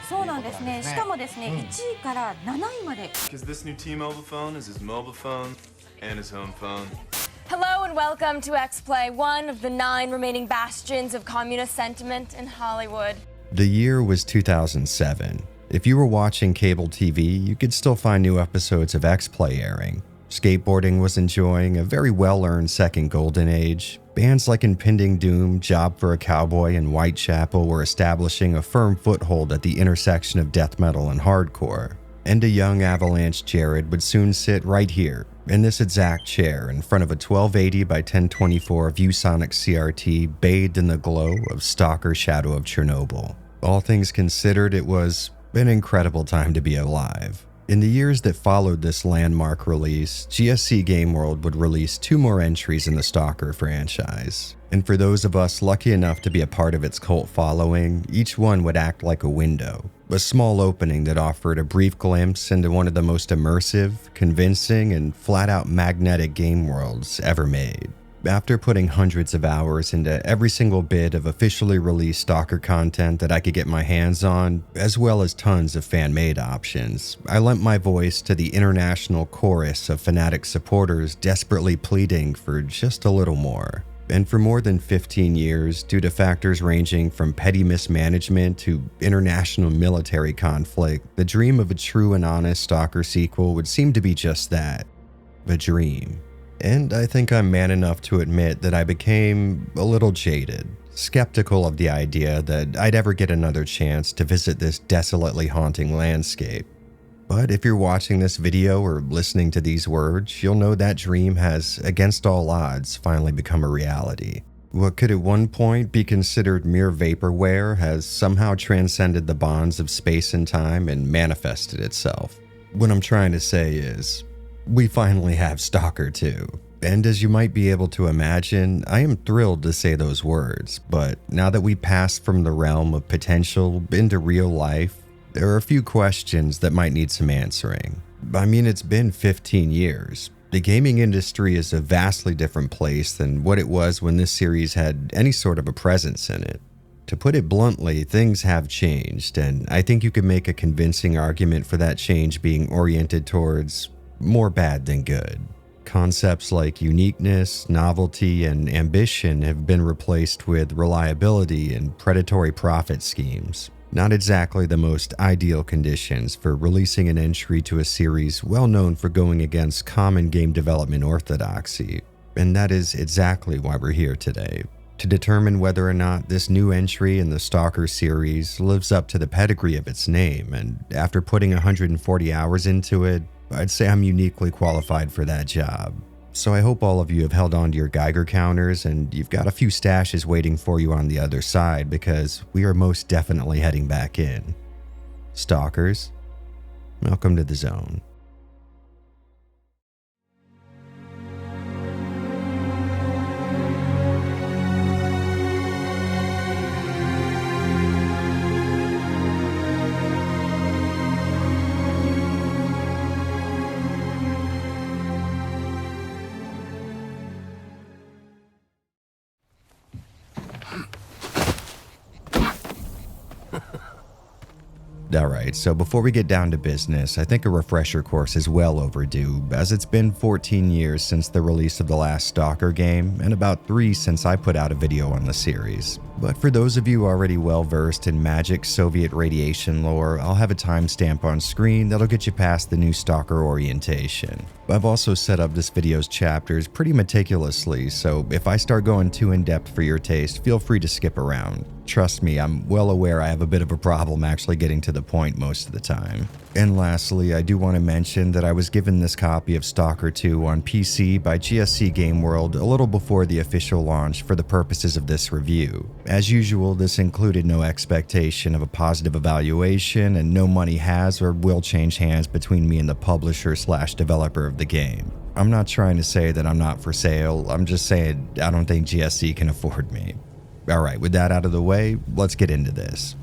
そうなんですね。しかもですね、1位から7位まで。Because this new T-Mobile phone is his mobile phone and his home phone. Hello and welcome to X-Play, one of the 9 remaining bastions of communist sentiment in Hollywood. The year was 2007. If you were watching cable TV, you could still find new episodes of X-Play airing. Skateboarding was enjoying a very well-earned second golden age. Bands like Impending Doom, Job for a Cowboy, and Whitechapel were establishing a firm foothold at the intersection of death metal and hardcore. And a young Avalanche Jared would soon sit right here, in this exact chair, in front of a 1280 by 1024 ViewSonic CRT bathed in the glow of Stalker Shadow of Chernobyl. All things considered, it was an incredible time to be alive. In the years that followed this landmark release, GSC Game World would release 2 more entries in the Stalker franchise. And for those of us lucky enough to be a part of its cult following, each one would act like a window, a small opening that offered a brief glimpse into one of the most immersive, convincing, and flat-out magnetic game worlds ever made. After putting hundreds of hours into every single bit of officially released Stalker content that I could get my hands on, as well as tons of fan-made options, I lent my voice to the international chorus of fanatic supporters desperately pleading for just a little more. And for more than 15 years, due to factors ranging from petty mismanagement to international military conflict, the dream of a true and honest Stalker sequel would seem to be just that, a dream. And I think I'm man enough to admit that I became a little jaded, skeptical of the idea that I'd ever get another chance to visit this desolately haunting landscape. But if you're watching this video or listening to these words, you'll know that dream has, against all odds, finally become a reality. What could at one point be considered mere vaporware has somehow transcended the bonds of space and time and manifested itself. What I'm trying to say is, we finally have Stalker 2. And as you might be able to imagine, I am thrilled to say those words, but now that we passed from the realm of potential into real life, there are a few questions that might need some answering. I mean, it's been 15 years. The gaming industry is a vastly different place than what it was when this series had any sort of a presence in it. To put it bluntly, things have changed, and I think you could make a convincing argument for that change being oriented towards more bad than good. Concepts like uniqueness, novelty, and ambition have been replaced with reliability and predatory profit schemes. Not exactly the most ideal conditions for releasing an entry to a series well known for going against common game development orthodoxy. And that is exactly why we're here today, to determine whether or not this new entry in the Stalker series lives up to the pedigree of its name, and after putting 140 hours into it, I'd say I'm uniquely qualified for that job. So I hope all of you have held on to your Geiger counters and you've got a few stashes waiting for you on the other side, because we are most definitely heading back in. Stalkers, welcome to the zone. Alright, so before we get down to business, I think a refresher course is well overdue, as it's been 14 years since the release of the last Stalker game, and about 3 since I put out a video on the series. But for those of you already well versed in magic Soviet radiation lore, I'll have a timestamp on screen that'll get you past the new Stalker orientation. I've also set up this video's chapters pretty meticulously, so if I start going too in-depth for your taste, feel free to skip around. Trust me, I'm well aware I have a bit of a problem actually getting to the point most of the time. And lastly, I do want to mention that I was given this copy of Stalker 2 on PC by GSC Game World a little before the official launch for the purposes of this review. As usual, this included no expectation of a positive evaluation, and no money has or will change hands between me and the publisher/developer of the game. I'm not trying to say that I'm not for sale, I'm just saying I don't think GSC can afford me. Alright, with that out of the way, let's get into this.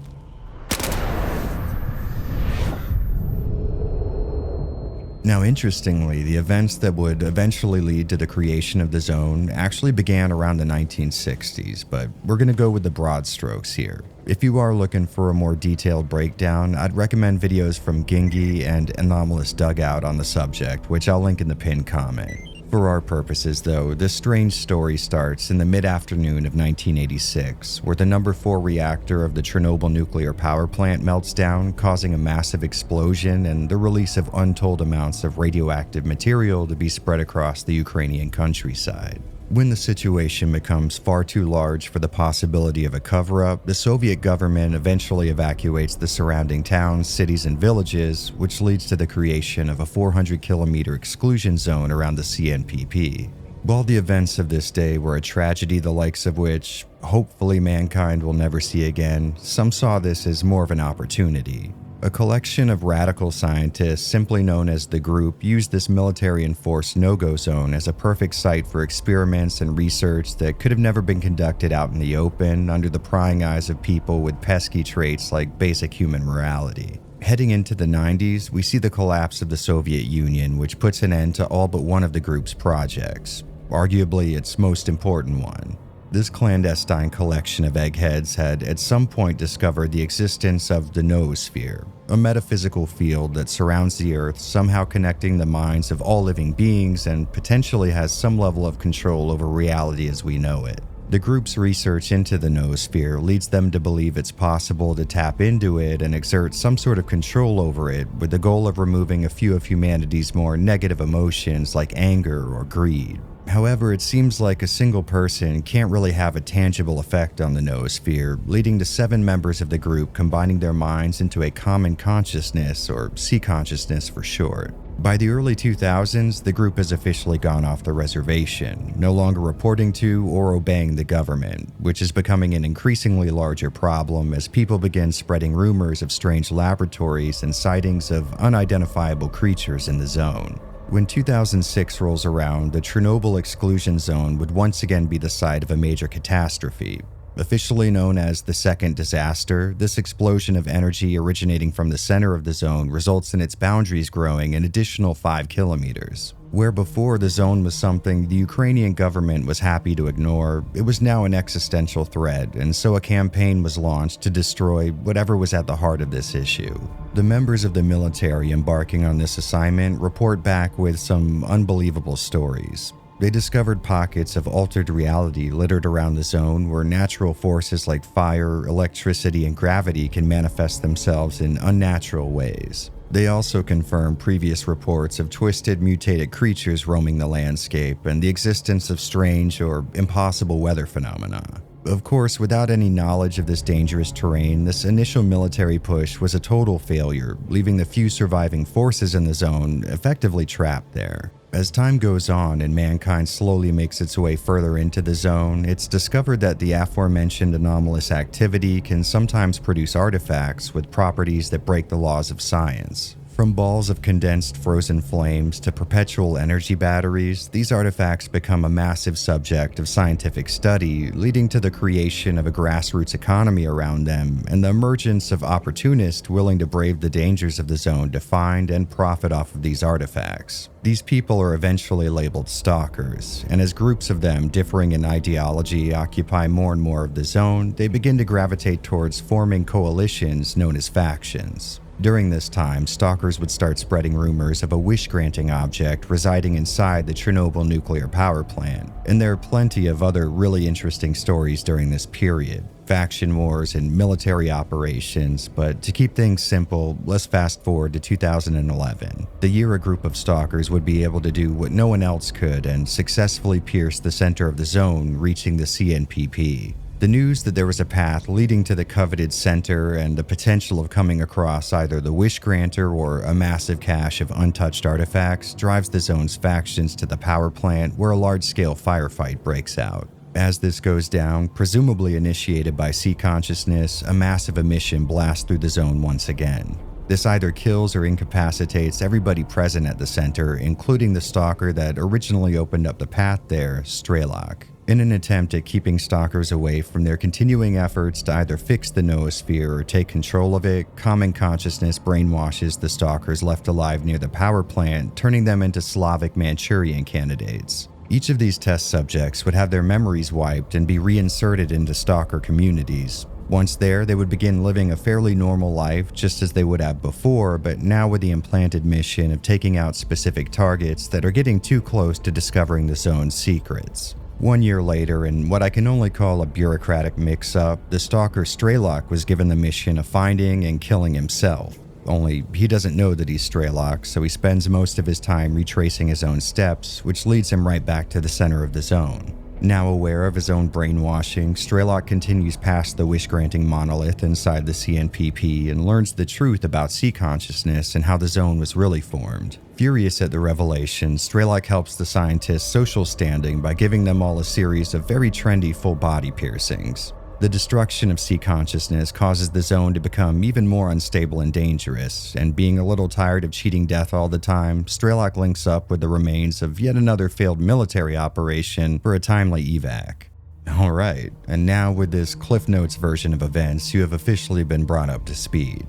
Now, interestingly, the events that would eventually lead to the creation of the zone actually began around the 1960s, but we're going to go with the broad strokes here. If you are looking for a more detailed breakdown, I'd recommend videos from Gingy and Anomalous Dugout on the subject, which I'll link in the pinned comment. For our purposes, though, this strange story starts in the mid-afternoon of 1986, where the number 4 reactor of the Chernobyl nuclear power plant melts down, causing a massive explosion and the release of untold amounts of radioactive material to be spread across the Ukrainian countryside. When the situation becomes far too large for the possibility of a cover-up, the Soviet government eventually evacuates the surrounding towns, cities, and villages, which leads to the creation of a 400-kilometer exclusion zone around the CNPP. While the events of this day were a tragedy the likes of which, hopefully, mankind will never see again, some saw this as more of an opportunity. A collection of radical scientists, simply known as the Group, used this military-enforced no-go zone as a perfect site for experiments and research that could have never been conducted out in the open under the prying eyes of people with pesky traits like basic human morality. Heading into the 90s, we see the collapse of the Soviet Union, which puts an end to all but one of the group's projects, arguably its most important one. This clandestine collection of eggheads had at some point discovered the existence of the noosphere, a metaphysical field that surrounds the Earth, somehow connecting the minds of all living beings and potentially has some level of control over reality as we know it. The group's research into the noosphere leads them to believe it's possible to tap into it and exert some sort of control over it with the goal of removing a few of humanity's more negative emotions like anger or greed. However, it seems like a single person can't really have a tangible effect on the noosphere, leading to 7 members of the group combining their minds into a common consciousness, or C-consciousness for short. By the early 2000s, the group has officially gone off the reservation, no longer reporting to or obeying the government, which is becoming an increasingly larger problem as people begin spreading rumors of strange laboratories and sightings of unidentifiable creatures in the zone. When 2006 rolls around, the Chornobyl Exclusion Zone would once again be the site of a major catastrophe. Officially known as the second disaster, this explosion of energy originating from the center of the zone results in its boundaries growing an additional 5 kilometers. Where before the zone was something the Ukrainian government was happy to ignore, it was now an existential threat, and so a campaign was launched to destroy whatever was at the heart of this issue. The members of the military embarking on this assignment report back with some unbelievable stories. They discovered pockets of altered reality littered around the zone where natural forces like fire, electricity, and gravity can manifest themselves in unnatural ways. They also confirmed previous reports of twisted, mutated creatures roaming the landscape and the existence of strange or impossible weather phenomena. Of course, without any knowledge of this dangerous terrain, this initial military push was a total failure, leaving the few surviving forces in the zone effectively trapped there. As time goes on and mankind slowly makes its way further into the zone, it's discovered that the aforementioned anomalous activity can sometimes produce artifacts with properties that break the laws of science. From balls of condensed frozen flames to perpetual energy batteries, these artifacts become a massive subject of scientific study, leading to the creation of a grassroots economy around them and the emergence of opportunists willing to brave the dangers of the zone to find and profit off of these artifacts. These people are eventually labeled stalkers, and as groups of them differing in ideology occupy more and more of the zone, they begin to gravitate towards forming coalitions known as factions. During this time, stalkers would start spreading rumors of a wish-granting object residing inside the Chernobyl nuclear power plant, and there are plenty of other really interesting stories during this period. Faction wars and military operations, but to keep things simple, let's fast forward to 2011, the year a group of stalkers would be able to do what no one else could and successfully pierce the center of the zone, reaching the CNPP. The news that there was a path leading to the coveted center and the potential of coming across either the wish granter or a massive cache of untouched artifacts drives the zone's factions to the power plant where a large-scale firefight breaks out. As this goes down, presumably initiated by C-consciousness, a massive emission blasts through the zone once again. This either kills or incapacitates everybody present at the center, including the stalker that originally opened up the path there, Strelok. In an attempt at keeping stalkers away from their continuing efforts to either fix the noosphere or take control of it, common consciousness brainwashes the stalkers left alive near the power plant, turning them into Slavic Manchurian candidates. Each of these test subjects would have their memories wiped and be reinserted into stalker communities. Once there, they would begin living a fairly normal life just as they would have before, but now with the implanted mission of taking out specific targets that are getting too close to discovering the zone's secrets. 1 year later, in what I can only call a bureaucratic mix-up, the stalker Strelok was given the mission of finding and killing himself. Only he doesn't know that he's Strelok, so he spends most of his time retracing his own steps, which leads him right back to the center of the zone. Now aware of his own brainwashing, Strelok continues past the wish-granting monolith inside the CNPP and learns the truth about sea consciousness and how the zone was really formed. Furious at the revelation, Strelok helps the scientists' social standing by giving them all a series of very trendy full-body piercings. The destruction of sea consciousness causes the zone to become even more unstable and dangerous, and being a little tired of cheating death all the time, Strelok links up with the remains of yet another failed military operation for a timely evac. Alright, and now with this Cliff Notes version of events, you have officially been brought up to speed.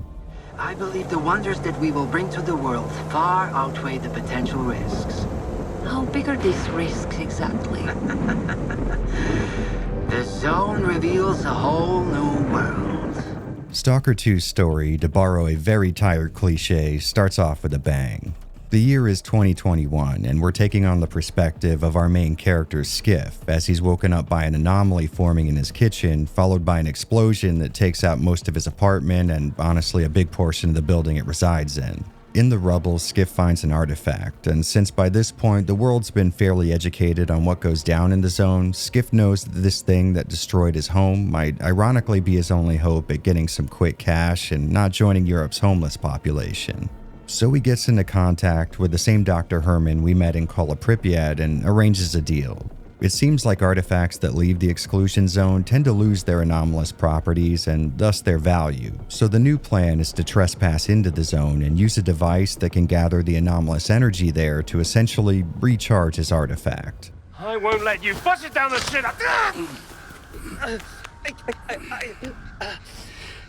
I believe the wonders that we will bring to the world far outweigh the potential risks. How big are these risks exactly? The zone reveals a whole new world. Stalker 2's story, to borrow a very tired cliche, starts off with a bang. The year is 2021, and we're taking on the perspective of our main character, Skiff, as he's woken up by an anomaly forming in his kitchen, followed by an explosion that takes out most of his apartment and, honestly, a big portion of the building it resides in. In the rubble, Skiff finds an artifact, and since by this point the world's been fairly educated on what goes down in the zone, Skiff knows that this thing that destroyed his home might ironically be his only hope at getting some quick cash and not joining Europe's homeless population. So he gets into contact with the same Dr. Herman we met in Pripyat and arranges a deal. It seems like artifacts that leave the exclusion zone tend to lose their anomalous properties and thus their value, so the new plan is to trespass into the zone and use a device that can gather the anomalous energy there to essentially recharge his artifact. I won't let you bust it down the shit.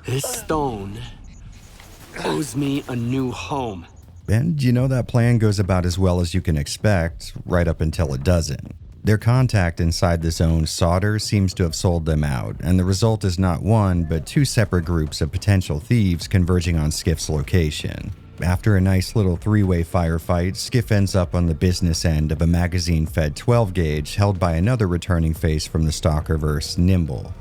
This stone owes me a new home. And you know that plan goes about as well as you can expect, right up until it doesn't. Their contact inside the zone, Solder, seems to have sold them out, and the result is not one, but two separate groups of potential thieves converging on Skiff's location. After a nice little three-way firefight, Skiff ends up on the business end of a magazine-fed 12-gauge held by another returning face from the Stalkerverse, Nimble.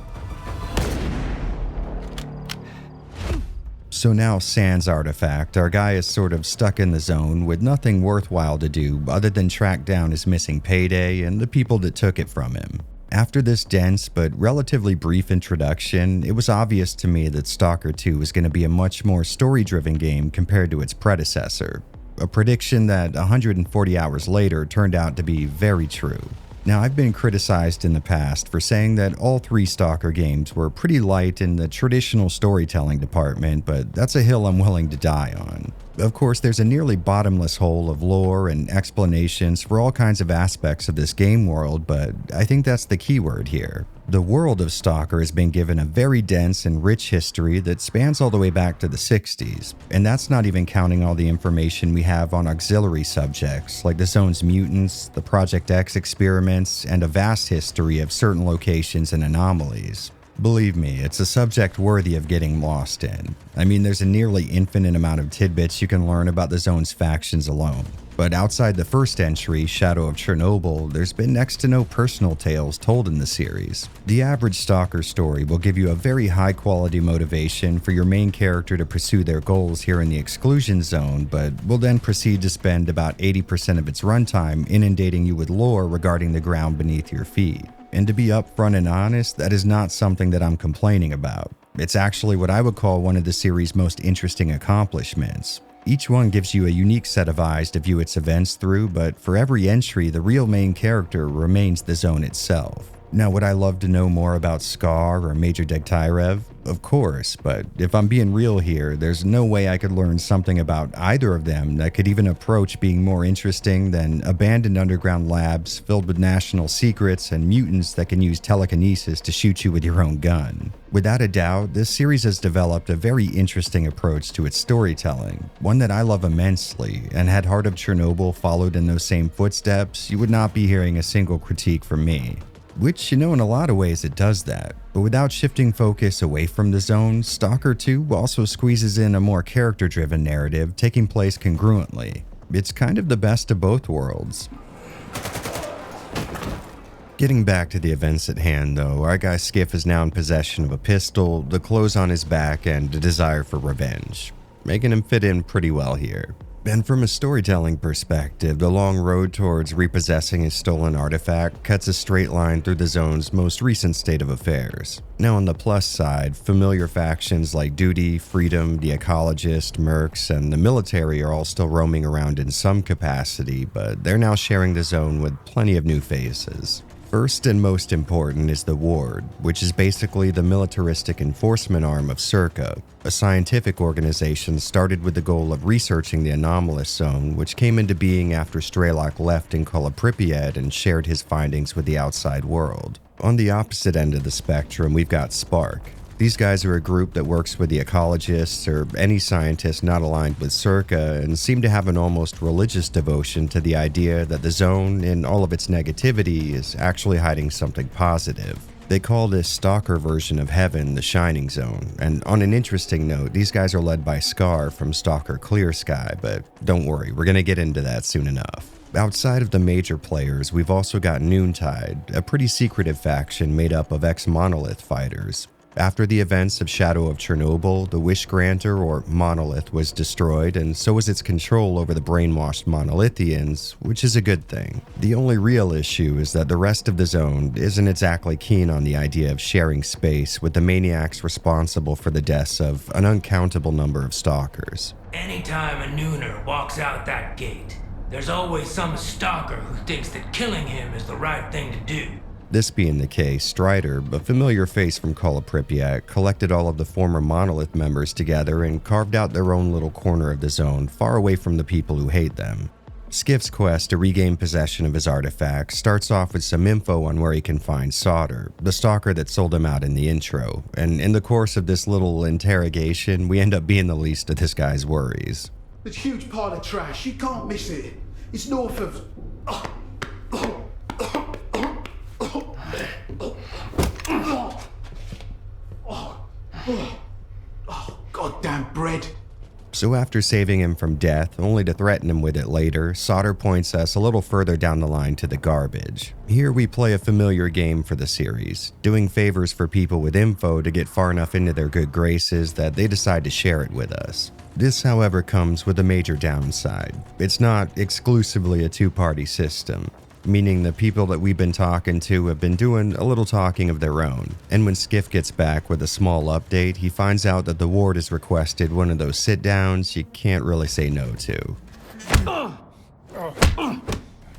So now sans artifact, our guy is sort of stuck in the zone with nothing worthwhile to do other than track down his missing payday and the people that took it from him. After this dense but relatively brief introduction, it was obvious to me that Stalker 2 was going to be a much more story-driven game compared to its predecessor. A prediction that 140 hours later turned out to be very true. Now, I've been criticized in the past for saying that all three Stalker games were pretty light in the traditional storytelling department, but that's a hill I'm willing to die on. Of course, there's a nearly bottomless hole of lore and explanations for all kinds of aspects of this game world, but I think that's the key word here. The world of Stalker has been given a very dense and rich history that spans all the way back to the 60s, and that's not even counting all the information we have on auxiliary subjects like the zone's mutants, the Project X experiments, and a vast history of certain locations and anomalies. Believe me, it's a subject worthy of getting lost in. I mean, there's a nearly infinite amount of tidbits you can learn about the zone's factions alone. But outside the first entry, Shadow of Chernobyl, there's been next to no personal tales told in the series. The average Stalker story will give you a very high-quality motivation for your main character to pursue their goals here in the exclusion zone, but will then proceed to spend about 80% of its runtime inundating you with lore regarding the ground beneath your feet. And to be upfront and honest, that is not something that I'm complaining about. It's actually what I would call one of the series' most interesting accomplishments. Each one gives you a unique set of eyes to view its events through, but for every entry, the real main character remains the zone itself. Now, would I love to know more about Scar or Major Degtyarev? Of course, but if I'm being real here, there's no way I could learn something about either of them that could even approach being more interesting than abandoned underground labs filled with national secrets and mutants that can use telekinesis to shoot you with your own gun. Without a doubt, this series has developed a very interesting approach to its storytelling, one that I love immensely, and had Heart of Chernobyl followed in those same footsteps, you would not be hearing a single critique from me. Which, in a lot of ways it does that, but without shifting focus away from the zone, Stalker 2 also squeezes in a more character-driven narrative taking place congruently. It's kind of the best of both worlds. Getting back to the events at hand though, our guy Skiff is now in possession of a pistol, the clothes on his back, and a desire for revenge, making him fit in pretty well here. And from a storytelling perspective, the long road towards repossessing his stolen artifact cuts a straight line through the zone's most recent state of affairs. Now on the plus side, familiar factions like Duty, Freedom, the Ecologist, Mercs, and the military are all still roaming around in some capacity, but they're now sharing the zone with plenty of new faces. First and most important is the Ward, which is basically the militaristic enforcement arm of Circa, a scientific organization started with the goal of researching the anomalous zone, which came into being after Strelok left and called Pripyat and shared his findings with the outside world. On the opposite end of the spectrum, we've got Spark. These guys are a group that works with the ecologists or any scientist not aligned with Circa and seem to have an almost religious devotion to the idea that the zone, in all of its negativity, is actually hiding something positive. They call this Stalker version of Heaven the Shining Zone, and on an interesting note, these guys are led by Scar from Stalker Clear Sky, but don't worry, we're gonna get into that soon enough. Outside of the major players, we've also got Noontide, a pretty secretive faction made up of ex-Monolith fighters. After the events of Shadow of Chernobyl, the Wish Granter, or Monolith, was destroyed, and so was its control over the brainwashed Monolithians, which is a good thing. The only real issue is that the rest of the zone isn't exactly keen on the idea of sharing space with the maniacs responsible for the deaths of an uncountable number of stalkers. Anytime a Nooner walks out that gate, there's always some stalker who thinks that killing him is the right thing to do. This being the case, Strider, a familiar face from Call of Pripyat, collected all of the former Monolith members together and carved out their own little corner of the zone, far away from the people who hate them. Skiff's quest to regain possession of his artifact starts off with some info on where he can find Solder, the stalker that sold him out in the intro, and in the course of this little interrogation, we end up being the least of this guy's worries. It's a huge pile of trash, you can't miss it. It's north of... Oh, goddamn bread. So after saving him from death, only to threaten him with it later, Solder points us a little further down the line to the garbage. Here we play a familiar game for the series, doing favors for people with info to get far enough into their good graces that they decide to share it with us. This, however, comes with a major downside. It's not exclusively a two-party system, meaning the people that we've been talking to have been doing a little talking of their own. And when Skiff gets back with a small update, he finds out that the Ward has requested one of those sit-downs you can't really say no to.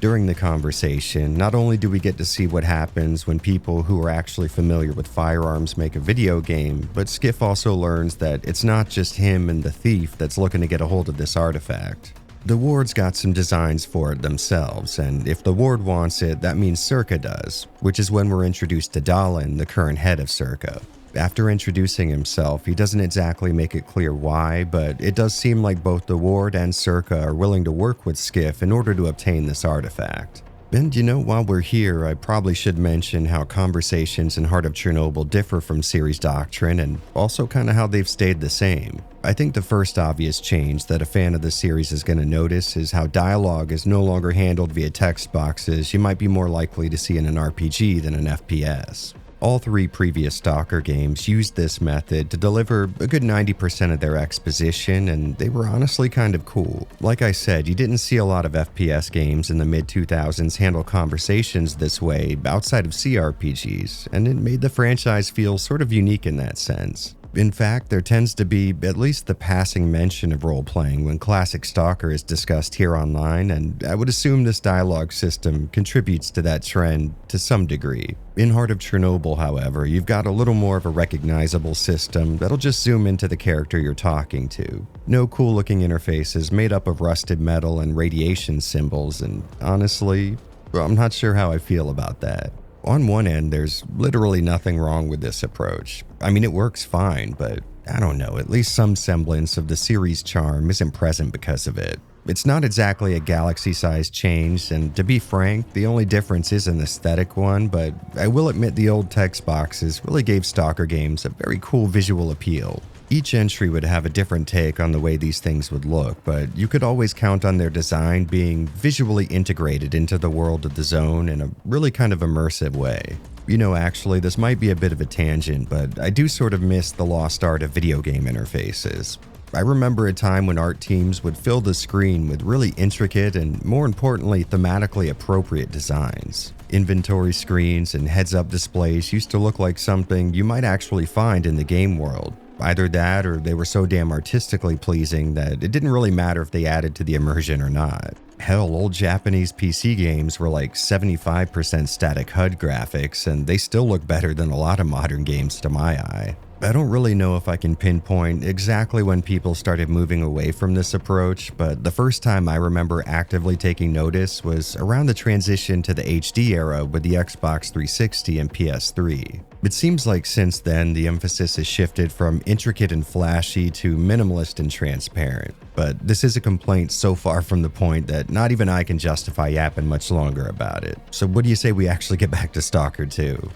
During the conversation, not only do we get to see what happens when people who are actually familiar with firearms make a video game, but Skiff also learns that it's not just him and the thief that's looking to get a hold of this artifact. The Ward's got some designs for it themselves, and if the Ward wants it, that means Circa does, which is when we're introduced to Dalin, the current head of Circa. After introducing himself, he doesn't exactly make it clear why, but it does seem like both the Ward and Circa are willing to work with Skiff in order to obtain this artifact. And while we're here, I probably should mention how conversations in Heart of Chernobyl differ from series doctrine and also kind of how they've stayed the same. I think the first obvious change that a fan of the series is going to notice is how dialogue is no longer handled via text boxes you might be more likely to see in an RPG than an FPS. All three previous Stalker games used this method to deliver a good 90% of their exposition, and they were honestly kind of cool. Like I said, you didn't see a lot of FPS games in the mid-2000s handle conversations this way outside of CRPGs, and it made the franchise feel sort of unique in that sense. In fact, there tends to be at least the passing mention of role-playing when classic Stalker is discussed here online, and I would assume this dialogue system contributes to that trend to some degree. In Heart of Chernobyl, however, you've got a little more of a recognizable system that'll just zoom into the character you're talking to. No cool-looking interfaces made up of rusted metal and radiation symbols, and honestly, I'm not sure how I feel about that. On one end, there's literally nothing wrong with this approach. I mean, it works fine, but I don't know, at least some semblance of the series' charm isn't present because of it. It's not exactly a galaxy-sized change, and to be frank, the only difference is an aesthetic one, but I will admit the old text boxes really gave Stalker games a very cool visual appeal. Each entry would have a different take on the way these things would look, but you could always count on their design being visually integrated into the world of the zone in a really kind of immersive way. You know, actually, this might be a bit of a tangent, but I do sort of miss the lost art of video game interfaces. I remember a time when art teams would fill the screen with really intricate and, more importantly, thematically appropriate designs. Inventory screens and heads-up displays used to look like something you might actually find in the game world. Either that or they were so damn artistically pleasing that it didn't really matter if they added to the immersion or not. Hell, old Japanese PC games were like 75% static HUD graphics, and they still look better than a lot of modern games to my eye. I don't really know if I can pinpoint exactly when people started moving away from this approach, but the first time I remember actively taking notice was around the transition to the HD era with the Xbox 360 and PS3. It seems like since then the emphasis has shifted from intricate and flashy to minimalist and transparent, but this is a complaint so far from the point that not even I can justify yapping much longer about it. So what do you say we actually get back to Stalker 2?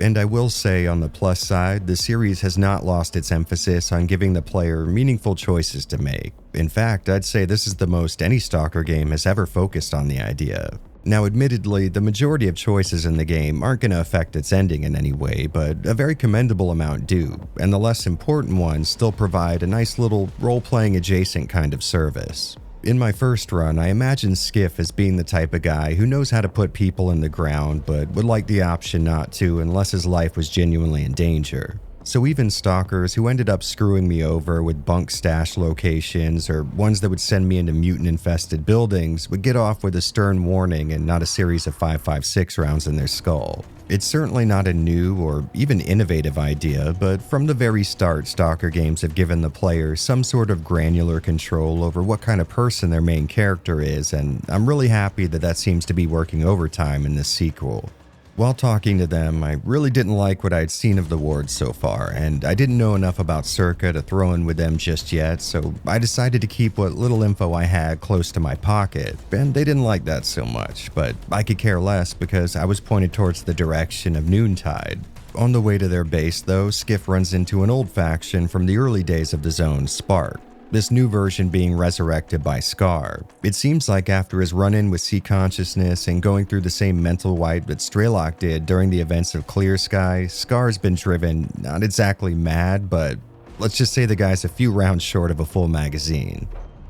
And I will say, on the plus side, the series has not lost its emphasis on giving the player meaningful choices to make. In fact, I'd say this is the most any Stalker game has ever focused on the idea. Now, admittedly, the majority of choices in the game aren't going to affect its ending in any way, but a very commendable amount do, and the less important ones still provide a nice little role-playing adjacent kind of service. In my first run, I imagined Skiff as being the type of guy who knows how to put people in the ground, but would like the option not to unless his life was genuinely in danger. So even stalkers who ended up screwing me over with bunk stash locations or ones that would send me into mutant-infested buildings would get off with a stern warning and not a series of 5.56 rounds in their skull. It's certainly not a new or even innovative idea, but from the very start, Stalker games have given the player some sort of granular control over what kind of person their main character is, and I'm really happy that that seems to be working overtime in this sequel. While talking to them, I really didn't like what I'd seen of the wards so far, and I didn't know enough about Circa to throw in with them just yet, so I decided to keep what little info I had close to my pocket, and they didn't like that so much, but I could care less because I was pointed towards the direction of Noontide. On the way to their base, though, Skiff runs into an old faction from the early days of the zone, Spark. This new version being resurrected by Scar. It seems like after his run-in with Sea Consciousness and going through the same mental wipe that Strelok did during the events of Clear Sky, Scar's been driven not exactly mad, but let's just say the guy's a few rounds short of a full magazine.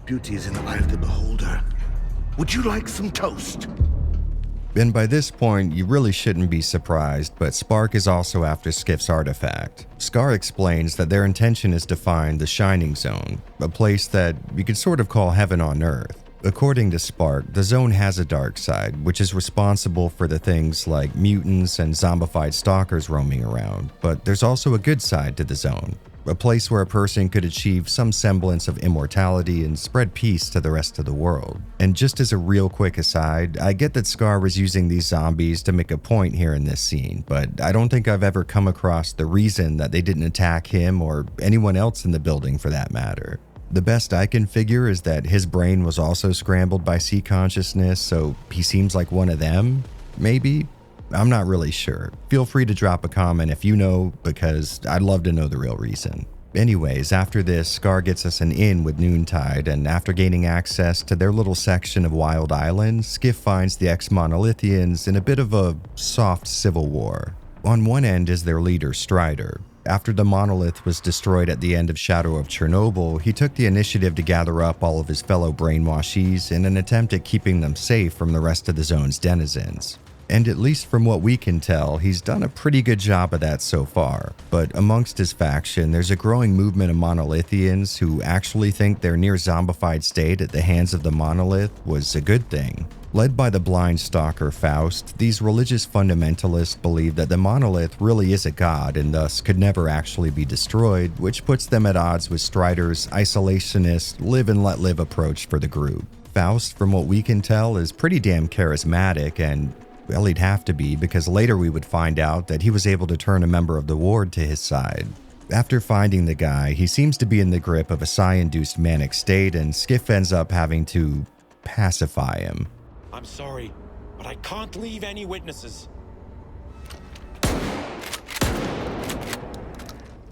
Beauty is in the eye of the beholder. Would you like some toast? And by this point, you really shouldn't be surprised, but Spark is also after Skiff's artifact. Scar explains that their intention is to find the Shining Zone, a place that you could sort of call heaven on Earth. According to Spark, the zone has a dark side, which is responsible for the things like mutants and zombified stalkers roaming around, but there's also a good side to the zone. A place where a person could achieve some semblance of immortality and spread peace to the rest of the world. And just as a real quick aside, I get that Scar was using these zombies to make a point here in this scene, but I don't think I've ever come across the reason that they didn't attack him or anyone else in the building for that matter. The best I can figure is that his brain was also scrambled by Sea Consciousness, so he seems like one of them, maybe? I'm not really sure. Feel free to drop a comment if you know, because I'd love to know the real reason. Anyways, after this, Scar gets us an inn with Noontide, and after gaining access to their little section of Wild Island, Skiff finds the ex-Monolithians in a bit of a soft civil war. On one end is their leader, Strider. After the monolith was destroyed at the end of Shadow of Chernobyl, he took the initiative to gather up all of his fellow brainwashies in an attempt at keeping them safe from the rest of the zone's denizens. And at least from what we can tell, he's done a pretty good job of that so far. But amongst his faction, there's a growing movement of monolithians who actually think their near zombified state at the hands of the monolith was a good thing. Led by the blind stalker Faust, these religious fundamentalists believe that the monolith really is a god and thus could never actually be destroyed, which puts them at odds with Strider's isolationist, live and let live approach for the group. Faust, from what we can tell, is pretty damn charismatic and, well, he'd have to be, because later we would find out that he was able to turn a member of the ward to his side. After finding the guy, he seems to be in the grip of a psi-induced manic state, and Skiff ends up having to pacify him. I'm sorry, but I can't leave any witnesses.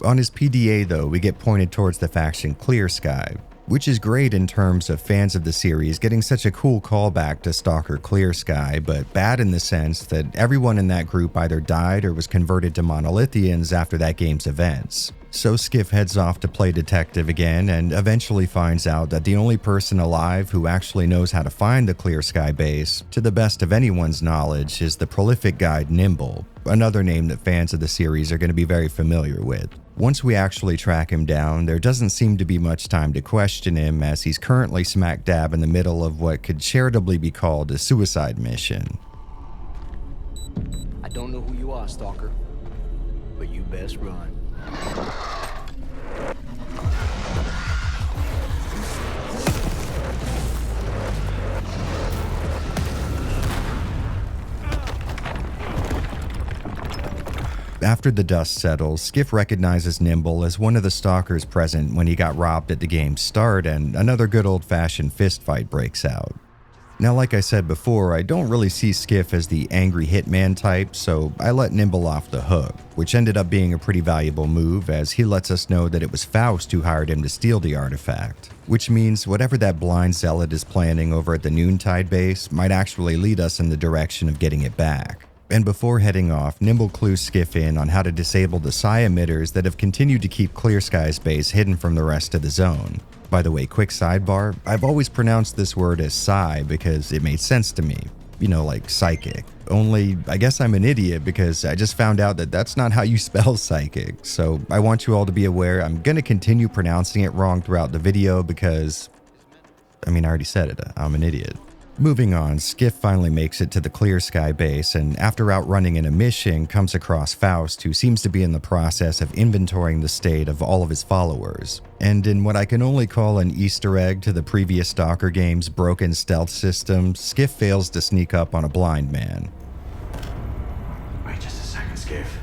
On his PDA, though, we get pointed towards the faction Clear Sky, which is great in terms of fans of the series getting such a cool callback to Stalker Clear Sky, but bad in the sense that everyone in that group either died or was converted to monolithians after that game's events. So Skiff heads off to play detective again and eventually finds out that the only person alive who actually knows how to find the Clear Sky base, to the best of anyone's knowledge, is the prolific guide Nimble, another name that fans of the series are going to be very familiar with. Once we actually track him down, there doesn't seem to be much time to question him, as he's currently smack dab in the middle of what could charitably be called a suicide mission. I don't know who you are, Stalker, but you best run. After the dust settles, Skiff recognizes Nimble as one of the stalkers present when he got robbed at the game's start, and another good old-fashioned fistfight breaks out. Now, like I said before, I don't really see Skiff as the angry hitman type, so I let Nimble off the hook, which ended up being a pretty valuable move, as he lets us know that it was Faust who hired him to steal the artifact, which means whatever that blind zealot is planning over at the Noontide base might actually lead us in the direction of getting it back. And before heading off, Nimble clues Skiff in on how to disable the psi emitters that have continued to keep Clear Sky's base hidden from the rest of the zone. By the way, quick sidebar, I've always pronounced this word as psi because it made sense to me. You know, like psychic. Only, I guess I'm an idiot because I just found out that that's not how you spell psychic. So I want you all to be aware I'm going to continue pronouncing it wrong throughout the video because, I already said it, I'm an idiot. Moving on, Skiff finally makes it to the Clear Sky base, and after outrunning in a mission, comes across Faust, who seems to be in the process of inventorying the state of all of his followers. And in what I can only call an Easter egg to the previous Stalker game's broken stealth system, Skiff fails to sneak up on a blind man. Wait just a second, Skiff.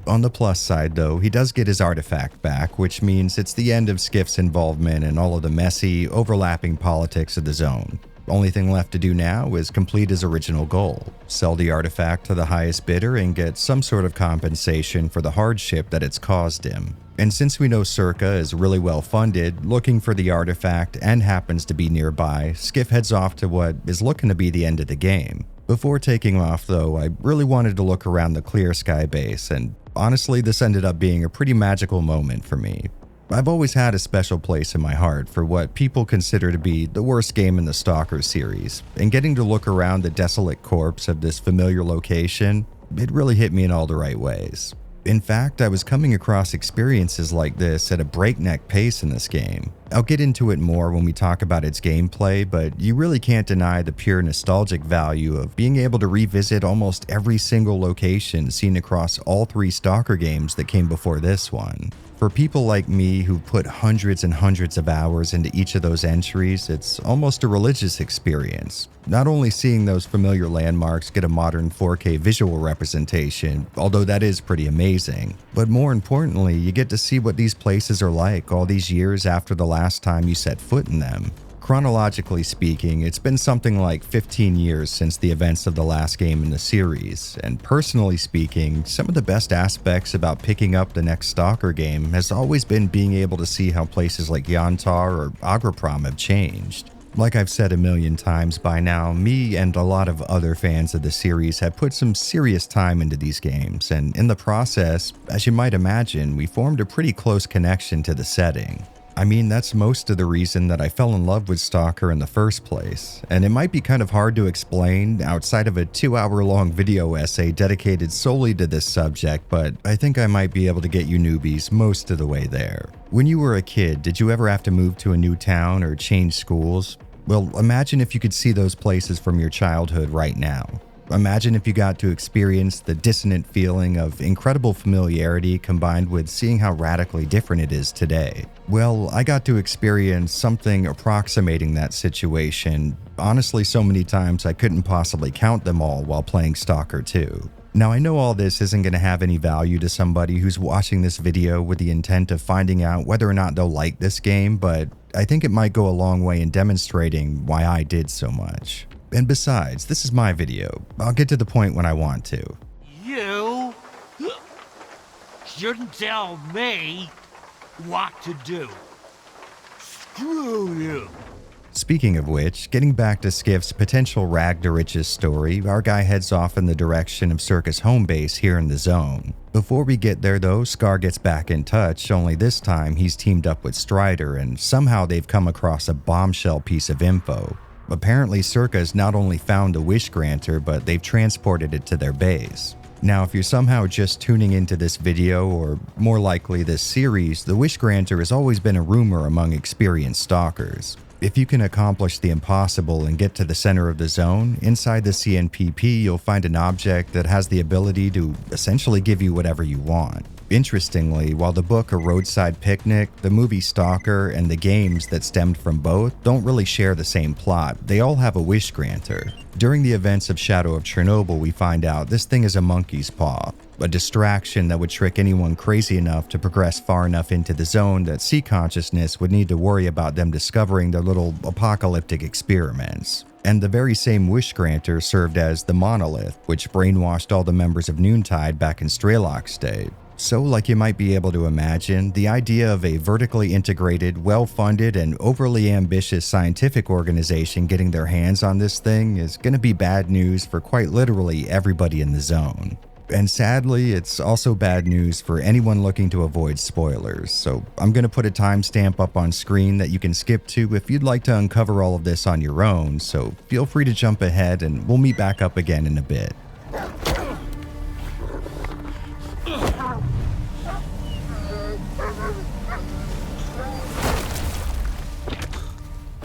On the plus side, though, he does get his artifact back, which means it's the end of Skiff's involvement in all of the messy, overlapping politics of the zone. Only thing left to do now is complete his original goal, sell the artifact to the highest bidder and get some sort of compensation for the hardship that it's caused him. And since we know Circa is really well funded, looking for the artifact and happens to be nearby, Skiff heads off to what is looking to be the end of the game. Before taking off though, I really wanted to look around the Clear Sky base, and honestly this ended up being a pretty magical moment for me. I've always had a special place in my heart for what people consider to be the worst game in the Stalker series, and getting to look around the desolate corpse of this familiar location, it really hit me in all the right ways. In fact, I was coming across experiences like this at a breakneck pace in this game. I'll get into it more when we talk about its gameplay, but you really can't deny the pure nostalgic value of being able to revisit almost every single location seen across all 3 Stalker games that came before this one. For people like me who put hundreds and hundreds of hours into each of those entries, it's almost a religious experience. Not only seeing those familiar landmarks get a modern 4K visual representation, although that is pretty amazing, but more importantly, you get to see what these places are like all these years after the last time you set foot in them. Chronologically speaking, it's been something like 15 years since the events of the last game in the series, and personally speaking, some of the best aspects about picking up the next Stalker game has always been being able to see how places like Yantar or Agroprom have changed. Like I've said a million times by now, me and a lot of other fans of the series have put some serious time into these games, and in the process, as you might imagine, we formed a pretty close connection to the setting. I mean, that's most of the reason that I fell in love with Stalker in the first place, and it might be kind of hard to explain outside of a 2-hour-long video essay dedicated solely to this subject, but I think I might be able to get you newbies most of the way there. When you were a kid, did you ever have to move to a new town or change schools? Well, imagine if you could see those places from your childhood right now. Imagine if you got to experience the dissonant feeling of incredible familiarity combined with seeing how radically different it is today. Well, I got to experience something approximating that situation, honestly so many times I couldn't possibly count them all while playing Stalker 2. Now, I know all this isn't going to have any value to somebody who's watching this video with the intent of finding out whether or not they'll like this game, but I think it might go a long way in demonstrating why I did so much. And besides, this is my video. I'll get to the point when I want to. You shouldn't tell me what to do. Screw you. Speaking of which, getting back to Skiff's potential rag to riches story, our guy heads off in the direction of Circa's home base here in the zone. Before we get there though, Scar gets back in touch, only this time he's teamed up with Strider and somehow they've come across a bombshell piece of info. Apparently Circa's not only found a wish granter, but they've transported it to their base. Now, if you're somehow just tuning into this video, or more likely this series, the wish granter has always been a rumor among experienced stalkers. If you can accomplish the impossible and get to the center of the zone, inside the CNPP you'll find an object that has the ability to essentially give you whatever you want. Interestingly, while the book A Roadside Picnic, the movie Stalker, and the games that stemmed from both don't really share the same plot, they all have a wish granter. During the events of Shadow of Chernobyl, we find out this thing is a monkey's paw, a distraction that would trick anyone crazy enough to progress far enough into the zone that sea consciousness would need to worry about them discovering their little apocalyptic experiments. And the very same wish granter served as the monolith, which brainwashed all the members of Noontide back in Strelok's day. So, like you might be able to imagine, the idea of a vertically integrated, well-funded, and overly ambitious scientific organization getting their hands on this thing is going to be bad news for quite literally everybody in the zone. And sadly, it's also bad news for anyone looking to avoid spoilers, so I'm going to put a timestamp up on screen that you can skip to if you'd like to uncover all of this on your own, so feel free to jump ahead and we'll meet back up again in a bit.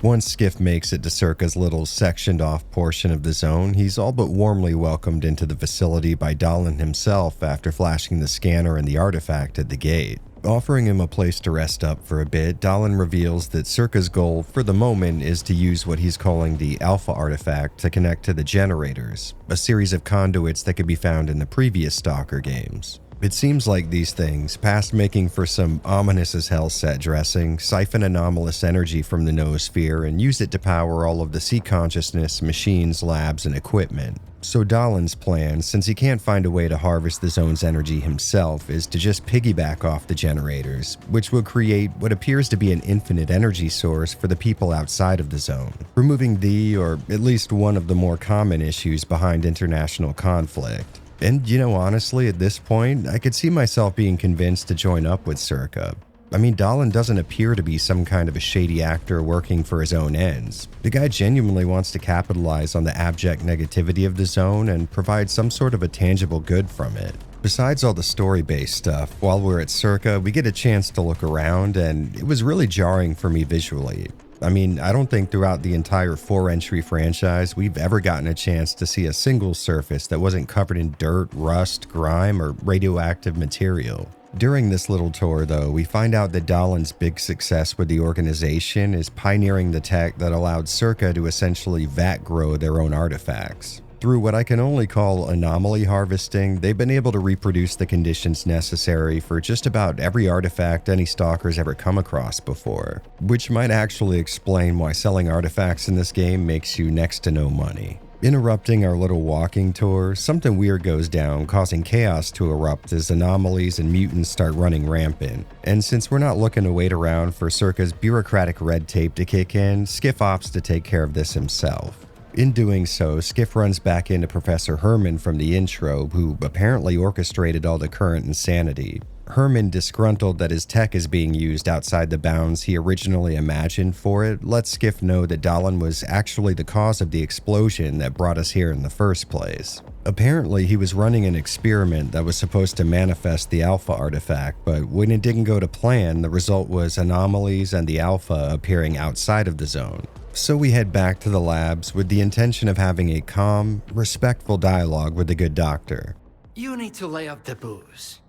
Once Skiff makes it to Circa's little sectioned off portion of the zone, he's all but warmly welcomed into the facility by Dahlan himself after flashing the scanner and the artifact at the gate. Offering him a place to rest up for a bit, Dahlan reveals that Circa's goal for the moment is to use what he's calling the Alpha artifact to connect to the generators, a series of conduits that could be found in the previous Stalker games. It seems like these things, past making for some ominous as hell set dressing, siphon anomalous energy from the noosphere and use it to power all of the sea consciousness, machines, labs, and equipment. So Dahlan's plan, since he can't find a way to harvest the zone's energy himself, is to just piggyback off the generators, which will create what appears to be an infinite energy source for the people outside of the zone, removing the, or at least one of the more common issues behind international conflict. And, you know, honestly, at this point, I could see myself being convinced to join up with Circa. I mean, Dahlan doesn't appear to be some kind of a shady actor working for his own ends. The guy genuinely wants to capitalize on the abject negativity of the zone and provide some sort of a tangible good from it. Besides all the story-based stuff, while we're at Circa, we get a chance to look around, and it was really jarring for me visually. I mean, I don't think throughout the entire 4-entry franchise we've ever gotten a chance to see a single surface that wasn't covered in dirt, rust, grime, or radioactive material. During this little tour, though, we find out that Dahlan's big success with the organization is pioneering the tech that allowed Circa to essentially vat grow their own artifacts. Through what I can only call anomaly harvesting, they've been able to reproduce the conditions necessary for just about every artifact any stalker's ever come across before, which might actually explain why selling artifacts in this game makes you next to no money. Interrupting our little walking tour, something weird goes down, causing chaos to erupt as anomalies and mutants start running rampant. And since we're not looking to wait around for Circa's bureaucratic red tape to kick in, Skiff opts to take care of this himself. In doing so, Skiff runs back into Professor Herman from the intro, who apparently orchestrated all the current insanity. Herman, disgruntled that his tech is being used outside the bounds he originally imagined for it, lets Skiff know that Dahlan was actually the cause of the explosion that brought us here in the first place. Apparently, he was running an experiment that was supposed to manifest the Alpha artifact, but when it didn't go to plan, the result was anomalies and the Alpha appearing outside of the zone. So we head back to the labs with the intention of having a calm, respectful dialogue with the good doctor. You need to lay up the booze.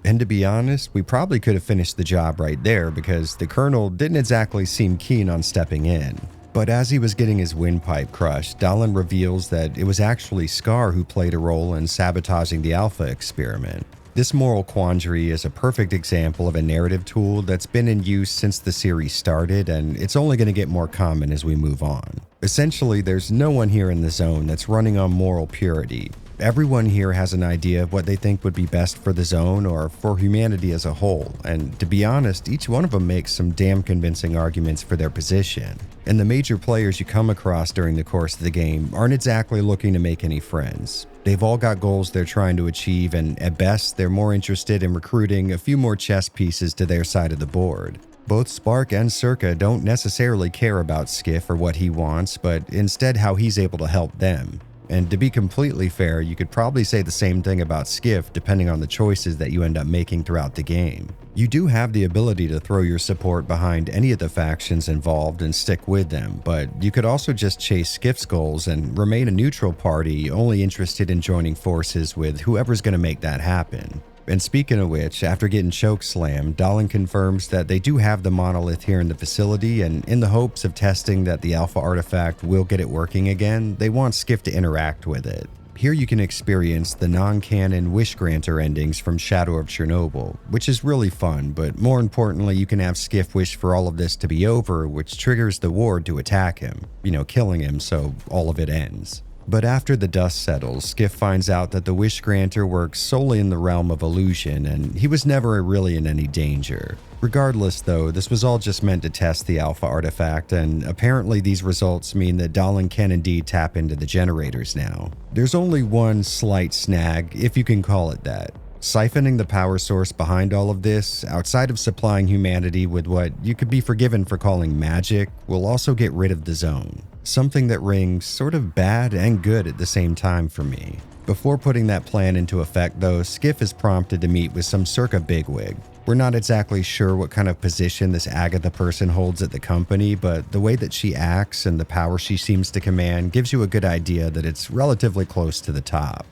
And to be honest, we probably could have finished the job right there because the Colonel didn't exactly seem keen on stepping in. But as he was getting his windpipe crushed, Dahlan reveals that it was actually Scar who played a role in sabotaging the Alpha experiment. This moral quandary is a perfect example of a narrative tool that's been in use since the series started, and it's only going to get more common as we move on. Essentially, there's no one here in the zone that's running on moral purity. Everyone here has an idea of what they think would be best for the zone or for humanity as a whole, and to be honest, each one of them makes some damn convincing arguments for their position. And the major players you come across during the course of the game aren't exactly looking to make any friends. They've all got goals they're trying to achieve, and at best, they're more interested in recruiting a few more chess pieces to their side of the board. Both Spark and Circa don't necessarily care about Skiff or what he wants, but instead how he's able to help them. And to be completely fair, you could probably say the same thing about Skiff depending on the choices that you end up making throughout the game. You do have the ability to throw your support behind any of the factions involved and stick with them, but you could also just chase Skiff's goals and remain a neutral party only interested in joining forces with whoever's going to make that happen. And speaking of which, after getting chokeslammed, Dahlan confirms that they do have the monolith here in the facility, and in the hopes of testing that the Alpha artifact will get it working again, they want Skiff to interact with it. Here you can experience the non-canon Wish Granter endings from Shadow of Chernobyl, which is really fun, but more importantly, you can have Skiff wish for all of this to be over, which triggers the ward to attack him, killing him so all of it ends. But after the dust settles, Skiff finds out that the Wish Granter works solely in the realm of illusion, and he was never really in any danger. Regardless though, this was all just meant to test the Alpha artifact, and apparently these results mean that Dahlan can indeed tap into the generators now. There's only one slight snag, if you can call it that. Siphoning the power source behind all of this, outside of supplying humanity with what you could be forgiven for calling magic, will also get rid of the zone. Something that rings sort of bad and good at the same time for me. Before putting that plan into effect though, Skiff is prompted to meet with some Circa bigwig. We're not exactly sure what kind of position this Agatha person holds at the company, but the way that she acts and the power she seems to command gives you a good idea that it's relatively close to the top.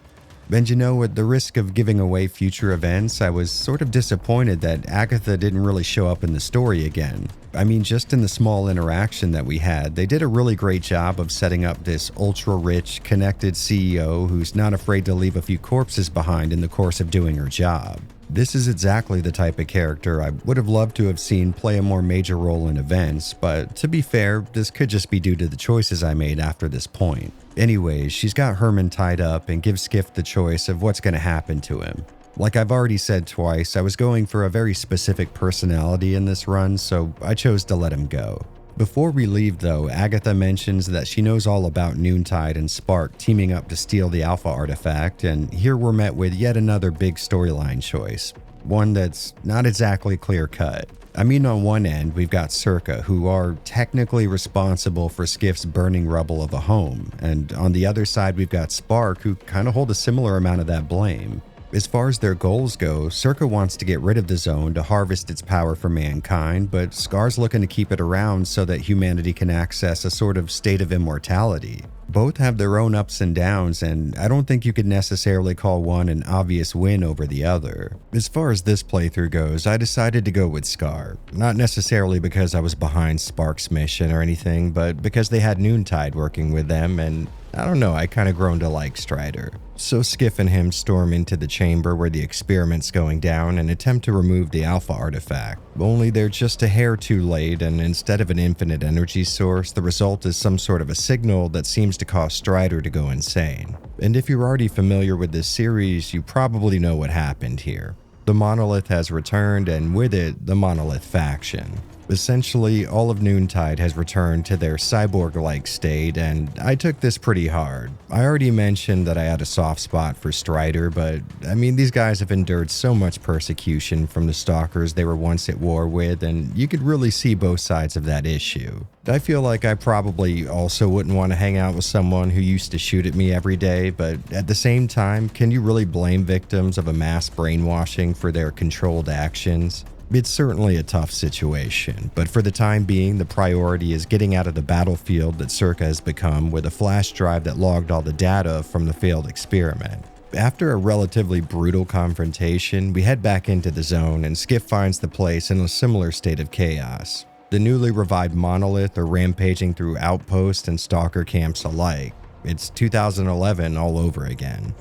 And at the risk of giving away future events, I was sort of disappointed that Agatha didn't really show up in the story again. I mean, just in the small interaction that we had, they did a really great job of setting up this ultra-rich, connected CEO who's not afraid to leave a few corpses behind in the course of doing her job. This is exactly the type of character I would have loved to have seen play a more major role in events, but to be fair, this could just be due to the choices I made after this point. Anyways, she's got Herman tied up and gives Skiff the choice of what's going to happen to him. Like I've already said twice, I was going for a very specific personality in this run, so I chose to let him go. Before we leave though, Agatha mentions that she knows all about Noontide and Spark teaming up to steal the Alpha artifact, and here we're met with yet another big storyline choice. One that's not exactly clear-cut. I mean, on one end, we've got Circa, who are technically responsible for Skiff's burning rubble of a home, and on the other side we've got Spark, who kind of hold a similar amount of that blame. As far as their goals go, Circa wants to get rid of the zone to harvest its power for mankind, but Scar's looking to keep it around so that humanity can access a sort of state of immortality. Both have their own ups and downs, and I don't think you could necessarily call one an obvious win over the other. As far as this playthrough goes, I decided to go with Scar. Not necessarily because I was behind Spark's mission or anything, but because they had Noontide working with them, and I don't know, I kind of grown to like Strider. So Skiff and him storm into the chamber where the experiment's going down and attempt to remove the Alpha artifact. Only they're just a hair too late, and instead of an infinite energy source, the result is some sort of a signal that seems to cause Strider to go insane. And if you're already familiar with this series, you probably know what happened here. The monolith has returned, and with it, the monolith faction. Essentially, all of Noontide has returned to their cyborg-like state, and I took this pretty hard. I already mentioned that I had a soft spot for Strider, but I mean, these guys have endured so much persecution from the Stalkers they were once at war with, and you could really see both sides of that issue. I feel like I probably also wouldn't want to hang out with someone who used to shoot at me every day, but at the same time, can you really blame victims of a mass brainwashing for their controlled actions? It's certainly a tough situation, but for the time being, the priority is getting out of the battlefield that Circa has become with a flash drive that logged all the data from the failed experiment. After a relatively brutal confrontation, we head back into the zone and Skiff finds the place in a similar state of chaos. The newly revived monolith are rampaging through outposts and stalker camps alike. It's 2011 all over again.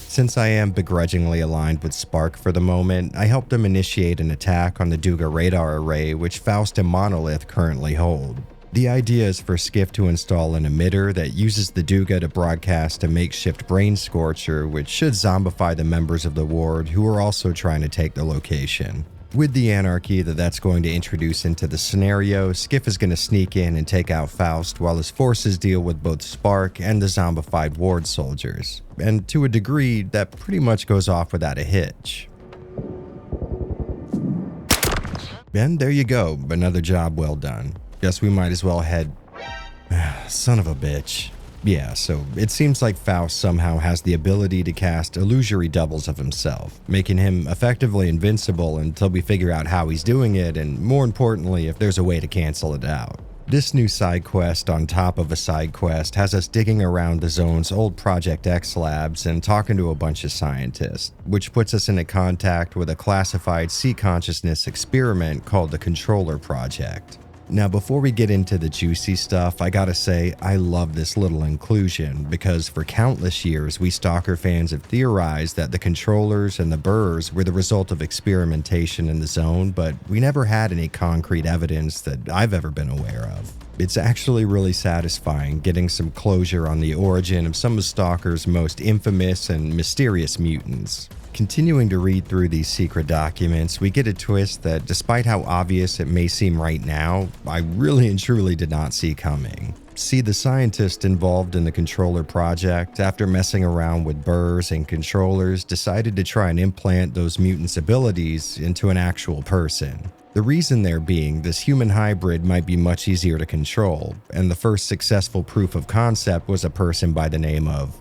Since I am begrudgingly aligned with Spark for the moment, I helped him initiate an attack on the Duga radar array which Faust and Monolith currently hold. The idea is for Skiff to install an emitter that uses the Duga to broadcast a makeshift brain scorcher which should zombify the members of the ward who are also trying to take the location. With the anarchy that's going to introduce into the scenario, Skiff is going to sneak in and take out Faust while his forces deal with both Spark and the zombified ward soldiers. And to a degree, that pretty much goes off without a hitch. And there you go, another job well done. Guess we might as well head... Son of a bitch. Yeah, so it seems like Faust somehow has the ability to cast illusory doubles of himself, making him effectively invincible until we figure out how he's doing it and, more importantly, if there's a way to cancel it out. This new side quest on top of a side quest has us digging around the zone's old Project X labs and talking to a bunch of scientists, which puts us into contact with a classified sea consciousness experiment called the Controller Project. Now, before we get into the juicy stuff, I gotta say, I love this little inclusion because for countless years, we Stalker fans have theorized that the controllers and the burrs were the result of experimentation in the zone, but we never had any concrete evidence that I've ever been aware of. It's actually really satisfying getting some closure on the origin of some of Stalker's most infamous and mysterious mutants. Continuing to read through these secret documents, we get a twist that, despite how obvious it may seem right now, I really and truly did not see coming. See, the scientist involved in the Controller Project, after messing around with burrs and controllers, decided to try and implant those mutants' abilities into an actual person. The reason there being, this human hybrid might be much easier to control, and the first successful proof of concept was a person by the name of,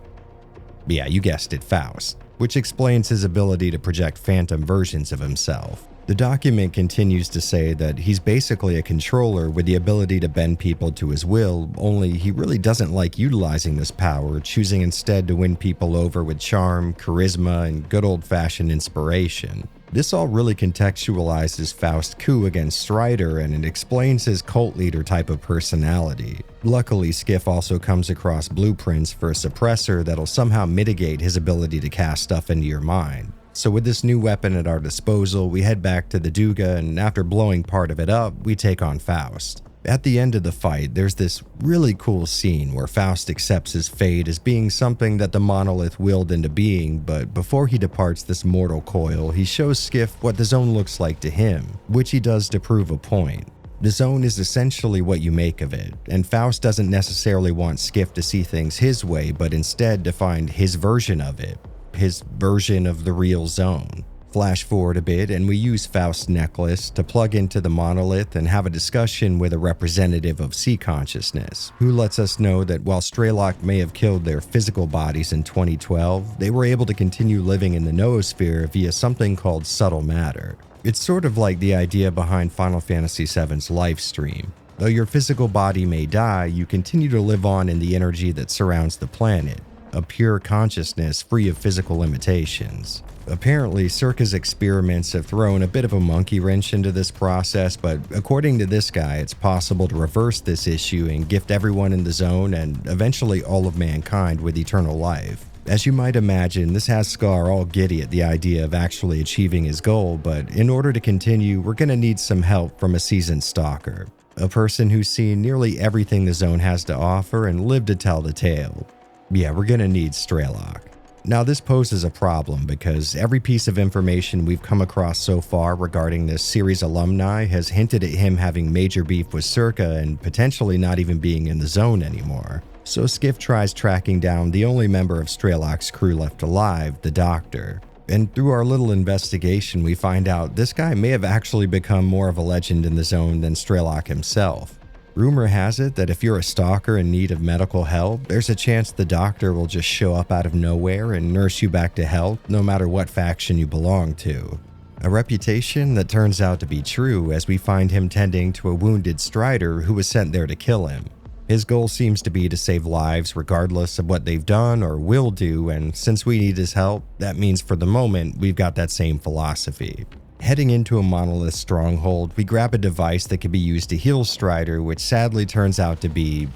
yeah, you guessed it, Faust, which explains his ability to project phantom versions of himself. The document continues to say that he's basically a controller with the ability to bend people to his will, only he really doesn't like utilizing this power, choosing instead to win people over with charm, charisma, and good old-fashioned inspiration. This all really contextualizes Faust's coup against Strider, and it explains his cult leader type of personality. Luckily, Skiff also comes across blueprints for a suppressor that'll somehow mitigate his ability to cast stuff into your mind. So with this new weapon at our disposal, we head back to the Duga, and after blowing part of it up, we take on Faust. At the end of the fight, there's this really cool scene where Faust accepts his fate as being something that the monolith willed into being, but before he departs this mortal coil, he shows Skiff what the zone looks like to him, which he does to prove a point. The zone is essentially what you make of it, and Faust doesn't necessarily want Skiff to see things his way, but instead to find his version of it, his version of the real zone. Flash forward a bit, and we use Faust's necklace to plug into the monolith and have a discussion with a representative of sea consciousness, who lets us know that while Strelok may have killed their physical bodies in 2012, they were able to continue living in the noosphere via something called subtle matter. It's sort of like the idea behind Final Fantasy VII's life stream. Though your physical body may die, you continue to live on in the energy that surrounds the planet, a pure consciousness free of physical limitations. Apparently, Circa's experiments have thrown a bit of a monkey wrench into this process, but according to this guy, it's possible to reverse this issue and gift everyone in the zone and eventually all of mankind with eternal life. As you might imagine, this has Scar all giddy at the idea of actually achieving his goal, but in order to continue, we're going to need some help from a seasoned stalker, a person who's seen nearly everything the zone has to offer and lived to tell the tale. Yeah, we're going to need Strelok. Now, this poses a problem because every piece of information we've come across so far regarding this series alumni has hinted at him having major beef with Circa and potentially not even being in the zone anymore. So Skiff tries tracking down the only member of Strelok's crew left alive, the Doctor. And through our little investigation, we find out this guy may have actually become more of a legend in the zone than Strelok himself. Rumor has it that if you're a stalker in need of medical help, there's a chance the Doctor will just show up out of nowhere and nurse you back to health no matter what faction you belong to. A reputation that turns out to be true as we find him tending to a wounded Strider who was sent there to kill him. His goal seems to be to save lives regardless of what they've done or will do, and since we need his help, that means for the moment we've got that same philosophy. Heading into a monolith stronghold, we grab a device that can be used to heal Strider, which sadly turns out to be,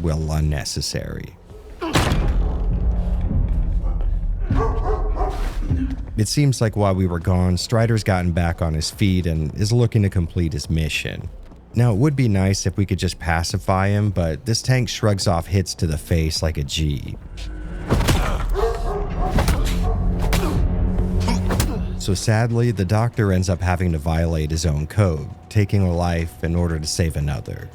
well, unnecessary. It seems like while we were gone, Strider's gotten back on his feet and is looking to complete his mission. Now, it would be nice if we could just pacify him, but this tank shrugs off hits to the face like a G. So sadly, the Doctor ends up having to violate his own code, taking a life in order to save another.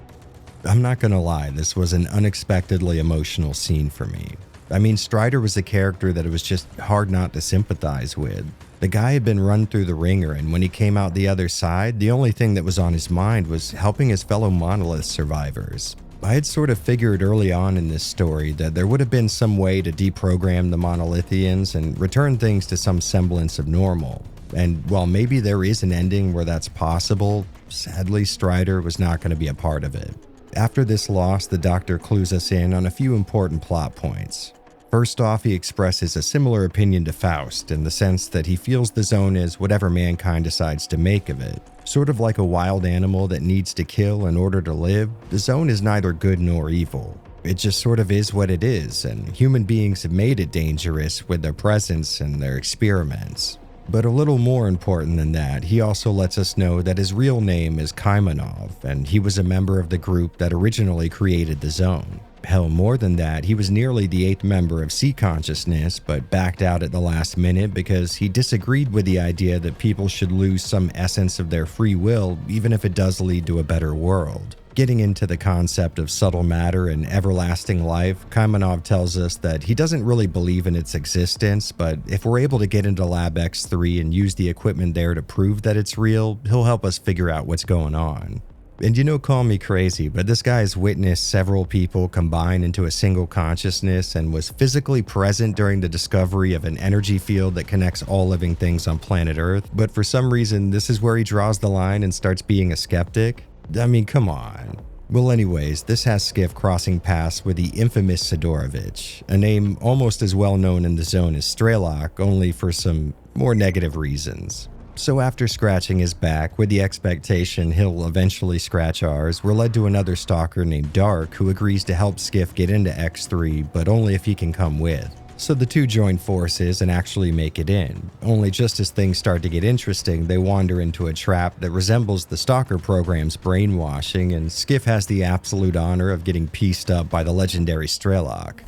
I'm not gonna lie, this was an unexpectedly emotional scene for me. I mean, Strider was a character that it was just hard not to sympathize with. The guy had been run through the ringer, and when he came out the other side, the only thing that was on his mind was helping his fellow monolith survivors. I had sort of figured early on in this story that there would have been some way to deprogram the Monolithians and return things to some semblance of normal. And while maybe there is an ending where that's possible, sadly Strider was not going to be a part of it. After this loss, the Doctor clues us in on a few important plot points. First off, he expresses a similar opinion to Faust in the sense that he feels the zone is whatever mankind decides to make of it. Sort of like a wild animal that needs to kill in order to live, the zone is neither good nor evil. It just sort of is what it is, and human beings have made it dangerous with their presence and their experiments. But a little more important than that, he also lets us know that his real name is Kaimanov, and he was a member of the group that originally created the zone. Hell, more than that, he was nearly the 8th member of Sea Consciousness, but backed out at the last minute because he disagreed with the idea that people should lose some essence of their free will, even if it does lead to a better world. Getting into the concept of subtle matter and everlasting life, Kaimanov tells us that he doesn't really believe in its existence, but if we're able to get into Lab X3 and use the equipment there to prove that it's real, he'll help us figure out what's going on. And you know, call me crazy, but this guy has witnessed several people combine into a single consciousness and was physically present during the discovery of an energy field that connects all living things on planet Earth, but for some reason, this is where he draws the line and starts being a skeptic? I mean, come on. Well, anyways, this has Skiff crossing paths with the infamous Sidorovich, a name almost as well known in the zone as Strelok, only for some more negative reasons. So after scratching his back with the expectation he'll eventually scratch ours, we're led to another stalker named Dark who agrees to help Skiff get into X3, but only if he can come with. So the two join forces and actually make it in. Only just as things start to get interesting, they wander into a trap that resembles the Stalker program's brainwashing, and Skiff has the absolute honor of getting pieced up by the legendary Strelok.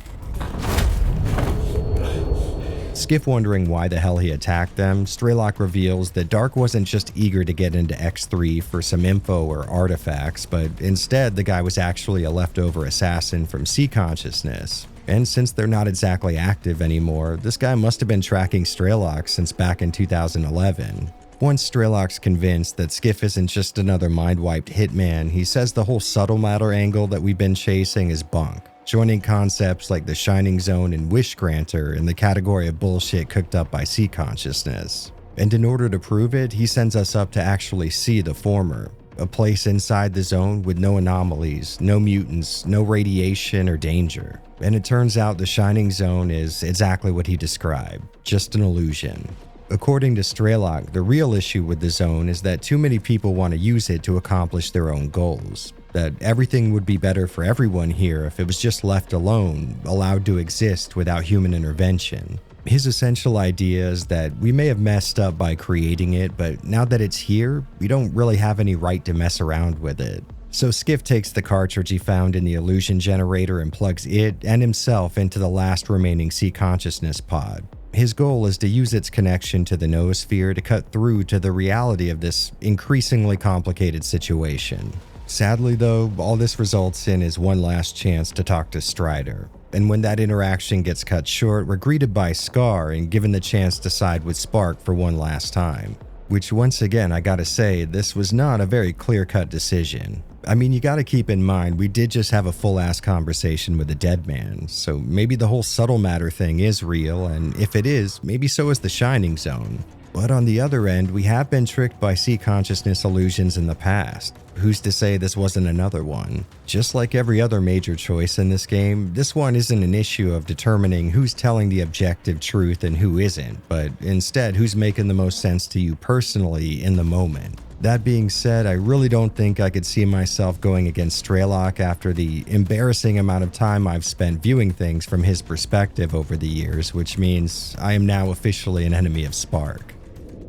Skiff wondering why the hell he attacked them, Strelok reveals that Dark wasn't just eager to get into X3 for some info or artifacts, but instead the guy was actually a leftover assassin from Sea Consciousness. And since they're not exactly active anymore, this guy must have been tracking Strelok since back in 2011. Once Strelok's convinced that Skiff isn't just another mind-wiped hitman, he says the whole subtle matter angle that we've been chasing is bunk, joining concepts like the Shining Zone and Wish Granter in the category of bullshit cooked up by Sea Consciousness. And in order to prove it, he sends us up to actually see the former, a place inside the zone with no anomalies, no mutants, no radiation or danger. And it turns out the Shining Zone is exactly what he described, just an illusion. According to Strelok, the real issue with the zone is that too many people want to use it to accomplish their own goals. That everything would be better for everyone here if it was just left alone, allowed to exist without human intervention. His essential idea is that we may have messed up by creating it, but now that it's here, we don't really have any right to mess around with it. So Skiff takes the cartridge he found in the illusion generator and plugs it and himself into the last remaining sea consciousness pod. His goal is to use its connection to the noosphere to cut through to the reality of this increasingly complicated situation. Sadly though, all this results in is one last chance to talk to Strider. And when that interaction gets cut short, we're greeted by Scar and given the chance to side with Spark for one last time. Which once again, I gotta say, this was not a very clear-cut decision. I mean, you gotta keep in mind, we did just have a full-ass conversation with a dead man, so maybe the whole subtle matter thing is real, and if it is, maybe so is the Shining Zone. But on the other end, we have been tricked by sea consciousness illusions in the past. Who's to say this wasn't another one? Just like every other major choice in this game, this one isn't an issue of determining who's telling the objective truth and who isn't, but instead who's making the most sense to you personally in the moment. That being said, I really don't think I could see myself going against Strelok after the embarrassing amount of time I've spent viewing things from his perspective over the years, which means I am now officially an enemy of Spark.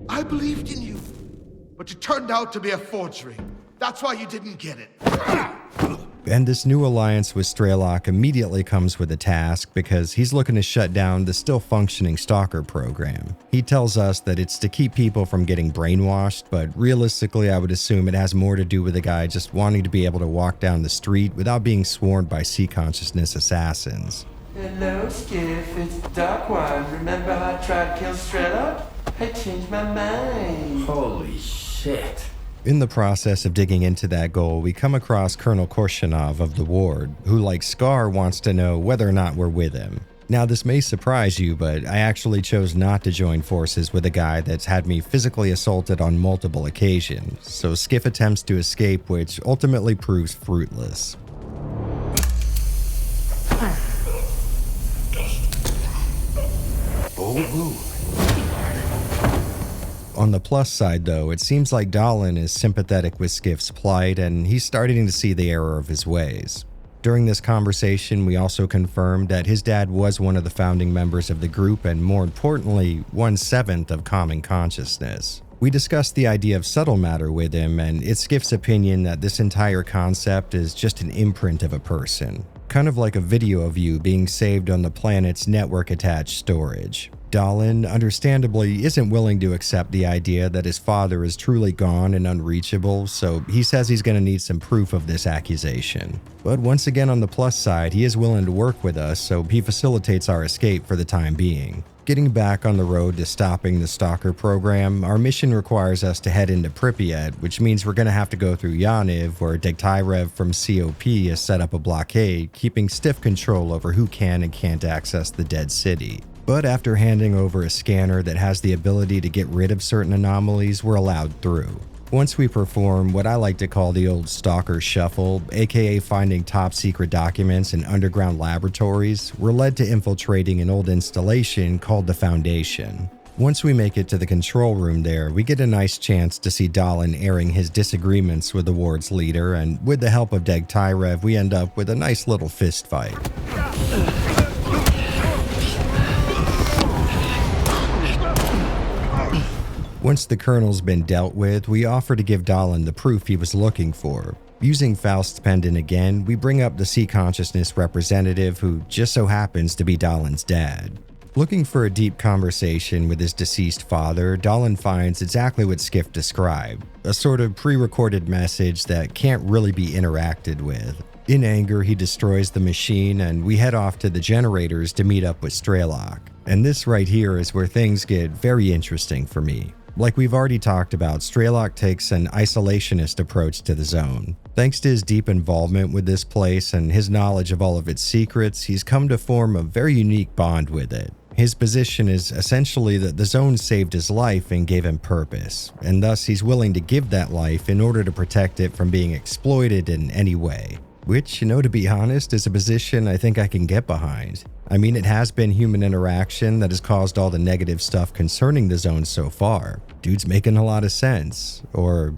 I believed in you, but you turned out to be a forgery. That's why you didn't get it. And this new alliance with Strelok immediately comes with a task because he's looking to shut down the still functioning Stalker program. He tells us that it's to keep people from getting brainwashed, but realistically I would assume it has more to do with the guy just wanting to be able to walk down the street without being swarmed by sea consciousness assassins. Hello, Skiff. It's Dark One. Remember how I tried to kill Strelok? I changed my mind. Holy shit. In the process of digging into that goal, we come across Colonel Korshanov of the Ward, who like Scar wants to know whether or not we're with him. Now this may surprise you, but I actually chose not to join forces with a guy that's had me physically assaulted on multiple occasions, so Skiff attempts to escape, which ultimately proves fruitless. On the plus side though, it seems like Dahlan is sympathetic with Skiff's plight and he's starting to see the error of his ways. During this conversation, we also confirmed that his dad was one of the founding members of the group and more importantly, 1/7 of common consciousness. We discussed the idea of subtle matter with him and it's Skiff's opinion that this entire concept is just an imprint of a person. Kind of like a video of you being saved on the planet's network-attached storage. Dahlan, understandably, isn't willing to accept the idea that his father is truly gone and unreachable, so he says he's going to need some proof of this accusation. But once again on the plus side, he is willing to work with us, so he facilitates our escape for the time being. Getting back on the road to stopping the Stalker program, our mission requires us to head into Pripyat, which means we're going to have to go through Yaniv, where Degtyrev from COP has set up a blockade, keeping stiff control over who can and can't access the dead city. But after handing over a scanner that has the ability to get rid of certain anomalies, we're allowed through. Once we perform what I like to call the old Stalker Shuffle, aka finding top secret documents in underground laboratories, we're led to infiltrating an old installation called the Foundation. Once we make it to the control room there, we get a nice chance to see Dahlan airing his disagreements with the ward's leader, and with the help of Degtyrev, we end up with a nice little fist fight. Once the colonel's been dealt with, we offer to give Dahlan the proof he was looking for. Using Faust's pendant again, we bring up the sea consciousness representative who just so happens to be Dahlan's dad. Looking for a deep conversation with his deceased father, Dahlan finds exactly what Skiff described, a sort of pre-recorded message that can't really be interacted with. In anger, he destroys the machine and we head off to the generators to meet up with Strelok. And this right here is where things get very interesting for me. Like we've already talked about, Strelok takes an isolationist approach to the zone. Thanks to his deep involvement with this place and his knowledge of all of its secrets, he's come to form a very unique bond with it. His position is essentially that the zone saved his life and gave him purpose, and thus he's willing to give that life in order to protect it from being exploited in any way. Which, to be honest, is a position I think I can get behind. I mean, it has been human interaction that has caused all the negative stuff concerning the zone so far. Dude's making a lot of sense. Or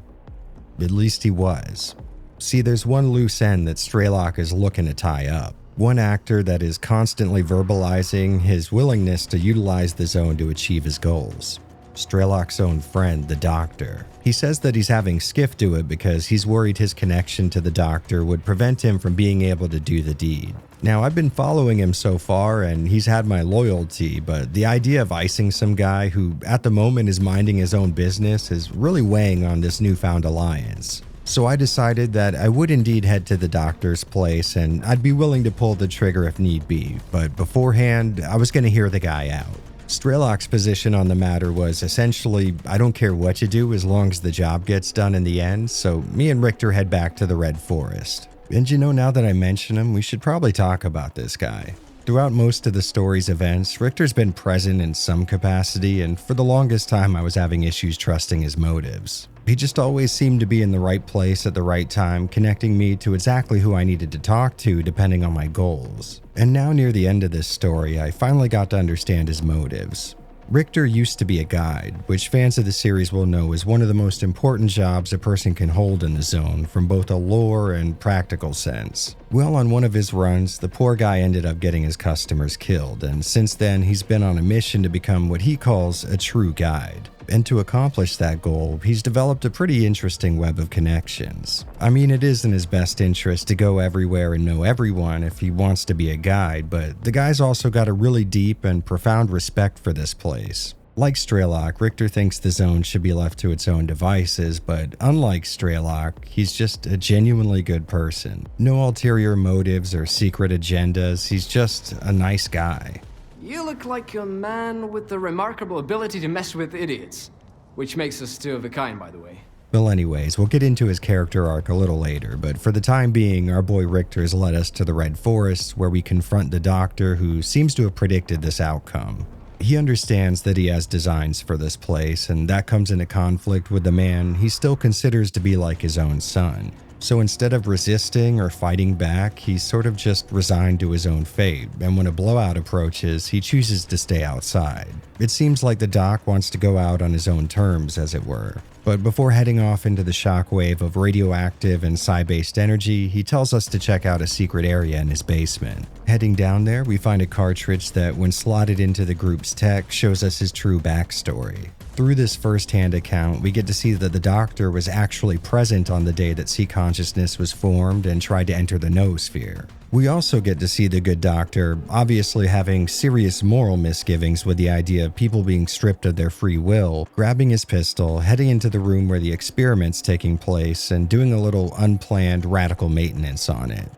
at least he was. See, there's one loose end that Strelok is looking to tie up. One actor that is constantly verbalizing his willingness to utilize the zone to achieve his goals. Strelok's own friend, the Doctor. He says that he's having Skiff do it because he's worried his connection to the doctor would prevent him from being able to do the deed. Now, I've been following him so far and he's had my loyalty, but the idea of icing some guy who at the moment is minding his own business is really weighing on this newfound alliance. So I decided that I would indeed head to the doctor's place and I'd be willing to pull the trigger if need be, but beforehand, I was going to hear the guy out. Strelok's position on the matter was essentially, I don't care what you do as long as the job gets done in the end, so me and Richter head back to the Red Forest. And you know, now that I mention him, we should probably talk about this guy. Throughout most of the story's events, Richter's been present in some capacity, and for the longest time I was having issues trusting his motives. He just always seemed to be in the right place at the right time, connecting me to exactly who I needed to talk to depending on my goals. And now near the end of this story, I finally got to understand his motives. Richter used to be a guide, which fans of the series will know is one of the most important jobs a person can hold in the zone from both a lore and practical sense. Well, on one of his runs, the poor guy ended up getting his customers killed, and since then he's been on a mission to become what he calls a true guide. And to accomplish that goal, he's developed a pretty interesting web of connections. I mean, it is in his best interest to go everywhere and know everyone if he wants to be a guide, but the guy's also got a really deep and profound respect for this place. Like Strelok, Richter thinks the zone should be left to its own devices, but unlike Strelok, he's just a genuinely good person. No ulterior motives or secret agendas, he's just a nice guy. You look like a man with the remarkable ability to mess with idiots. Which makes us two of a kind, by the way. Well, anyways, we'll get into his character arc a little later, but for the time being, our boy Richter's led us to the Red Forest, where we confront the doctor who seems to have predicted this outcome. He understands that he has designs for this place, and that comes into conflict with the man he still considers to be like his own son. So instead of resisting or fighting back, he's sort of just resigned to his own fate, and when a blowout approaches, he chooses to stay outside. It seems like the doc wants to go out on his own terms, as it were. But before heading off into the shockwave of radioactive and psi-based energy, he tells us to check out a secret area in his basement. Heading down there, we find a cartridge that, when slotted into the group's tech, shows us his true backstory. Through this first-hand account, we get to see that the doctor was actually present on the day that sea consciousness was formed and tried to enter the noosphere. We also get to see the good doctor obviously having serious moral misgivings with the idea of people being stripped of their free will, grabbing his pistol, heading into the room where the experiment's taking place, and doing a little unplanned radical maintenance on it.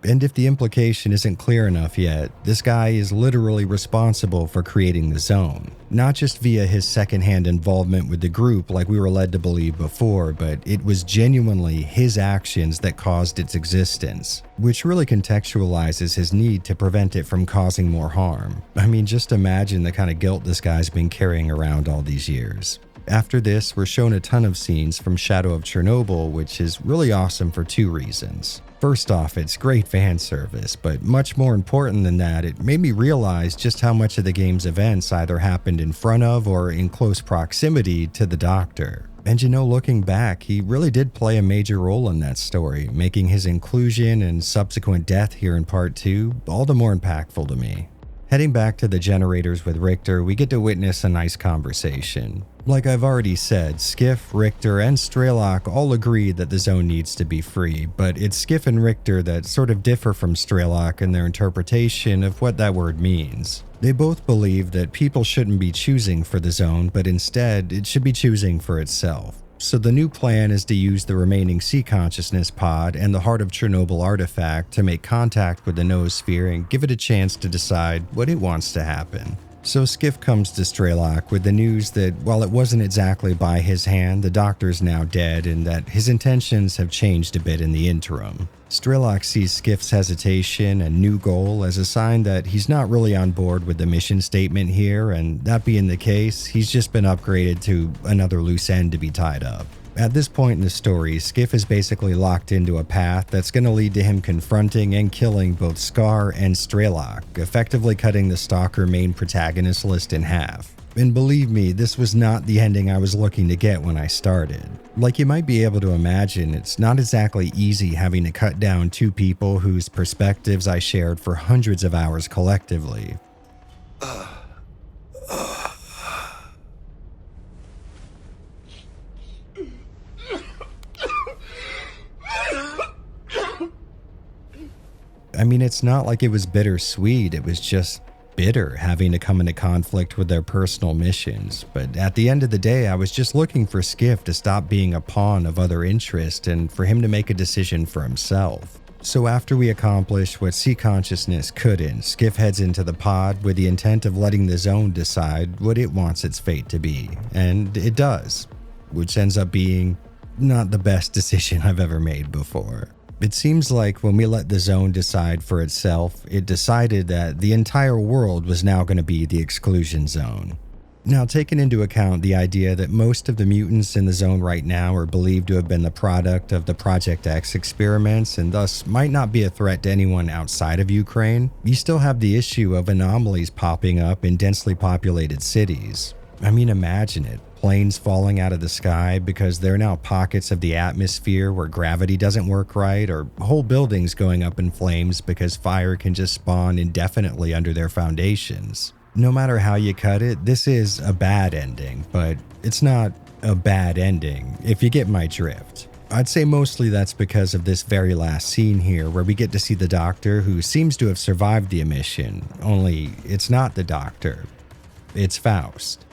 And if the implication isn't clear enough yet, this guy is literally responsible for creating the zone. Not just via his secondhand involvement with the group like we were led to believe before, but it was genuinely his actions that caused its existence, which really contextualizes his need to prevent it from causing more harm. I mean, just imagine the kind of guilt this guy's been carrying around all these years. After this, we're shown a ton of scenes from Shadow of Chernobyl, which is really awesome for two reasons. First off, it's great fan service, but much more important than that, it made me realize just how much of the game's events either happened in front of or in close proximity to the Doctor. And you know, looking back, he really did play a major role in that story, making his inclusion and subsequent death here in Part 2 all the more impactful to me. Heading back to the generators with Richter, we get to witness a nice conversation. Like I've already said, Skiff, Richter, and Strelok all agree that the zone needs to be free, but it's Skiff and Richter that sort of differ from Strelok in their interpretation of what that word means. They both believe that people shouldn't be choosing for the zone, but instead, it should be choosing for itself. So the new plan is to use the remaining sea consciousness pod and the Heart of Chernobyl artifact to make contact with the noosphere and give it a chance to decide what it wants to happen. So Skiff comes to Strelok with the news that while it wasn't exactly by his hand, the Doctor's now dead and that his intentions have changed a bit in the interim. Strelok sees Skiff's hesitation and new goal as a sign that he's not really on board with the mission statement here, and that being the case, he's just been upgraded to another loose end to be tied up. At this point in the story, Skiff is basically locked into a path that's going to lead to him confronting and killing both Scar and Strelok, effectively cutting the Stalker main protagonist list in half. And believe me, this was not the ending I was looking to get when I started. Like you might be able to imagine, it's not exactly easy having to cut down two people whose perspectives I shared for hundreds of hours collectively. I mean, it's not like it was bittersweet, it was just bitter having to come into conflict with their personal missions. But at the end of the day, I was just looking for Skiff to stop being a pawn of other interest and for him to make a decision for himself. So after we accomplish what Sea Consciousness couldn't, Skiff heads into the pod with the intent of letting the zone decide what it wants its fate to be. And it does, which ends up being not the best decision I've ever made before. It seems like when we let the zone decide for itself, it decided that the entire world was now going to be the exclusion zone. Now, taking into account the idea that most of the mutants in the zone right now are believed to have been the product of the Project X experiments and thus might not be a threat to anyone outside of Ukraine, you still have the issue of anomalies popping up in densely populated cities. I mean, imagine it. Planes falling out of the sky because there are now pockets of the atmosphere where gravity doesn't work right, or whole buildings going up in flames because fire can just spawn indefinitely under their foundations. No matter how you cut it, this is a bad ending, but it's not a bad ending, if you get my drift. I'd say mostly that's because of this very last scene here where we get to see the doctor who seems to have survived the emission, only it's not the doctor, it's Faust.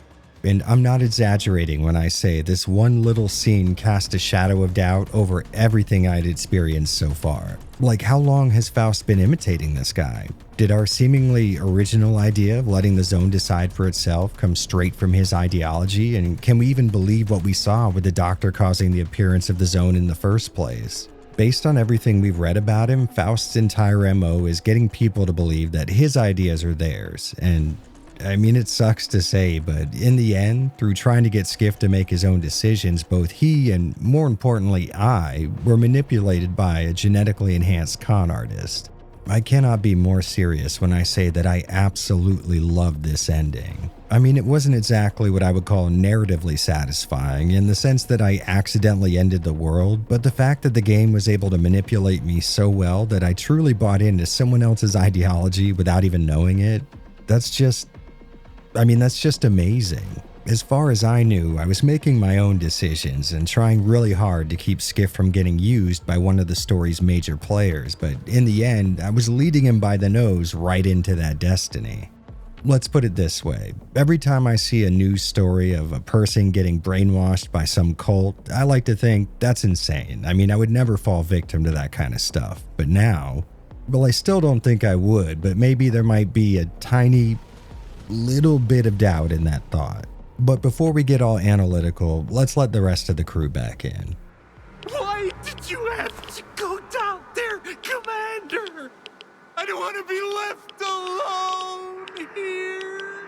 And I'm not exaggerating when I say this one little scene cast a shadow of doubt over everything I'd experienced so far. Like, how long has Faust been imitating this guy? Did our seemingly original idea of letting the zone decide for itself come straight from his ideology? And can we even believe what we saw with the doctor causing the appearance of the zone in the first place? Based on everything we've read about him, Faust's entire MO is getting people to believe that his ideas are theirs, and I mean, it sucks to say, but in the end, through trying to get Skiff to make his own decisions, both he and, more importantly, I were manipulated by a genetically enhanced con artist. I cannot be more serious when I say that I absolutely loved this ending. I mean, it wasn't exactly what I would call narratively satisfying in the sense that I accidentally ended the world, but the fact that the game was able to manipulate me so well that I truly bought into someone else's ideology without even knowing it, that's just amazing. As far as I knew, I was making my own decisions and trying really hard to keep Skiff from getting used by one of the story's major players, but in the end, I was leading him by the nose right into that destiny. Let's put it this way. Every time I see a news story of a person getting brainwashed by some cult, I like to think that's insane. I mean, I would never fall victim to that kind of stuff. But now, well, I still don't think I would, but maybe there might be a tiny little bit of doubt in that thought. But before we get all analytical, let's let the rest of the crew back in. Why did you have to go down there, Commander? I don't want to be left alone here.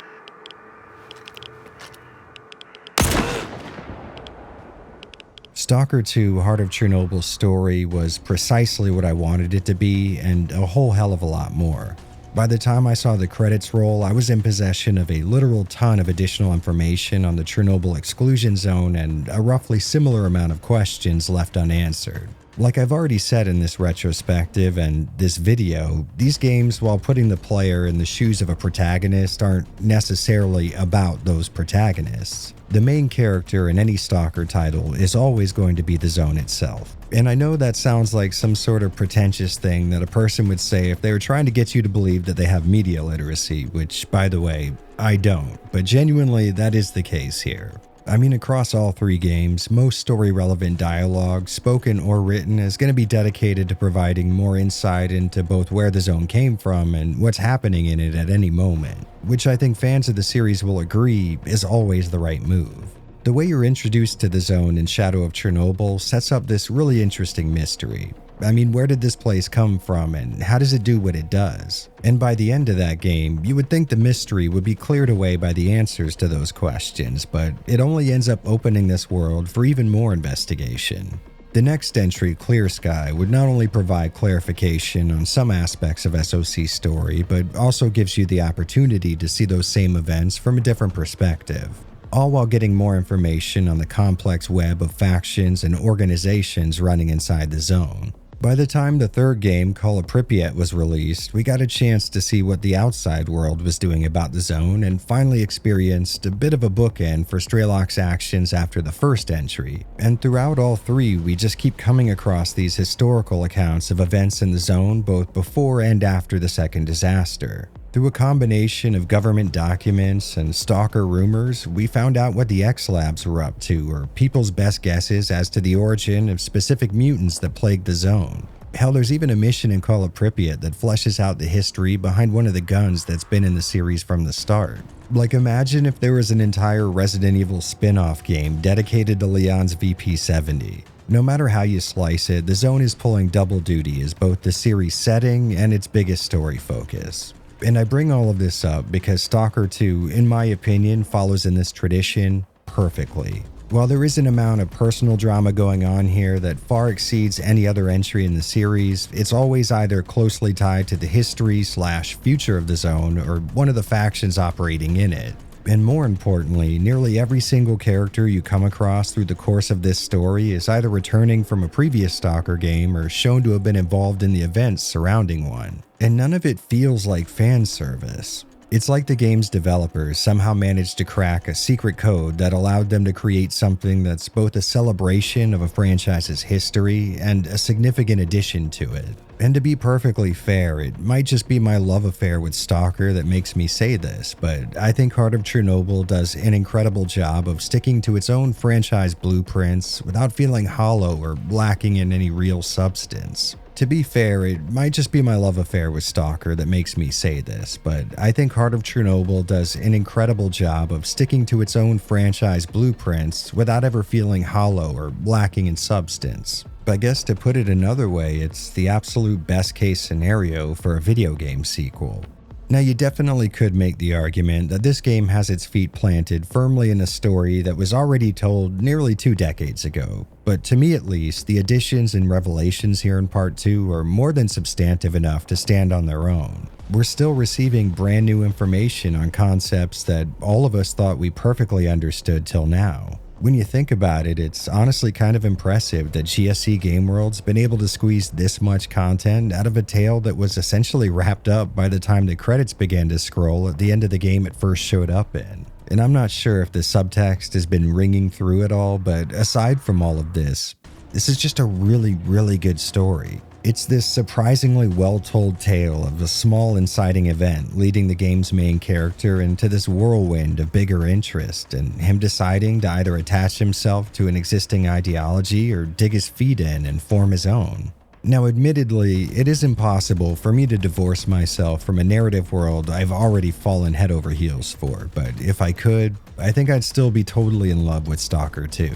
Stalker 2 Heart of Chernobyl's story was precisely what I wanted it to be, and a whole hell of a lot more. By the time I saw the credits roll, I was in possession of a literal ton of additional information on the Chornobyl Exclusion Zone and a roughly similar amount of questions left unanswered. Like I've already said in this retrospective and this video, these games, while putting the player in the shoes of a protagonist, aren't necessarily about those protagonists. The main character in any Stalker title is always going to be the zone itself. And I know that sounds like some sort of pretentious thing that a person would say if they were trying to get you to believe that they have media literacy, which, by the way, I don't, but genuinely that is the case here. I mean, across all three games, most story-relevant dialogue, spoken or written, is going to be dedicated to providing more insight into both where the zone came from and what's happening in it at any moment, which I think fans of the series will agree is always the right move. The way you're introduced to the zone in Shadow of Chernobyl sets up this really interesting mystery. I mean, where did this place come from and how does it do what it does? And by the end of that game, you would think the mystery would be cleared away by the answers to those questions, but it only ends up opening this world for even more investigation. The next entry, Clear Sky, would not only provide clarification on some aspects of SOC's story, but also gives you the opportunity to see those same events from a different perspective, all while getting more information on the complex web of factions and organizations running inside the zone. By the time the third game, Call of Pripyat, was released, we got a chance to see what the outside world was doing about the zone and finally experienced a bit of a bookend for Strelok's actions after the first entry. And throughout all three, we just keep coming across these historical accounts of events in the zone both before and after the second disaster. Through a combination of government documents and stalker rumors, we found out what the X-Labs were up to, or people's best guesses as to the origin of specific mutants that plagued the zone. Hell, there's even a mission in Call of Pripyat that fleshes out the history behind one of the guns that's been in the series from the start. Like, imagine if there was an entire Resident Evil spin-off game dedicated to Leon's VP-70. No matter how you slice it, the zone is pulling double duty as both the series setting and its biggest story focus. And I bring all of this up because Stalker 2, in my opinion, follows in this tradition perfectly. While there is an amount of personal drama going on here that far exceeds any other entry in the series, it's always either closely tied to the history/future of the zone or one of the factions operating in it. And more importantly, nearly every single character you come across through the course of this story is either returning from a previous Stalker game or shown to have been involved in the events surrounding one. And none of it feels like fan service. It's like the game's developers somehow managed to crack a secret code that allowed them to create something that's both a celebration of a franchise's history and a significant addition to it. And to be perfectly fair, it might just be my love affair with Stalker that makes me say this, but I think Heart of Chernobyl does an incredible job of sticking to its own franchise blueprints without feeling hollow or lacking in any real substance. To be fair, it might just be my love affair with Stalker that makes me say this, but I think Heart of Chernobyl does an incredible job of sticking to its own franchise blueprints without ever feeling hollow or lacking in substance. I guess to put it another way, it's the absolute best case scenario for a video game sequel. Now, you definitely could make the argument that this game has its feet planted firmly in a story that was already told nearly 2 decades ago, but to me at least, the additions and revelations here in Part 2 are more than substantive enough to stand on their own. We're still receiving brand new information on concepts that all of us thought we perfectly understood till now. When you think about it, it's honestly kind of impressive that GSC Game World's been able to squeeze this much content out of a tale that was essentially wrapped up by the time the credits began to scroll at the end of the game it first showed up in. And I'm not sure if the subtext has been ringing through it all, but aside from all of this, this is just a really, really good story. It's this surprisingly well-told tale of a small inciting event leading the game's main character into this whirlwind of bigger interest and him deciding to either attach himself to an existing ideology or dig his feet in and form his own. Now, admittedly, it is impossible for me to divorce myself from a narrative world I've already fallen head over heels for, but if I could, I think I'd still be totally in love with Stalker 2.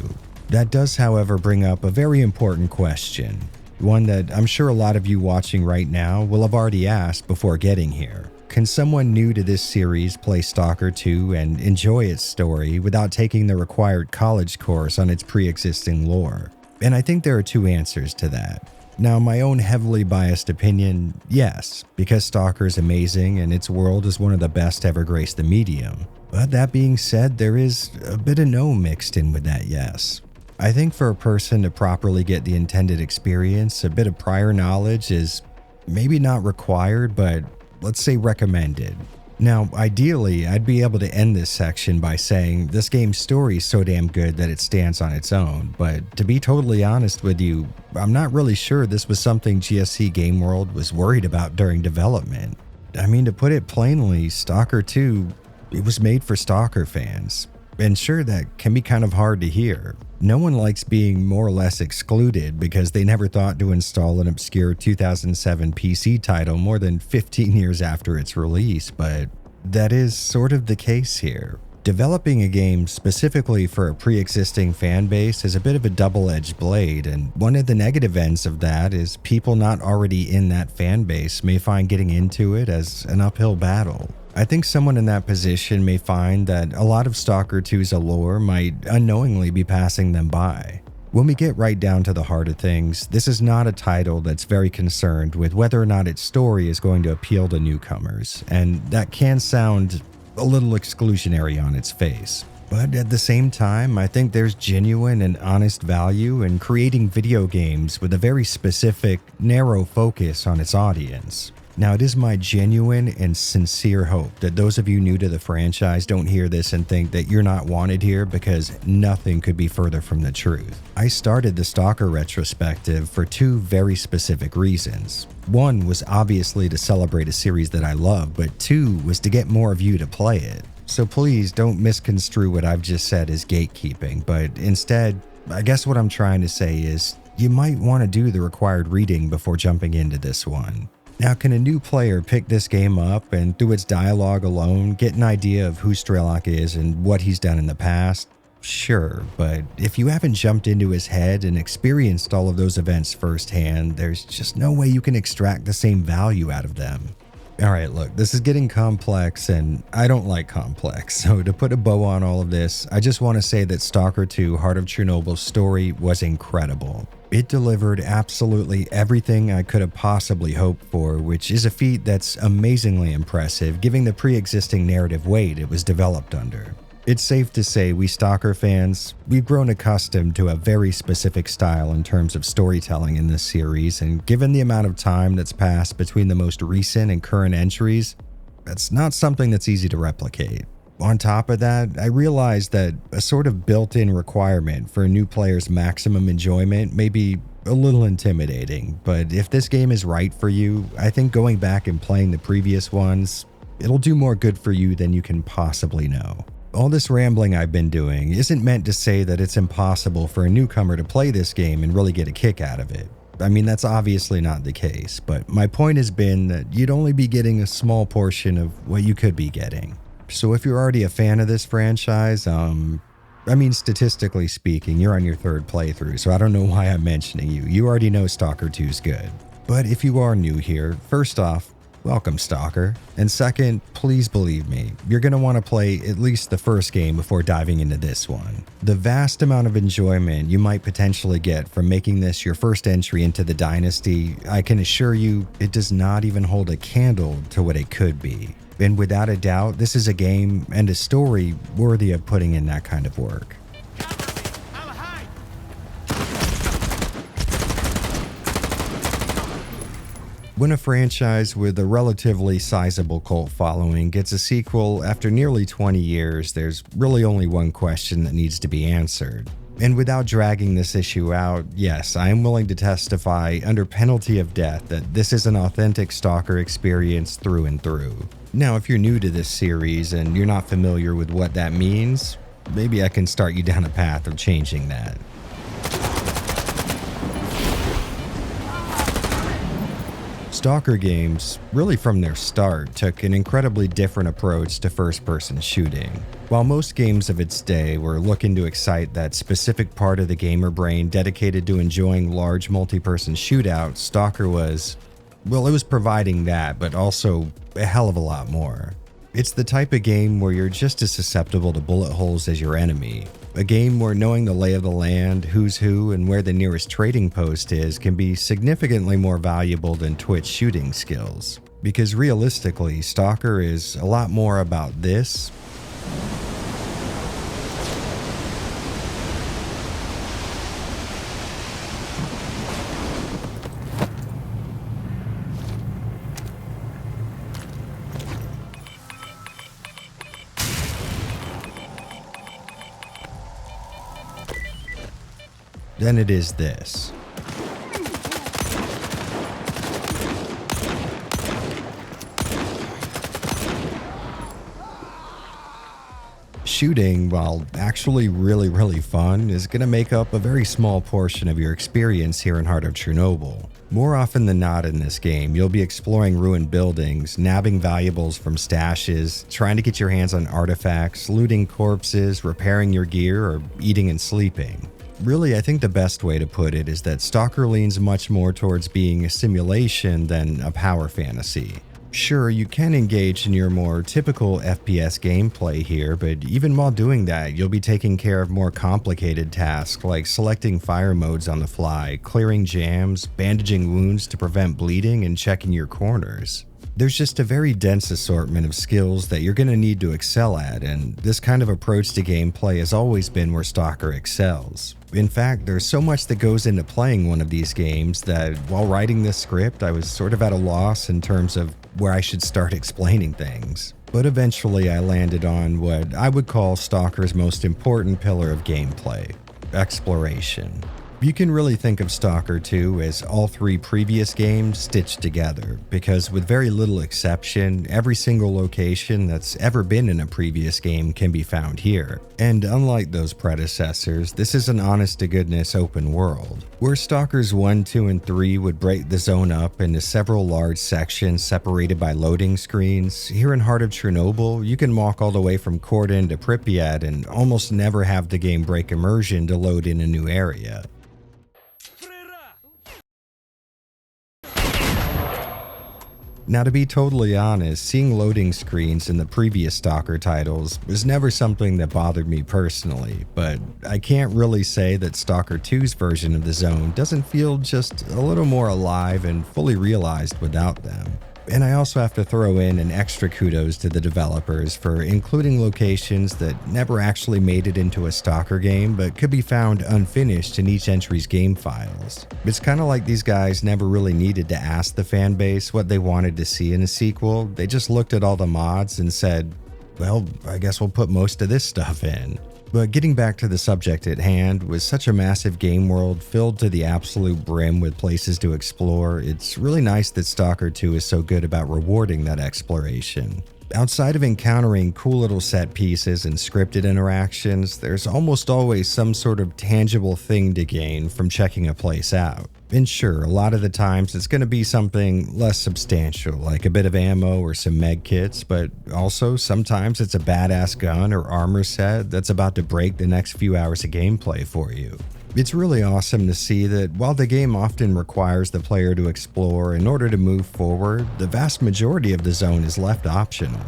That does, however, bring up a very important question. One that I'm sure a lot of you watching right now will have already asked before getting here. Can someone new to this series play Stalker 2 and enjoy its story without taking the required college course on its pre-existing lore? And I think there are 2 answers to that. Now, my own heavily biased opinion, yes, because Stalker is amazing and its world is one of the best to ever grace the medium. But that being said, there is a bit of no mixed in with that yes. I think for a person to properly get the intended experience, a bit of prior knowledge is maybe not required, but let's say recommended. Now, ideally, I'd be able to end this section by saying this game's story is so damn good that it stands on its own, but to be totally honest with you, I'm not really sure this was something GSC Game World was worried about during development. I mean, to put it plainly, Stalker 2, it was made for Stalker fans. And sure, that can be kind of hard to hear. No one likes being more or less excluded because they never thought to install an obscure 2007 PC title more than 15 years after its release, but that is sort of the case here. Developing a game specifically for a pre-existing fan base is a bit of a double-edged blade, and one of the negative ends of that is people not already in that fan base may find getting into it as an uphill battle. I think someone in that position may find that a lot of Stalker 2's allure might unknowingly be passing them by. When we get right down to the heart of things, this is not a title that's very concerned with whether or not its story is going to appeal to newcomers, and that can sound a little exclusionary on its face. But at the same time, I think there's genuine and honest value in creating video games with a very specific, narrow focus on its audience. Now, it is my genuine and sincere hope that those of you new to the franchise don't hear this and think that you're not wanted here, because nothing could be further from the truth. I started the Stalker retrospective for two very specific reasons. One was obviously to celebrate a series that I love, but two was to get more of you to play it. So please don't misconstrue what I've just said as gatekeeping, but instead, I guess what I'm trying to say is you might want to do the required reading before jumping into this one. Now, can a new player pick this game up and through its dialogue alone get an idea of who Strelok is and what he's done in the past? Sure, but if you haven't jumped into his head and experienced all of those events firsthand, there's just no way you can extract the same value out of them. Alright, look, this is getting complex and I don't like complex, so to put a bow on all of this, I just want to say that Stalker 2 Heart of Chernobyl's story was incredible. It delivered absolutely everything I could have possibly hoped for, which is a feat that's amazingly impressive given the pre-existing narrative weight it was developed under. It's safe to say we Stalker fans, we've grown accustomed to a very specific style in terms of storytelling in this series, and given the amount of time that's passed between the most recent and current entries, that's not something that's easy to replicate. On top of that, I realized that a sort of built-in requirement for a new player's maximum enjoyment may be a little intimidating, but if this game is right for you, I think going back and playing the previous ones, it'll do more good for you than you can possibly know. All this rambling I've been doing isn't meant to say that it's impossible for a newcomer to play this game and really get a kick out of it. I mean, that's obviously not the case, but my point has been that you'd only be getting a small portion of what you could be getting. So if you're already a fan of this franchise, statistically speaking, you're on your third playthrough, so I don't know why I'm mentioning you. You already know Stalker 2's good. But if you are new here, first off, welcome Stalker. And second, please believe me, you're going to want to play at least the first game before diving into this one. The vast amount of enjoyment you might potentially get from making this your first entry into the Dynasty, I can assure you, it does not even hold a candle to what it could be. And without a doubt, this is a game and a story worthy of putting in that kind of work. When a franchise with a relatively sizable cult following gets a sequel after nearly 20 years, there's really only one question that needs to be answered. And without dragging this issue out, yes, I am willing to testify under penalty of death that this is an authentic Stalker experience through and through. Now, if you're new to this series and you're not familiar with what that means, maybe I can start you down a path of changing that. Stalker games, really from their start, took an incredibly different approach to first-person shooting. While most games of its day were looking to excite that specific part of the gamer brain dedicated to enjoying large multi-person shootouts, Stalker was, well, it was providing that, but also a hell of a lot more. It's the type of game where you're just as susceptible to bullet holes as your enemy. A game where knowing the lay of the land, who's who, and where the nearest trading post is can be significantly more valuable than Twitch shooting skills. Because realistically, Stalker is a lot more about this than it is this. Shooting, while actually really fun, is going to make up a very small portion of your experience here in Heart of Chernobyl. More often than not in this game, you'll be exploring ruined buildings, nabbing valuables from stashes, trying to get your hands on artifacts, looting corpses, repairing your gear, or eating and sleeping. Really, I think the best way to put it is that Stalker leans much more towards being a simulation than a power fantasy. Sure, you can engage in your more typical FPS gameplay here, but even while doing that, you'll be taking care of more complicated tasks like selecting fire modes on the fly, clearing jams, bandaging wounds to prevent bleeding, and checking your corners. There's just a very dense assortment of skills that you're going to need to excel at, and this kind of approach to gameplay has always been where Stalker excels. In fact, there's so much that goes into playing one of these games that while writing this script, I was sort of at a loss in terms of where I should start explaining things. But eventually I landed on what I would call Stalker's most important pillar of gameplay: exploration. You can really think of Stalker 2 as all three previous games stitched together, because with very little exception, every single location that's ever been in a previous game can be found here. And unlike those predecessors, this is an honest-to-goodness open world. Where Stalkers 1, 2, and 3 would break the zone up into several large sections separated by loading screens, here in Heart of Chernobyl, you can walk all the way from Cont to Pripyat and almost never have the game break immersion to load in a new area. Now, to be totally honest, seeing loading screens in the previous Stalker titles was never something that bothered me personally, but I can't really say that Stalker 2's version of the zone doesn't feel just a little more alive and fully realized without them. And I also have to throw in an extra kudos to the developers for including locations that never actually made it into a Stalker game but could be found unfinished in each entry's game files. It's kind of like these guys never really needed to ask the fan base what they wanted to see in a sequel. They just looked at all the mods and said, well, I guess we'll put most of this stuff in. But getting back to the subject at hand, with such a massive game world filled to the absolute brim with places to explore, it's really nice that Stalker 2 is so good about rewarding that exploration. Outside of encountering cool little set pieces and scripted interactions, there's almost always some sort of tangible thing to gain from checking a place out. And sure, a lot of the times it's going to be something less substantial, like a bit of ammo or some med kits, but also sometimes it's a badass gun or armor set that's about to break the next few hours of gameplay for you. It's really awesome to see that while the game often requires the player to explore in order to move forward, the vast majority of the zone is left optional.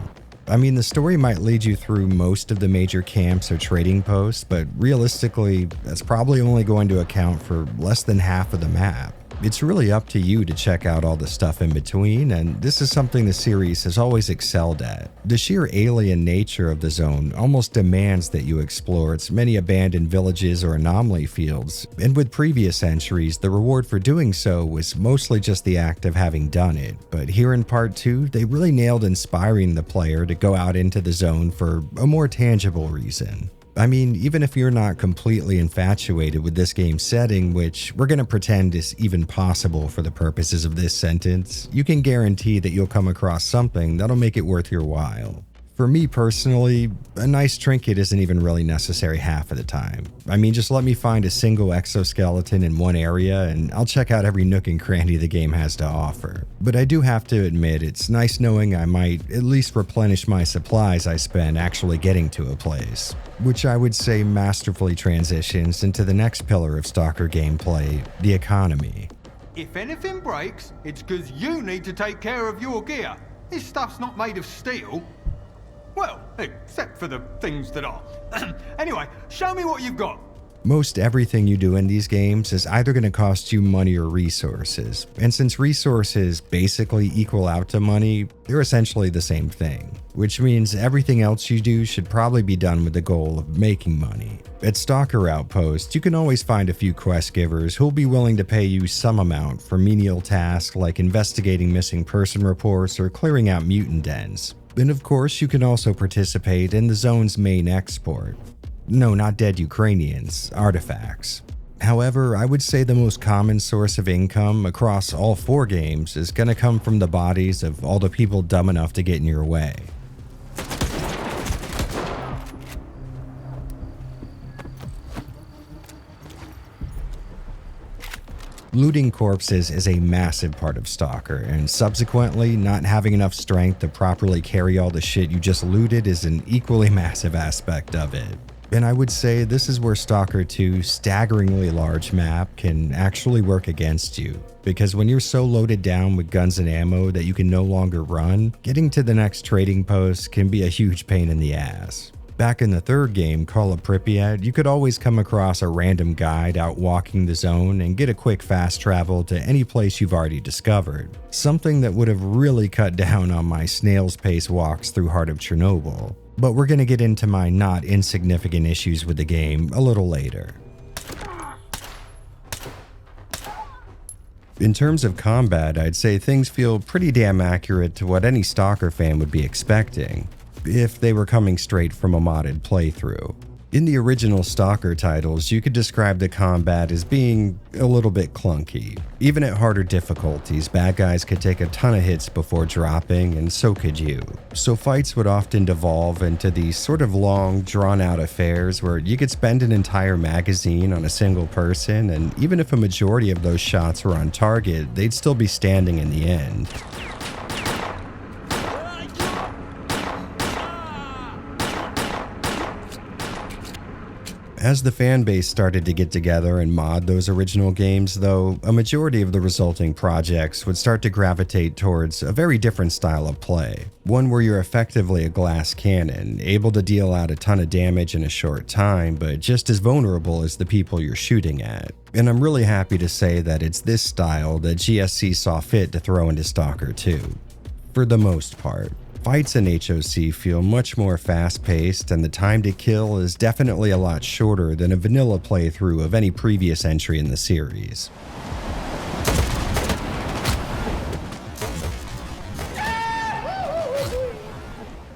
I mean, the story might lead you through most of the major camps or trading posts, but realistically, that's probably only going to account for less than half of the map. It's really up to you to check out all the stuff in between, and this is something the series has always excelled at. The sheer alien nature of the zone almost demands that you explore its many abandoned villages or anomaly fields, and with previous entries, the reward for doing so was mostly just the act of having done it. But here in Part 2, they really nailed inspiring the player to go out into the zone for a more tangible reason. I mean, even if you're not completely infatuated with this game's setting, which we're going to pretend is even possible for the purposes of this sentence, you can guarantee that you'll come across something that'll make it worth your while. For me personally, a nice trinket isn't even really necessary half of the time. I mean, just let me find a single exoskeleton in one area and I'll check out every nook and cranny the game has to offer. But I do have to admit, it's nice knowing I might at least replenish my supplies I spend actually getting to a place, which I would say masterfully transitions into the next pillar of Stalker gameplay, the economy. If anything breaks, it's because you need to take care of your gear. This stuff's not made of steel. Well, except for the things that are. Anyway, show me what you've got. Most everything you do in these games is either going to cost you money or resources, and since resources basically equal out to money, they're essentially the same thing, which means everything else you do should probably be done with the goal of making money. At Stalker Outpost, you can always find a few quest givers who'll be willing to pay you some amount for menial tasks like investigating missing person reports or clearing out mutant dens. And of course, you can also participate in the zone's main export. No, not dead Ukrainians, artifacts. However, I would say the most common source of income across all four games is going to come from the bodies of all the people dumb enough to get in your way. Looting corpses is a massive part of Stalker, and subsequently, not having enough strength to properly carry all the shit you just looted is an equally massive aspect of it. And I would say this is where Stalker 2's staggeringly large map can actually work against you, because when you're so loaded down with guns and ammo that you can no longer run, getting to the next trading post can be a huge pain in the ass. Back in the third game, Call of Pripyat, you could always come across a random guide out walking the zone and get a quick fast travel to any place you've already discovered. Something that would have really cut down on my snail's pace walks through Heart of Chernobyl. But we're going to get into my not insignificant issues with the game a little later. In terms of combat, I'd say things feel pretty damn accurate to what any Stalker fan would be expecting, if they were coming straight from a modded playthrough. In the original Stalker titles, you could describe the combat as being a little bit clunky. Even at harder difficulties, bad guys could take a ton of hits before dropping, and so could you. So fights would often devolve into these sort of long, drawn-out affairs where you could spend an entire magazine on a single person, and even if a majority of those shots were on target, they'd still be standing in the end. As the fan base started to get together and mod those original games, though, a majority of the resulting projects would start to gravitate towards a very different style of play. One where you're effectively a glass cannon, able to deal out a ton of damage in a short time, but just as vulnerable as the people you're shooting at. And I'm really happy to say that it's this style that GSC saw fit to throw into Stalker 2. For the most part. Fights in HOC feel much more fast-paced, and the time to kill is definitely a lot shorter than a vanilla playthrough of any previous entry in the series.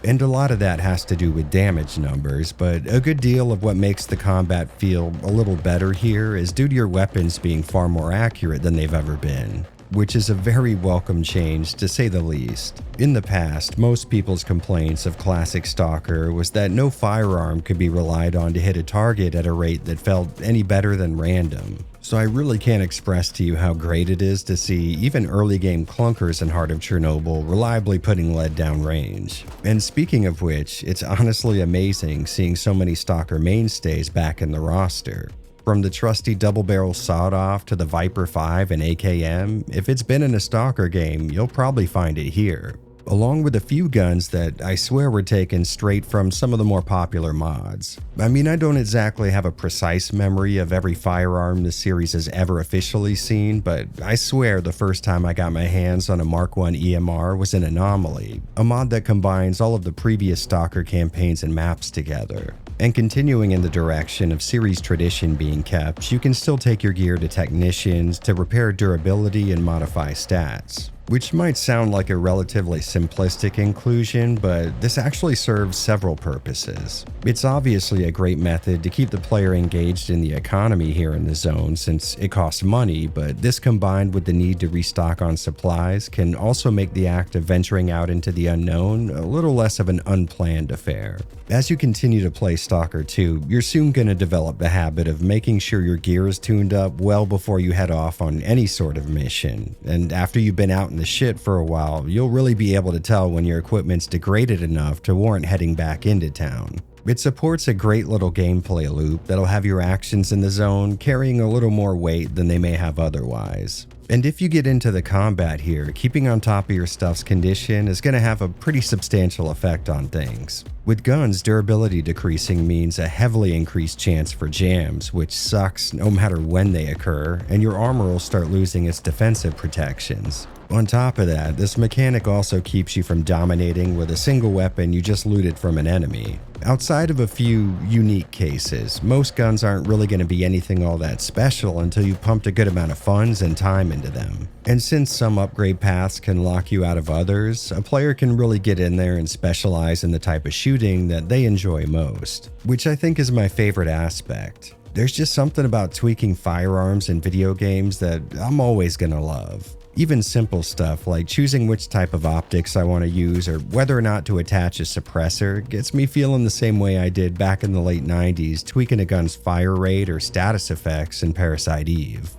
And a lot of that has to do with damage numbers, but a good deal of what makes the combat feel a little better here is due to your weapons being far more accurate than they've ever been, which is a very welcome change to say the least. In the past, most people's complaints of classic Stalker was that no firearm could be relied on to hit a target at a rate that felt any better than random. So I really can't express to you how great it is to see even early game clunkers in Heart of Chernobyl reliably putting lead down range. And speaking of which, it's honestly amazing seeing so many Stalker mainstays back in the roster. From the trusty double-barrel sawed-off to the Viper 5 and AKM, if it's been in a Stalker game, you'll probably find it here. Along with a few guns that I swear were taken straight from some of the more popular mods. I mean, I don't exactly have a precise memory of every firearm the series has ever officially seen, but I swear the first time I got my hands on a Mark I EMR was an Anomaly, a mod that combines all of the previous Stalker campaigns and maps together. And continuing in the direction of series tradition being kept, you can still take your gear to technicians to repair durability and modify stats. Which might sound like a relatively simplistic inclusion, but this actually serves several purposes. It's obviously a great method to keep the player engaged in the economy here in the zone since it costs money, but this combined with the need to restock on supplies can also make the act of venturing out into the unknown a little less of an unplanned affair. As you continue to play Stalker 2, you're soon going to develop the habit of making sure your gear is tuned up well before you head off on any sort of mission, and after you've been out in the shit for a while, you'll really be able to tell when your equipment's degraded enough to warrant heading back into town. It supports a great little gameplay loop that'll have your actions in the zone carrying a little more weight than they may have otherwise. And if you get into the combat here, keeping on top of your stuff's condition is going to have a pretty substantial effect on things. With guns, durability decreasing means a heavily increased chance for jams, which sucks no matter when they occur, and your armor will start losing its defensive protections. On top of that, this mechanic also keeps you from dominating with a single weapon you just looted from an enemy. Outside of a few unique cases, most guns aren't really going to be anything all that special until you pumped a good amount of funds and time into them. And since some upgrade paths can lock you out of others, a player can really get in there and specialize in the type of shooting that they enjoy most, which I think is my favorite aspect. There's just something about tweaking firearms in video games that I'm always gonna love. Even simple stuff like choosing which type of optics I want to use or whether or not to attach a suppressor gets me feeling the same way I did back in the late 90s tweaking a gun's fire rate or status effects in Parasite Eve.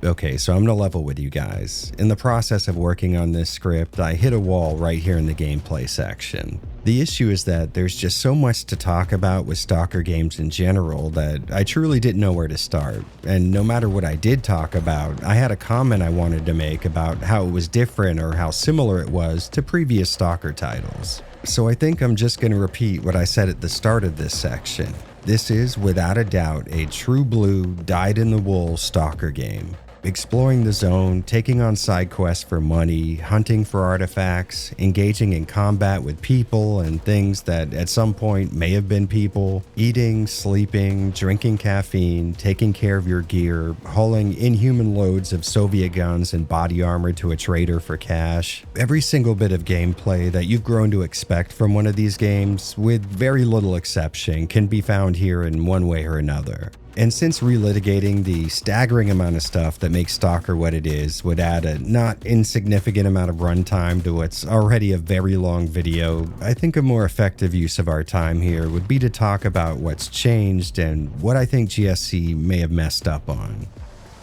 Okay, so I'm gonna level with you guys. In the process of working on this script, I hit a wall right here in the gameplay section. The issue is that there's just so much to talk about with Stalker games in general that I truly didn't know where to start. And no matter what I did talk about, I had a comment I wanted to make about how it was different or how similar it was to previous Stalker titles. So I think I'm just gonna repeat what I said at the start of this section. This is, without a doubt, a true blue, dyed-in-the-wool Stalker game. Exploring the zone, taking on side quests for money, hunting for artifacts, engaging in combat with people and things that at some point may have been people, eating, sleeping, drinking caffeine, taking care of your gear, hauling inhuman loads of Soviet guns and body armor to a trader for cash. Every single bit of gameplay that you've grown to expect from one of these games, with very little exception, can be found here in one way or another. And since relitigating the staggering amount of stuff that makes Stalker what it is would add a not insignificant amount of runtime to what's already a very long video, I think a more effective use of our time here would be to talk about what's changed and what I think GSC may have messed up on.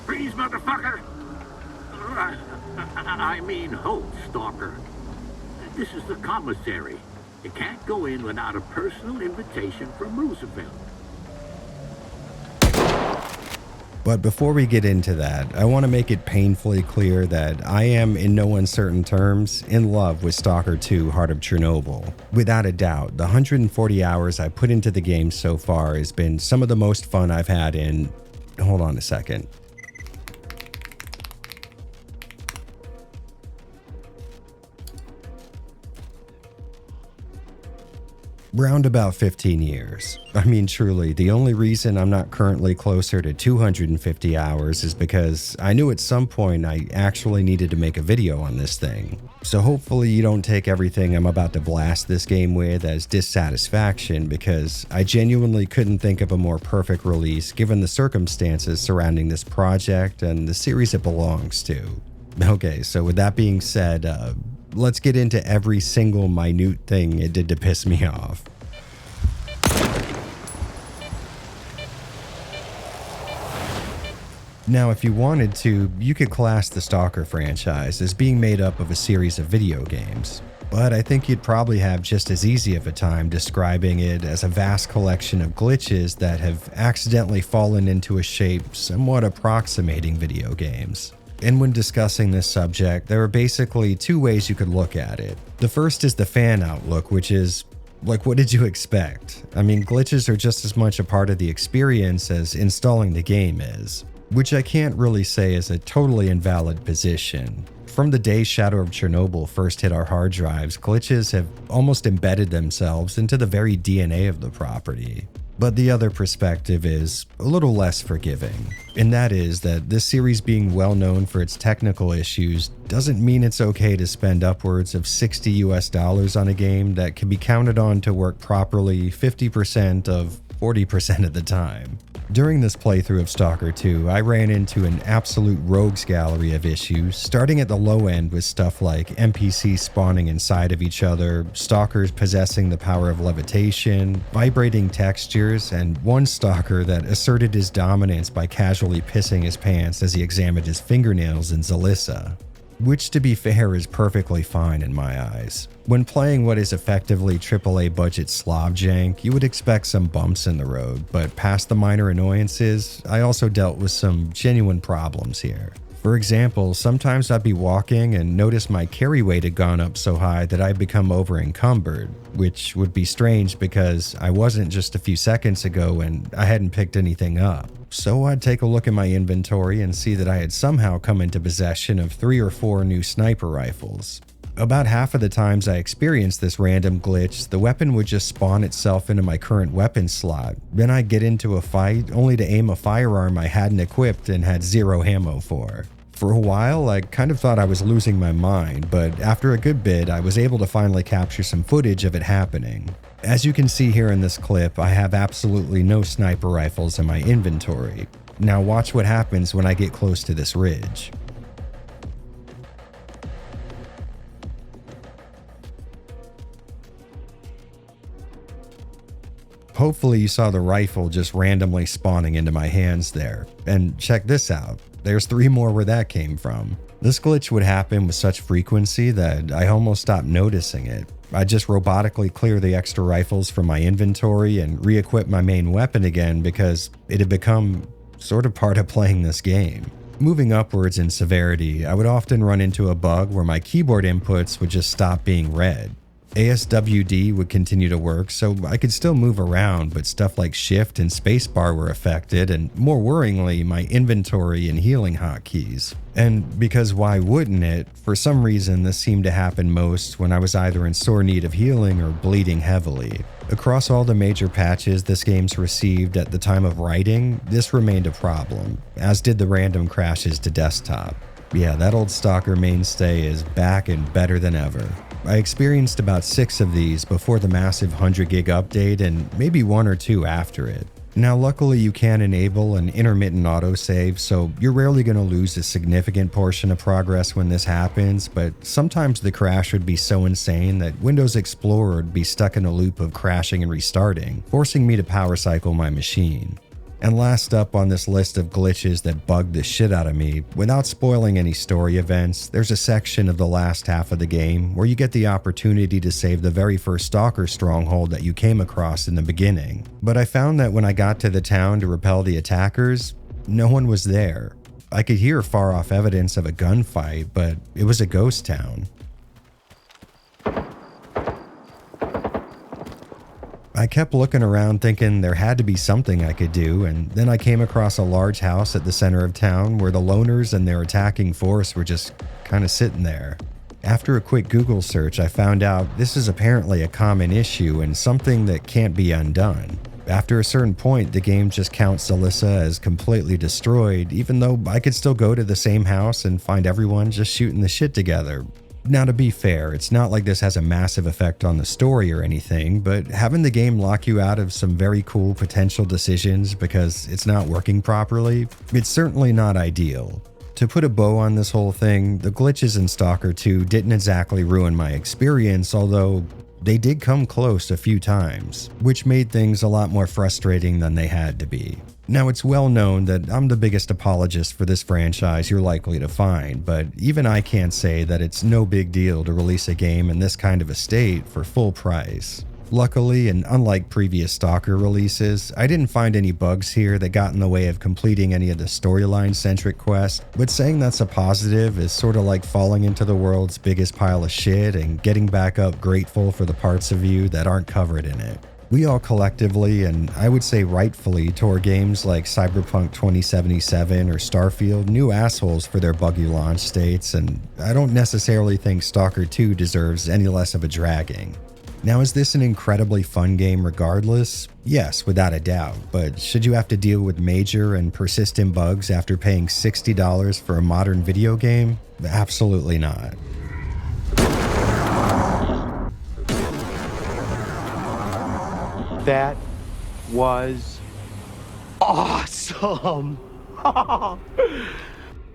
Freeze, motherfucker! I mean, hold, Stalker. This is the commissary. You can't go in without a personal invitation from Roosevelt. But before we get into that, I want to make it painfully clear that I am, in no uncertain terms, in love with Stalker 2: Heart of Chernobyl. Without a doubt, the 140 hours I put into the game so far has been some of the most fun I've had in... Hold on a second. Round about 15 years. I mean, truly, the only reason I'm not currently closer to 250 hours is because I knew at some point I actually needed to make a video on this thing. So hopefully you don't take everything I'm about to blast this game with as dissatisfaction, because I genuinely couldn't think of a more perfect release given the circumstances surrounding this project and the series it belongs to. Okay, so with that being said, let's get into every single minute thing it did to piss me off. Now, if you wanted to, you could class the Stalker franchise as being made up of a series of video games. But I think you'd probably have just as easy of a time describing it as a vast collection of glitches that have accidentally fallen into a shape somewhat approximating video games. And when discussing this subject, there are basically two ways you could look at it. The first is the fan outlook, which is, like, what did you expect? I mean, glitches are just as much a part of the experience as installing the game is, which I can't really say is a totally invalid position. From the day Shadow of Chernobyl first hit our hard drives, glitches have almost embedded themselves into the very DNA of the property. But the other perspective is a little less forgiving, and that is that this series being well known for its technical issues doesn't mean it's okay to spend upwards of $60 US on a game that can be counted on to work properly 50% of 40% of the time. During this playthrough of Stalker 2, I ran into an absolute rogues gallery of issues, starting at the low end with stuff like NPCs spawning inside of each other, stalkers possessing the power of levitation, vibrating textures, and one stalker that asserted his dominance by casually pissing his pants as he examined his fingernails in Zalissa. Which, to be fair, is perfectly fine in my eyes. When playing what is effectively AAA budget slob jank, you would expect some bumps in the road, but past the minor annoyances, I also dealt with some genuine problems here. For example, sometimes I'd be walking and notice my carry weight had gone up so high that I'd become over-encumbered, which would be strange because I wasn't just a few seconds ago and I hadn't picked anything up. So I'd take a look at my inventory and see that I had somehow come into possession of 3 or 4 new sniper rifles. About half of the times I experienced this random glitch, the weapon would just spawn itself into my current weapon slot. Then I'd get into a fight only to aim a firearm I hadn't equipped and had 0 ammo for. For a while, I kind of thought I was losing my mind, but after a good bit, I was able to finally capture some footage of it happening. As you can see here in this clip, I have absolutely no sniper rifles in my inventory. Now watch what happens when I get close to this ridge. Hopefully you saw the rifle just randomly spawning into my hands there. And check this out. there's 3 more where that came from. This glitch would happen with such frequency that I almost stopped noticing it. I'd just robotically clear the extra rifles from my inventory and re-equip my main weapon again because it had become sort of part of playing this game. Moving upwards in severity, I would often run into a bug where my keyboard inputs would just stop being read. ASWD would continue to work, so I could still move around, but stuff like shift and spacebar were affected, and more worryingly, my inventory and healing hotkeys. And because why wouldn't it, for some reason this seemed to happen most when I was either in sore need of healing or bleeding heavily. Across all the major patches this game's received at the time of writing, this remained a problem, as did the random crashes to desktop. Yeah, that old Stalker mainstay is back and better than ever. I experienced about 6 of these before the massive 100 gig update and maybe 1 or 2 after it. Now luckily you can enable an intermittent autosave, so you're rarely going to lose a significant portion of progress when this happens, but sometimes the crash would be so insane that Windows Explorer would be stuck in a loop of crashing and restarting, forcing me to power cycle my machine. And last up on this list of glitches that bugged the shit out of me, without spoiling any story events, there's a section of the last half of the game where you get the opportunity to save the very first Stalker stronghold that you came across in the beginning. But I found that when I got to the town to repel the attackers, no one was there. I could hear far off evidence of a gunfight, but it was a ghost town. I kept looking around thinking there had to be something I could do, and then I came across a large house at the center of town where the loners and their attacking force were just kind of sitting there. After a quick Google search, I found out this is apparently a common issue and something that can't be undone. After a certain point, the game just counts Alyssa as completely destroyed, even though I could still go to the same house and find everyone just shooting the shit together. Now to be fair, it's not like this has a massive effect on the story or anything, but having the game lock you out of some very cool potential decisions because it's not working properly, it's certainly not ideal. To put a bow on this whole thing, the glitches in Stalker 2 didn't exactly ruin my experience, although they did come close a few times, which made things a lot more frustrating than they had to be. Now, it's well known that I'm the biggest apologist for this franchise you're likely to find, but even I can't say that it's no big deal to release a game in this kind of a state for full price. Luckily, and unlike previous Stalker releases, I didn't find any bugs here that got in the way of completing any of the storyline-centric quests, but saying that's a positive is sort of like falling into the world's biggest pile of shit and getting back up grateful for the parts of you that aren't covered in it. We all collectively, and I would say rightfully, tore games like Cyberpunk 2077 or Starfield new assholes for their buggy launch states, and I don't necessarily think Stalker 2 deserves any less of a dragging. Now, is this an incredibly fun game regardless? Yes, without a doubt, but should you have to deal with major and persistent bugs after paying $60 for a modern video game? Absolutely not. That was awesome!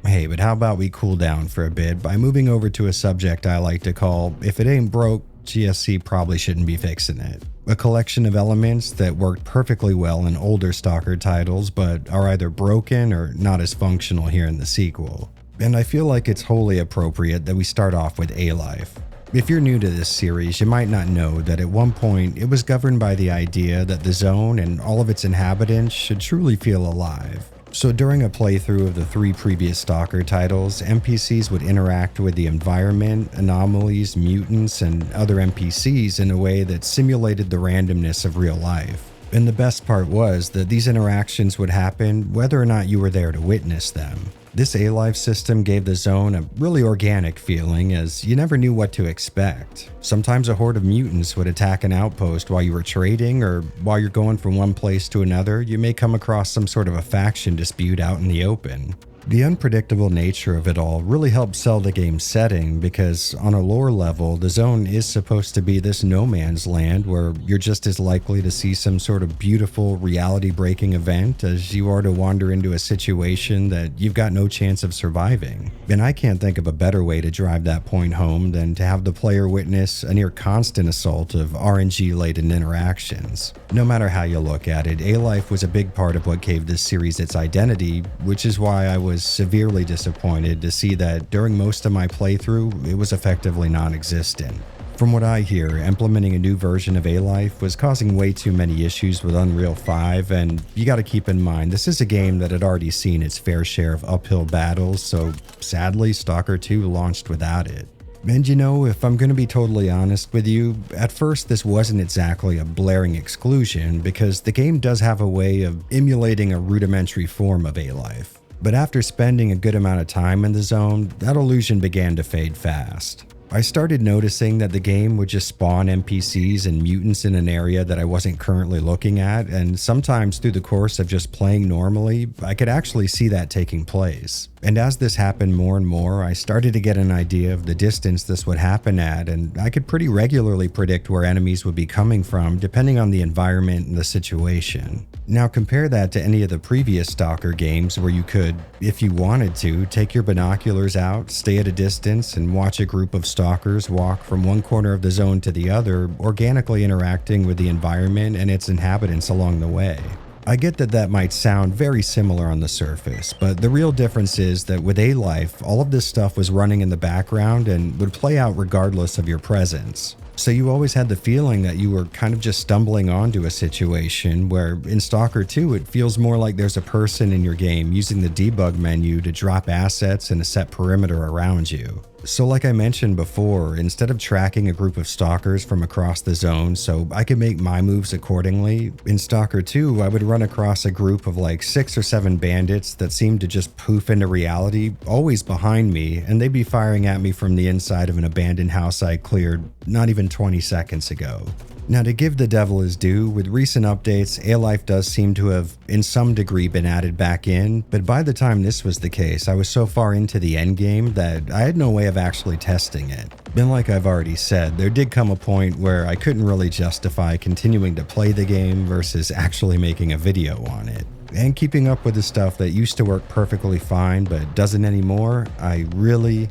Hey, but how about we cool down for a bit by moving over to a subject I like to call, if it ain't broke, GSC probably shouldn't be fixing it. A collection of elements that worked perfectly well in older Stalker titles, but are either broken or not as functional here in the sequel. And I feel like it's wholly appropriate that we start off with A-Life. If you're new to this series, you might not know that at one point it was governed by the idea that the zone and all of its inhabitants should truly feel alive. So during a playthrough of the 3 previous Stalker titles, NPCs would interact with the environment, anomalies, mutants, and other NPCs in a way that simulated the randomness of real life. And the best part was that these interactions would happen whether or not you were there to witness them. This A-Life system gave the zone a really organic feeling, as you never knew what to expect. Sometimes a horde of mutants would attack an outpost while you were trading, or while you're going from one place to another, you may come across some sort of a faction dispute out in the open. The unpredictable nature of it all really helped sell the game's setting because, on a lore level, the zone is supposed to be this no man's land where you're just as likely to see some sort of beautiful reality-breaking event as you are to wander into a situation that you've got no chance of surviving. And I can't think of a better way to drive that point home than to have the player witness a near constant assault of RNG-laden interactions. No matter how you look at it, A-Life was a big part of what gave this series its identity, which is why I was was severely disappointed to see that during most of my playthrough, it was effectively non-existent. From what I hear, implementing a new version of A-Life was causing way too many issues with Unreal 5, and you gotta keep in mind, this is a game that had already seen its fair share of uphill battles, so sadly, Stalker 2 launched without it. And you know, if I'm gonna be totally honest with you, at first this wasn't exactly a blaring exclusion, because the game does have a way of emulating a rudimentary form of A-Life. But after spending a good amount of time in the zone, that illusion began to fade fast. I started noticing that the game would just spawn NPCs and mutants in an area that I wasn't currently looking at, and sometimes through the course of just playing normally, I could actually see that taking place. And as this happened more and more, I started to get an idea of the distance this would happen at, and I could pretty regularly predict where enemies would be coming from depending on the environment and the situation. Now compare that to any of the previous Stalker games where you could, if you wanted to, take your binoculars out, stay at a distance, and watch a group of stalkers walk from one corner of the zone to the other, organically interacting with the environment and its inhabitants along the way. I get that that might sound very similar on the surface, but the real difference is that with A-Life, all of this stuff was running in the background and would play out regardless of your presence. So you always had the feeling that you were kind of just stumbling onto a situation where in Stalker 2 it feels more like there's a person in your game using the debug menu to drop assets in a set perimeter around you. So like I mentioned before, instead of tracking a group of stalkers from across the zone so I could make my moves accordingly, in Stalker 2 I would run across a group of like 6 or 7 bandits that seemed to just poof into reality, always behind me, and they'd be firing at me from the inside of an abandoned house I cleared not even 20 seconds ago. Now to give the devil his due, with recent updates, A-Life does seem to have in some degree been added back in, but by the time this was the case, I was so far into the endgame that I had no way of actually testing it. And like I've already said, there did come a point where I couldn't really justify continuing to play the game versus actually making a video on it. And keeping up with the stuff that used to work perfectly fine but doesn't anymore, I really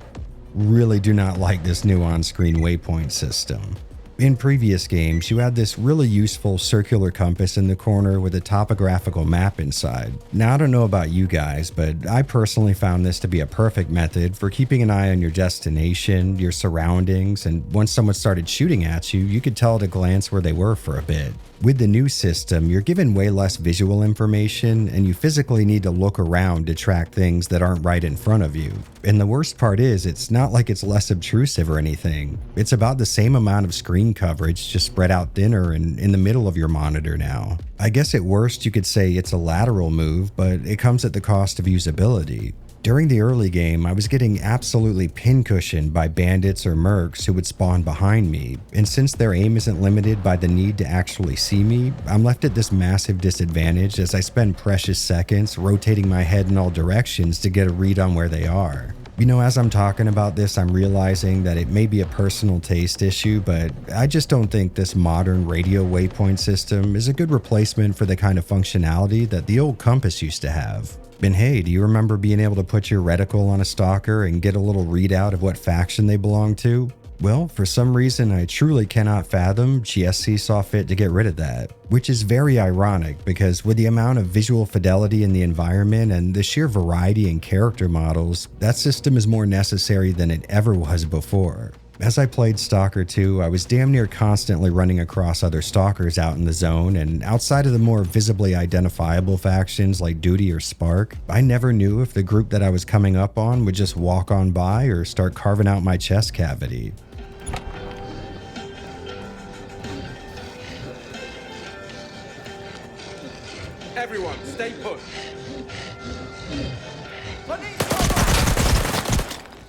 do not like this new on-screen waypoint system. In previous games, you had this really useful circular compass in the corner with a topographical map inside. Now, I don't know about you guys, but I personally found this to be a perfect method for keeping an eye on your destination, your surroundings, and once someone started shooting at you, you could tell at a glance where they were for a bit. With the new system, you're given way less visual information, and you physically need to look around to track things that aren't right in front of you. And the worst part is, it's not like it's less obtrusive or anything. It's about the same amount of screen coverage, just spread out thinner and in the middle of your monitor now. I guess at worst you could say it's a lateral move, but it comes at the cost of usability. During the early game, I was getting absolutely pincushioned by bandits or mercs who would spawn behind me, and since their aim isn't limited by the need to actually see me, I'm left at this massive disadvantage as I spend precious seconds rotating my head in all directions to get a read on where they are. You know, as I'm talking about this, I'm realizing that it may be a personal taste issue, but I just don't think this modern radio waypoint system is a good replacement for the kind of functionality that the old compass used to have. And hey, do you remember being able to put your reticle on a stalker and get a little readout of what faction they belong to? Well, for some reason I truly cannot fathom GSC saw fit to get rid of that, which is very ironic because with the amount of visual fidelity in the environment and the sheer variety in character models, that system is more necessary than it ever was before. As I played Stalker 2, I was damn near constantly running across other stalkers out in the zone, and outside of the more visibly identifiable factions like Duty or Spark, I never knew if the group that I was coming up on would just walk on by or start carving out my chest cavity. Everyone, stay put.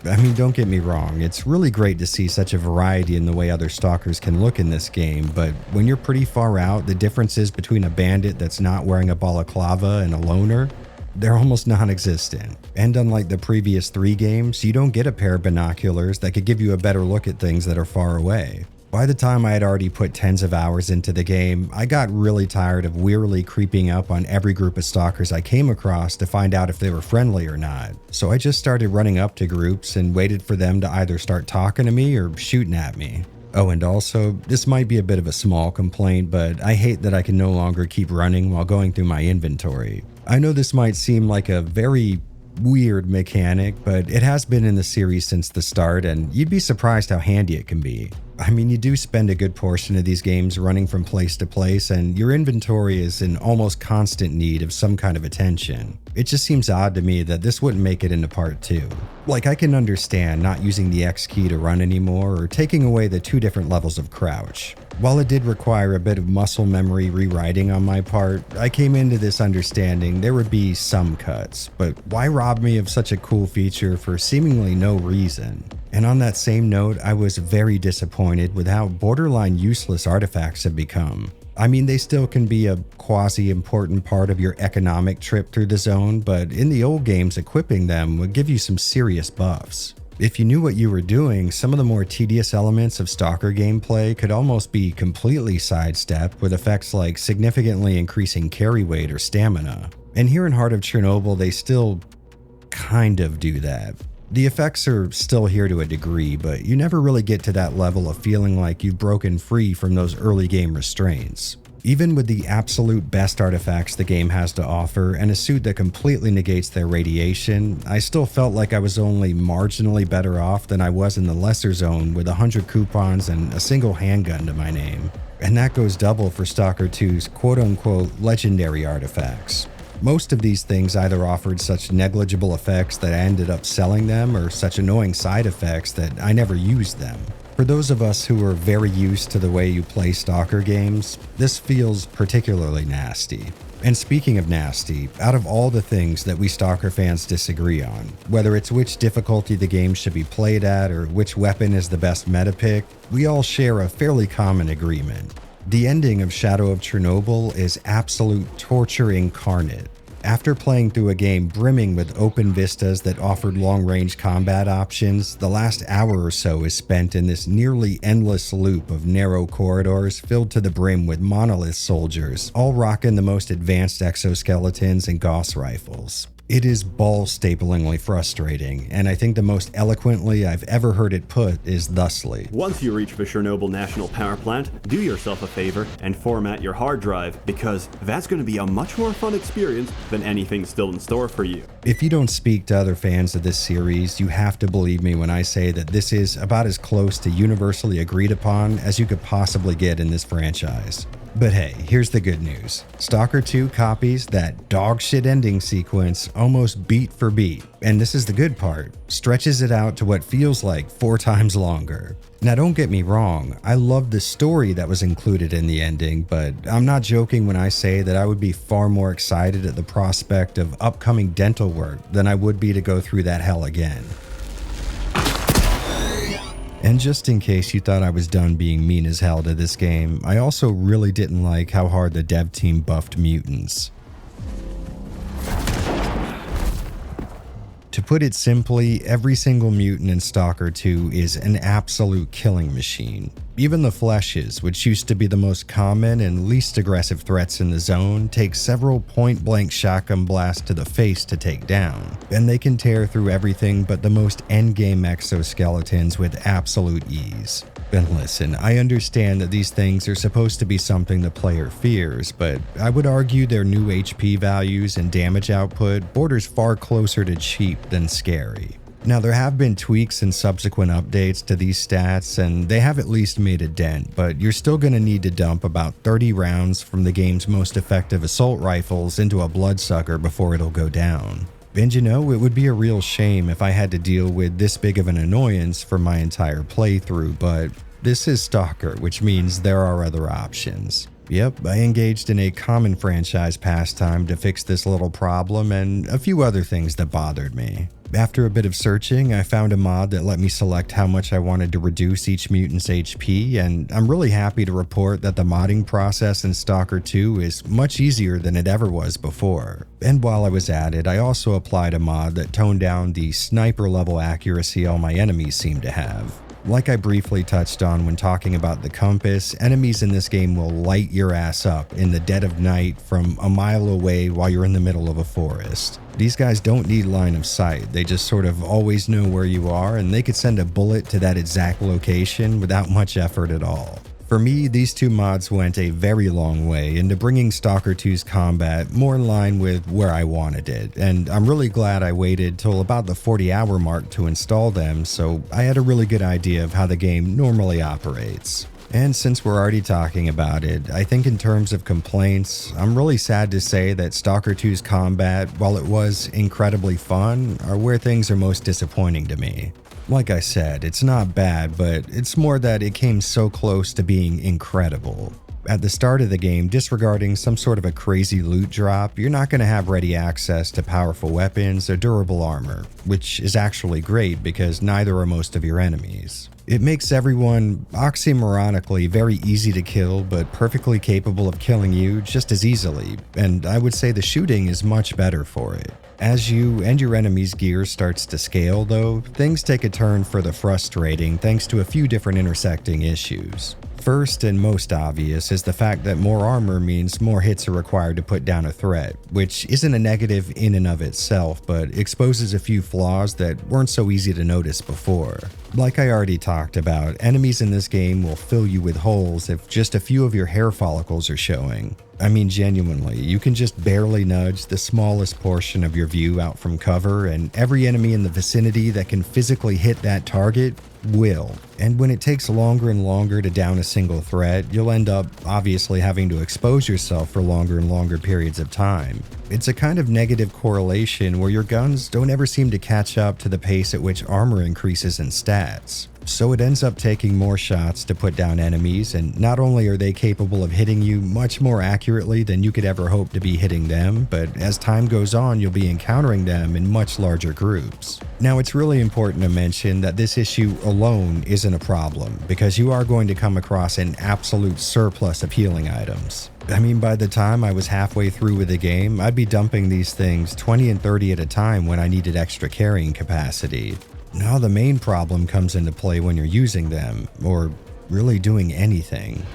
I mean, don't get me wrong, it's really great to see such a variety in the way other stalkers can look in this game, but when you're pretty far out, the differences between a bandit that's not wearing a balaclava and a loner, they're almost non-existent. And unlike the previous 3 games, you don't get a pair of binoculars that could give you a better look at things that are far away. By the time I had already put tens of hours into the game, I got really tired of wearily creeping up on every group of stalkers I came across to find out if they were friendly or not. So I just started running up to groups and waited for them to either start talking to me or shooting at me. Oh, and also, this might be a bit of a small complaint, but I hate that I can no longer keep running while going through my inventory. I know this might seem like a very weird mechanic, but it has been in the series since the start, and you'd be surprised how handy it can be. I mean, you do spend a good portion of these games running from place to place, and your inventory is in almost constant need of some kind of attention. It just seems odd to me that this wouldn't make it into part 2. Like, I can understand not using the X key to run anymore, or taking away the 2 different levels of crouch. While it did require a bit of muscle memory rewriting on my part, I came into this understanding there would be some cuts, but why rob me of such a cool feature for seemingly no reason? And on that same note, I was very disappointed with how borderline useless artifacts have become. I mean, they still can be a quasi-important part of your economic trip through the zone, but in the old games, equipping them would give you some serious buffs. If you knew what you were doing, some of the more tedious elements of Stalker gameplay could almost be completely sidestepped with effects like significantly increasing carry weight or stamina. And here in Heart of Chernobyl, they still kind of do that. The effects are still here to a degree, but you never really get to that level of feeling like you've broken free from those early game restraints. Even with the absolute best artifacts the game has to offer and a suit that completely negates their radiation, I still felt like I was only marginally better off than I was in the lesser zone with 100 coupons and a single handgun to my name. And that goes double for Stalker 2's quote-unquote legendary artifacts. Most of these things either offered such negligible effects that I ended up selling them, or such annoying side effects that I never used them. For those of us who are very used to the way you play Stalker games, this feels particularly nasty. And speaking of nasty, out of all the things that we Stalker fans disagree on, whether it's which difficulty the game should be played at or which weapon is the best meta pick, we all share a fairly common agreement. The ending of Shadow of Chernobyl is absolute torture incarnate. After playing through a game brimming with open vistas that offered long-range combat options, the last hour or so is spent in this nearly endless loop of narrow corridors filled to the brim with monolith soldiers, all rocking the most advanced exoskeletons and Gauss rifles. It is ball-staplingly frustrating, and I think the most eloquently I've ever heard it put is thusly. Once you reach the Chernobyl National Power Plant, do yourself a favor and format your hard drive, because that's going to be a much more fun experience than anything still in store for you. If you don't speak to other fans of this series, you have to believe me when I say that this is about as close to universally agreed upon as you could possibly get in this franchise. But hey, here's the good news. Stalker 2 copies that dogshit ending sequence almost beat for beat, and this is the good part, stretches it out to what feels like 4 times longer. Now don't get me wrong, I love the story that was included in the ending, but I'm not joking when I say that I would be far more excited at the prospect of upcoming dental work than I would be to go through that hell again. And just in case you thought I was done being mean as hell to this game, I also really didn't like how hard the dev team buffed mutants. To put it simply, every single mutant in Stalker 2 is an absolute killing machine. Even the fleshes, which used to be the most common and least aggressive threats in the zone, take several point-blank shotgun blasts to the face to take down, and they can tear through everything but the most endgame exoskeletons with absolute ease. And listen, I understand that these things are supposed to be something the player fears, but I would argue their new HP values and damage output borders far closer to cheap than scary. Now, there have been tweaks and subsequent updates to these stats, and they have at least made a dent, but you're still going to need to dump about 30 rounds from the game's most effective assault rifles into a bloodsucker before it'll go down. And you know, it would be a real shame if I had to deal with this big of an annoyance for my entire playthrough, but this is Stalker, which means there are other options. Yep, I engaged in a common franchise pastime to fix this little problem and a few other things that bothered me. After a bit of searching, I found a mod that let me select how much I wanted to reduce each mutant's HP, and I'm really happy to report that the modding process in Stalker 2 is much easier than it ever was before. And while I was at it, I also applied a mod that toned down the sniper level accuracy all my enemies seem to have. Like I briefly touched on when talking about the compass, enemies in this game will light your ass up in the dead of night from a mile away while you're in the middle of a forest. These guys don't need line of sight, they just sort of always know where you are, and they could send a bullet to that exact location without much effort at all. For me, these two mods went a very long way into bringing Stalker 2's combat more in line with where I wanted it, and I'm really glad I waited till about the 40-hour mark to install them, so I had a really good idea of how the game normally operates. And since we're already talking about it, I think in terms of complaints, I'm really sad to say that Stalker 2's combat, while it was incredibly fun, are where things are most disappointing to me. Like I said, it's not bad, but it's more that it came so close to being incredible. At the start of the game, disregarding some sort of a crazy loot drop, you're not going to have ready access to powerful weapons or durable armor, which is actually great because neither are most of your enemies. It makes everyone oxymoronically very easy to kill, but perfectly capable of killing you just as easily, and I would say the shooting is much better for it. As you and your enemy's gear starts to scale though, things take a turn further frustrating thanks to a few different intersecting issues. First and most obvious is the fact that more armor means more hits are required to put down a threat, which isn't a negative in and of itself, but exposes a few flaws that weren't so easy to notice before. Like I already talked about, enemies in this game will fill you with holes if just a few of your hair follicles are showing. I mean, genuinely, you can just barely nudge the smallest portion of your view out from cover, and every enemy in the vicinity that can physically hit that target will. And when it takes longer and longer to down a single threat, you'll end up obviously having to expose yourself for longer and longer periods of time. It's a kind of negative correlation where your guns don't ever seem to catch up to the pace at which armor increases in stats. So it ends up taking more shots to put down enemies, and not only are they capable of hitting you much more accurately than you could ever hope to be hitting them, but as time goes on, you'll be encountering them in much larger groups. Now, it's really important to mention that this issue alone isn't a problem, because you are going to come across an absolute surplus of healing items. I mean, by the time I was halfway through with the game, I'd be dumping these things 20 and 30 at a time when I needed extra carrying capacity. Now the main problem comes into play when you're using them, or really doing anything.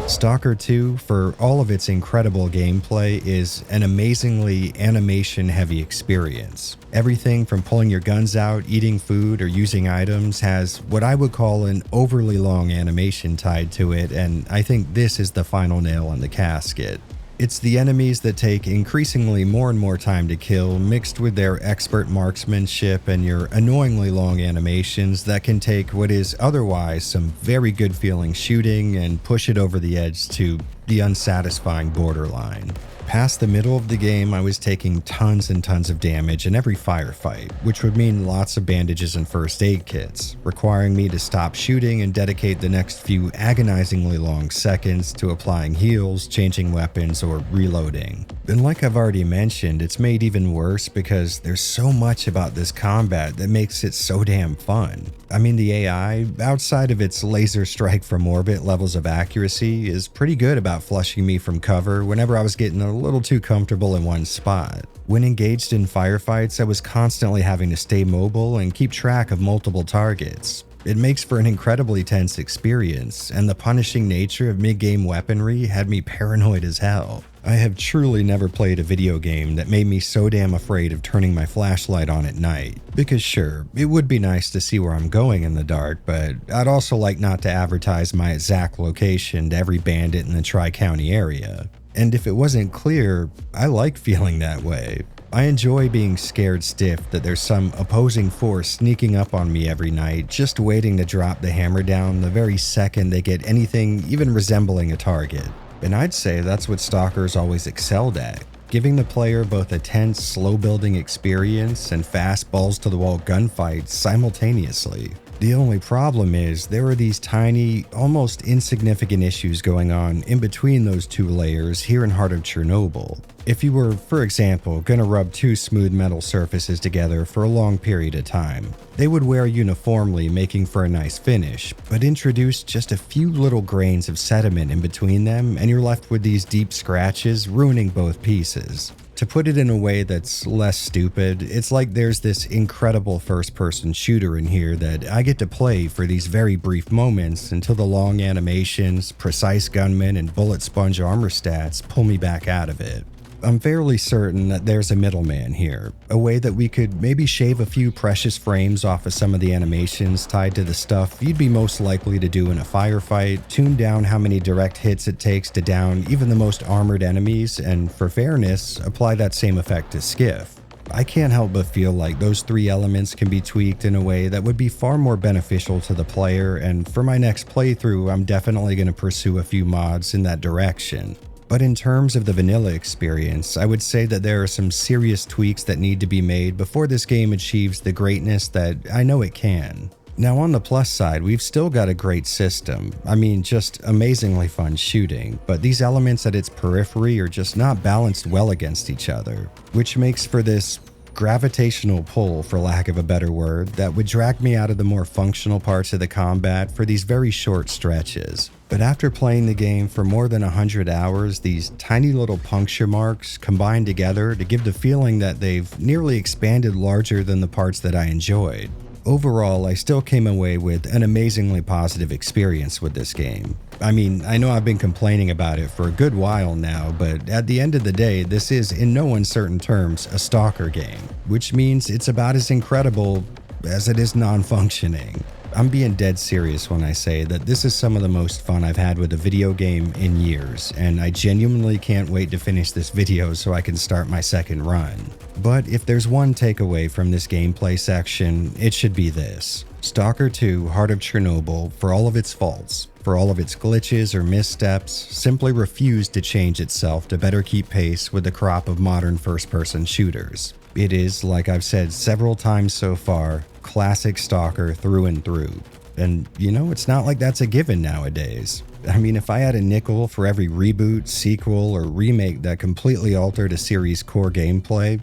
Stalker 2, for all of its incredible gameplay, is an amazingly animation-heavy experience. Everything from pulling your guns out, eating food, or using items has what I would call an overly long animation tied to it, and I think this is the final nail in the casket. It's the enemies that take increasingly more and more time to kill, mixed with their expert marksmanship and your annoyingly long animations that can take what is otherwise some very good feeling shooting and push it over the edge to the unsatisfying borderline. Past the middle of the game, I was taking tons and tons of damage in every firefight, which would mean lots of bandages and first aid kits, requiring me to stop shooting and dedicate the next few agonizingly long seconds to applying heals, changing weapons, or reloading. And like I've already mentioned, it's made even worse because there's so much about this combat that makes it so damn fun. I mean, the AI, outside of its laser strike from orbit levels of accuracy, is pretty good about flushing me from cover whenever I was getting a little too comfortable in one spot. When engaged in firefights, I was constantly having to stay mobile and keep track of multiple targets. It makes for an incredibly tense experience, and the punishing nature of mid-game weaponry had me paranoid as hell. I have truly never played a video game that made me so damn afraid of turning my flashlight on at night. Because sure, it would be nice to see where I'm going in the dark, but I'd also like not to advertise my exact location to every bandit in the Tri-County area. And if it wasn't clear, I like feeling that way. I enjoy being scared stiff that there's some opposing force sneaking up on me every night, just waiting to drop the hammer down the very second they get anything even resembling a target. And I'd say that's what Stalker's always excelled at, giving the player both a tense, slow-building experience and fast balls-to-the-wall gunfights simultaneously. The only problem is there are these tiny, almost insignificant issues going on in between those two layers here in Heart of Chernobyl. If you were, for example, going to rub two smooth metal surfaces together for a long period of time, they would wear uniformly, making for a nice finish, but introduce just a few little grains of sediment in between them and you're left with these deep scratches, ruining both pieces. To put it in a way that's less stupid, it's like there's this incredible first-person shooter in here that I get to play for these very brief moments until the long animations, precise gunmen, and bullet sponge armor stats pull me back out of it. I'm fairly certain that there's a middleman here, a way that we could maybe shave a few precious frames off of some of the animations tied to the stuff you'd be most likely to do in a firefight, tune down how many direct hits it takes to down even the most armored enemies, and for fairness, apply that same effect to Skiff. I can't help but feel like those three elements can be tweaked in a way that would be far more beneficial to the player, and for my next playthrough, I'm definitely going to pursue a few mods in that direction. But in terms of the vanilla experience, I would say that there are some serious tweaks that need to be made before this game achieves the greatness that I know it can. Now on the plus side, we've still got a great system. I mean, just amazingly fun shooting, but these elements at its periphery are just not balanced well against each other, which makes for this gravitational pull, for lack of a better word, that would drag me out of the more functional parts of the combat for these very short stretches. But after playing the game for more than 100 hours, these tiny little puncture marks combine together to give the feeling that they've nearly expanded larger than the parts that I enjoyed. Overall, I still came away with an amazingly positive experience with this game. I mean, I know I've been complaining about it for a good while now, but at the end of the day, this is in no uncertain terms a Stalker game, which means it's about as incredible as it is non-functioning. I'm being dead serious when I say that this is some of the most fun I've had with a video game in years, and I genuinely can't wait to finish this video so I can start my second run. But if there's one takeaway from this gameplay section, it should be this. Stalker 2: Heart of Chernobyl, for all of its faults, for all of its glitches or missteps, simply refused to change itself to better keep pace with the crop of modern first-person shooters. It is, like I've said several times so far, classic Stalker through and through. And you know, it's not like that's a given nowadays. I mean, if I had a nickel for every reboot, sequel, or remake that completely altered a series' core gameplay,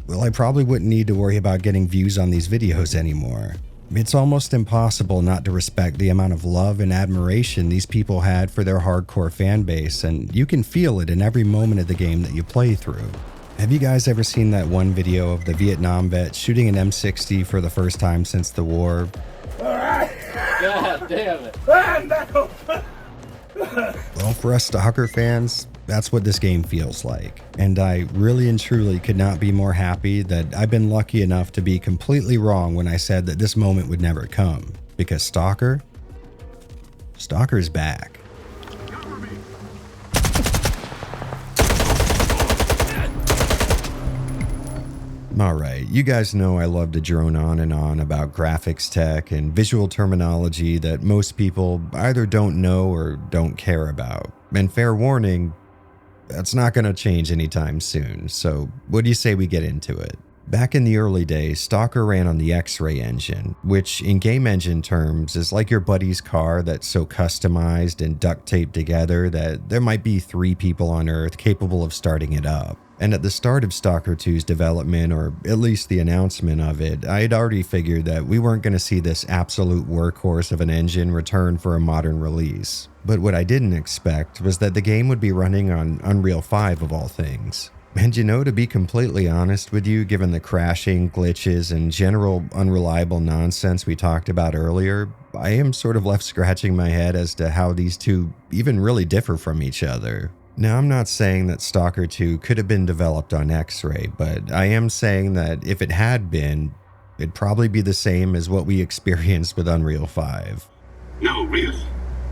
well, I probably wouldn't need to worry about getting views on these videos anymore. It's almost impossible not to respect the amount of love and admiration these people had for their hardcore fan base, and you can feel it in every moment of the game that you play through. Have you guys ever seen that one video of the Vietnam vet shooting an M60 for the first time since the war? God damn it. Well, for us Stalker fans, that's what this game feels like. And I really and truly could not be more happy that I've been lucky enough to be completely wrong when I said that this moment would never come. Because Stalker's back. Alright, you guys know I love to drone on and on about graphics tech and visual terminology that most people either don't know or don't care about. And fair warning, that's not going to change anytime soon, so what do you say we get into it? Back in the early days, Stalker ran on the X-Ray engine, which in game engine terms is like your buddy's car that's so customized and duct taped together that there might be 3 people on Earth capable of starting it up. And at the start of Stalker 2's development, or at least the announcement of it, I had already figured that we weren't going to see this absolute workhorse of an engine return for a modern release. But what I didn't expect was that the game would be running on Unreal 5 of all things. And you know, to be completely honest with you, given the crashing, glitches, and general unreliable nonsense we talked about earlier, I am sort of left scratching my head as to how these two even really differ from each other. Now, I'm not saying that Stalker 2 could have been developed on X-Ray, but I am saying that if it had been, it'd probably be the same as what we experienced with Unreal 5. No, really.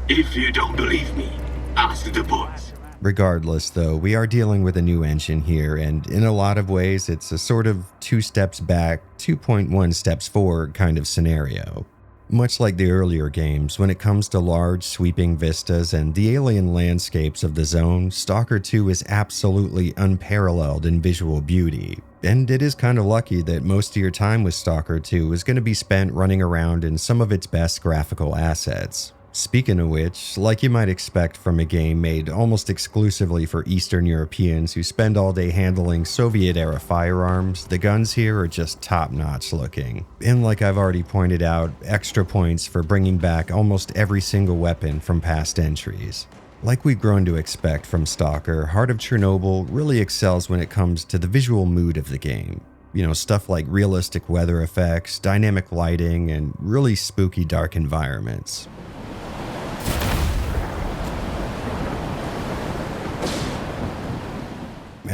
If you don't believe me, ask the boys. Regardless, though, we are dealing with a new engine here, and in a lot of ways, it's a sort of 2 steps back, 2.1 steps forward kind of scenario. Much like the earlier games, when it comes to large, sweeping vistas and the alien landscapes of the zone, Stalker 2 is absolutely unparalleled in visual beauty. And it is kind of lucky that most of your time with Stalker 2 is going to be spent running around in some of its best graphical assets. Speaking of which, like you might expect from a game made almost exclusively for Eastern Europeans who spend all day handling Soviet-era firearms, the guns here are just top-notch looking. And like I've already pointed out, extra points for bringing back almost every single weapon from past entries. Like we've grown to expect from Stalker, Heart of Chernobyl really excels when it comes to the visual mood of the game. You know, stuff like realistic weather effects, dynamic lighting, and really spooky dark environments.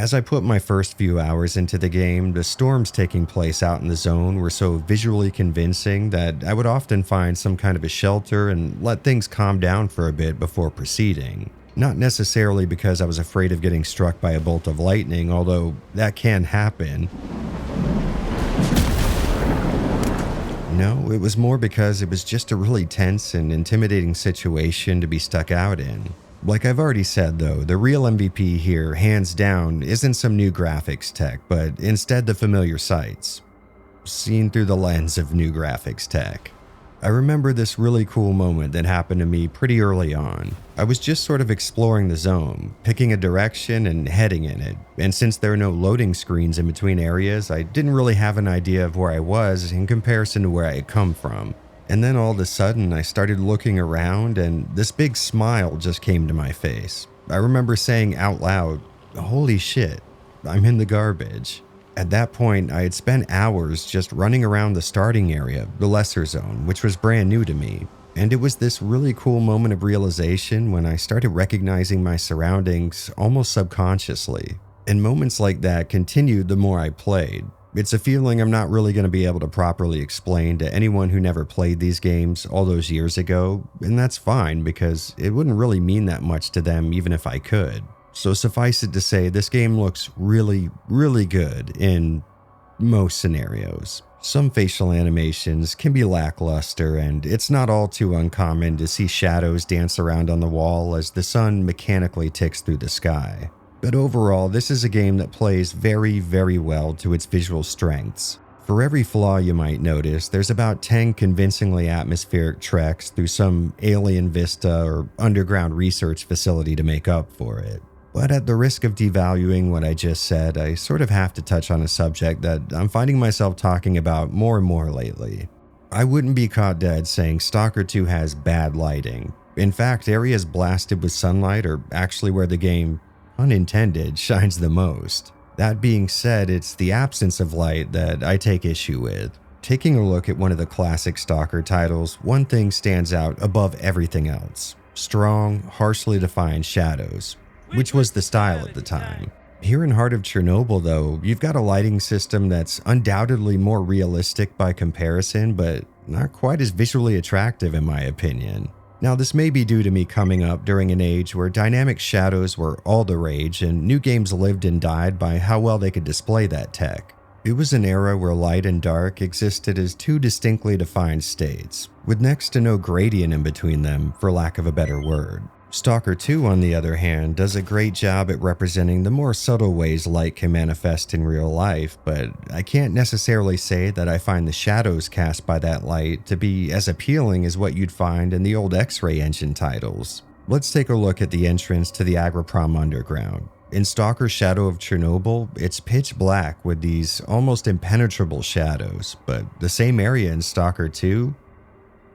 As I put my first few hours into the game, the storms taking place out in the zone were so visually convincing that I would often find some kind of a shelter and let things calm down for a bit before proceeding. Not necessarily because I was afraid of getting struck by a bolt of lightning, although that can happen. No, it was more because it was just a really tense and intimidating situation to be stuck out in. Like I've already said though, the real MVP here, hands down, isn't some new graphics tech, but instead the familiar sights. Seen through the lens of new graphics tech. I remember this really cool moment that happened to me pretty early on. I was just sort of exploring the zone, picking a direction and heading in it, and since there are no loading screens in between areas, I didn't really have an idea of where I was in comparison to where I had come from. And then all of a sudden, I started looking around and this big smile just came to my face. I remember saying out loud, "Holy shit, I'm in the garbage." At that point, I had spent hours just running around the starting area, the lesser zone, which was brand new to me. And it was this really cool moment of realization when I started recognizing my surroundings almost subconsciously. And moments like that continued the more I played. It's a feeling I'm not really going to be able to properly explain to anyone who never played these games all those years ago, and that's fine because it wouldn't really mean that much to them even if I could. So suffice it to say, this game looks really, really good in most scenarios. Some facial animations can be lackluster, and it's not all too uncommon to see shadows dance around on the wall as the sun mechanically ticks through the sky. But overall, this is a game that plays very, very well to its visual strengths. For every flaw you might notice, there's about 10 convincingly atmospheric treks through some alien vista or underground research facility to make up for it. But at the risk of devaluing what I just said, I sort of have to touch on a subject that I'm finding myself talking about more and more lately. I wouldn't be caught dead saying Stalker 2 has bad lighting. In fact, areas blasted with sunlight are actually where the game, unintended, shines the most. That being said, it's the absence of light that I take issue with. Taking a look at one of the classic Stalker titles, one thing stands out above everything else. Strong, harshly defined shadows, which was the style at the time. Here in Heart of Chernobyl though, you've got a lighting system that's undoubtedly more realistic by comparison, but not quite as visually attractive in my opinion. Now this may be due to me coming up during an age where dynamic shadows were all the rage and new games lived and died by how well they could display that tech. It was an era where light and dark existed as two distinctly defined states, with next to no gradient in between them, for lack of a better word. Stalker 2, on the other hand, does a great job at representing the more subtle ways light can manifest in real life, but I can't necessarily say that I find the shadows cast by that light to be as appealing as what you'd find in the old X-Ray Engine titles. Let's take a look at the entrance to the Agroprom Underground. In Stalker Shadow of Chernobyl, it's pitch black with these almost impenetrable shadows, but the same area in Stalker 2,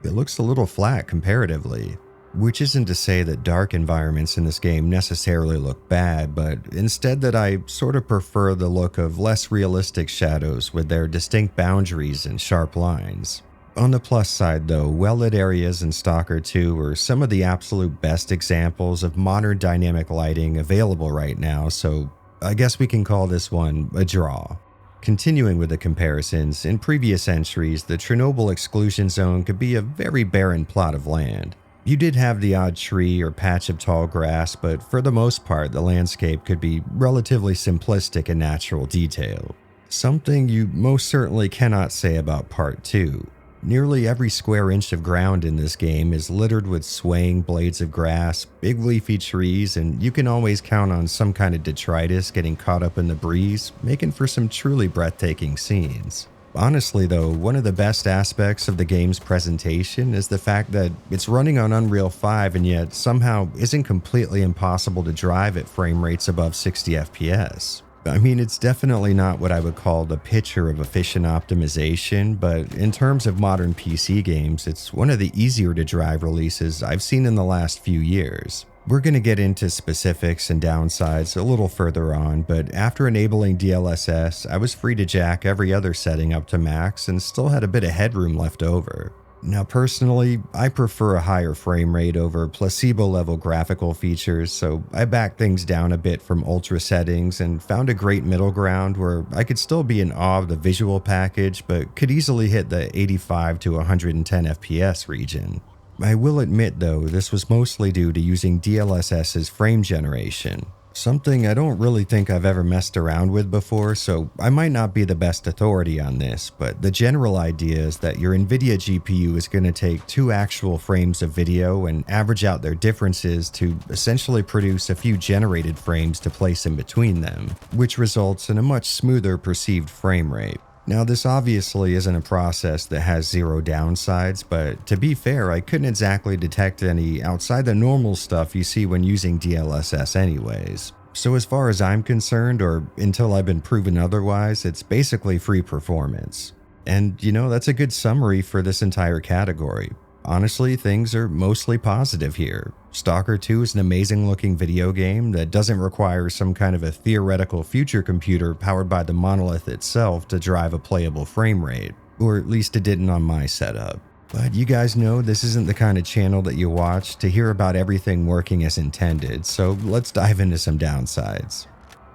it looks a little flat comparatively. Which isn't to say that dark environments in this game necessarily look bad, but instead that I sort of prefer the look of less realistic shadows with their distinct boundaries and sharp lines. On the plus side though, well-lit areas in Stalker 2 are some of the absolute best examples of modern dynamic lighting available right now, so I guess we can call this one a draw. Continuing with the comparisons, in previous entries, the Chornobyl Exclusion Zone could be a very barren plot of land. You did have the odd tree or patch of tall grass, but for the most part, the landscape could be relatively simplistic in natural detail. Something you most certainly cannot say about Part 2. Nearly every square inch of ground in this game is littered with swaying blades of grass, big leafy trees, and you can always count on some kind of detritus getting caught up in the breeze, making for some truly breathtaking scenes. Honestly though, one of the best aspects of the game's presentation is the fact that it's running on Unreal 5 and yet somehow isn't completely impossible to drive at frame rates above 60 FPS. I mean, it's definitely not what I would call the picture of efficient optimization, but in terms of modern PC games, it's one of the easier to drive releases I've seen in the last few years. We're going to get into specifics and downsides a little further on, but after enabling DLSS, I was free to jack every other setting up to max and still had a bit of headroom left over. Now personally, I prefer a higher frame rate over placebo-level graphical features, so I backed things down a bit from ultra settings and found a great middle ground where I could still be in awe of the visual package, but could easily hit the 85 to 110 FPS region. I will admit though, this was mostly due to using DLSS's frame generation. Something I don't really think I've ever messed around with before, so I might not be the best authority on this, but the general idea is that your NVIDIA GPU is going to take 2 actual frames of video and average out their differences to essentially produce a few generated frames to place in between them, which results in a much smoother perceived frame rate. Now, this obviously isn't a process that has 0 downsides, but to be fair, I couldn't exactly detect any outside the normal stuff you see when using DLSS anyways. So as far as I'm concerned, or until I've been proven otherwise, it's basically free performance. And you know, that's a good summary for this entire category. Honestly, things are mostly positive here. Stalker 2 is an amazing looking video game that doesn't require some kind of a theoretical future computer powered by the monolith itself to drive a playable frame rate, or at least it didn't on my setup. But you guys know this isn't the kind of channel that you watch to hear about everything working as intended, so let's dive into some downsides.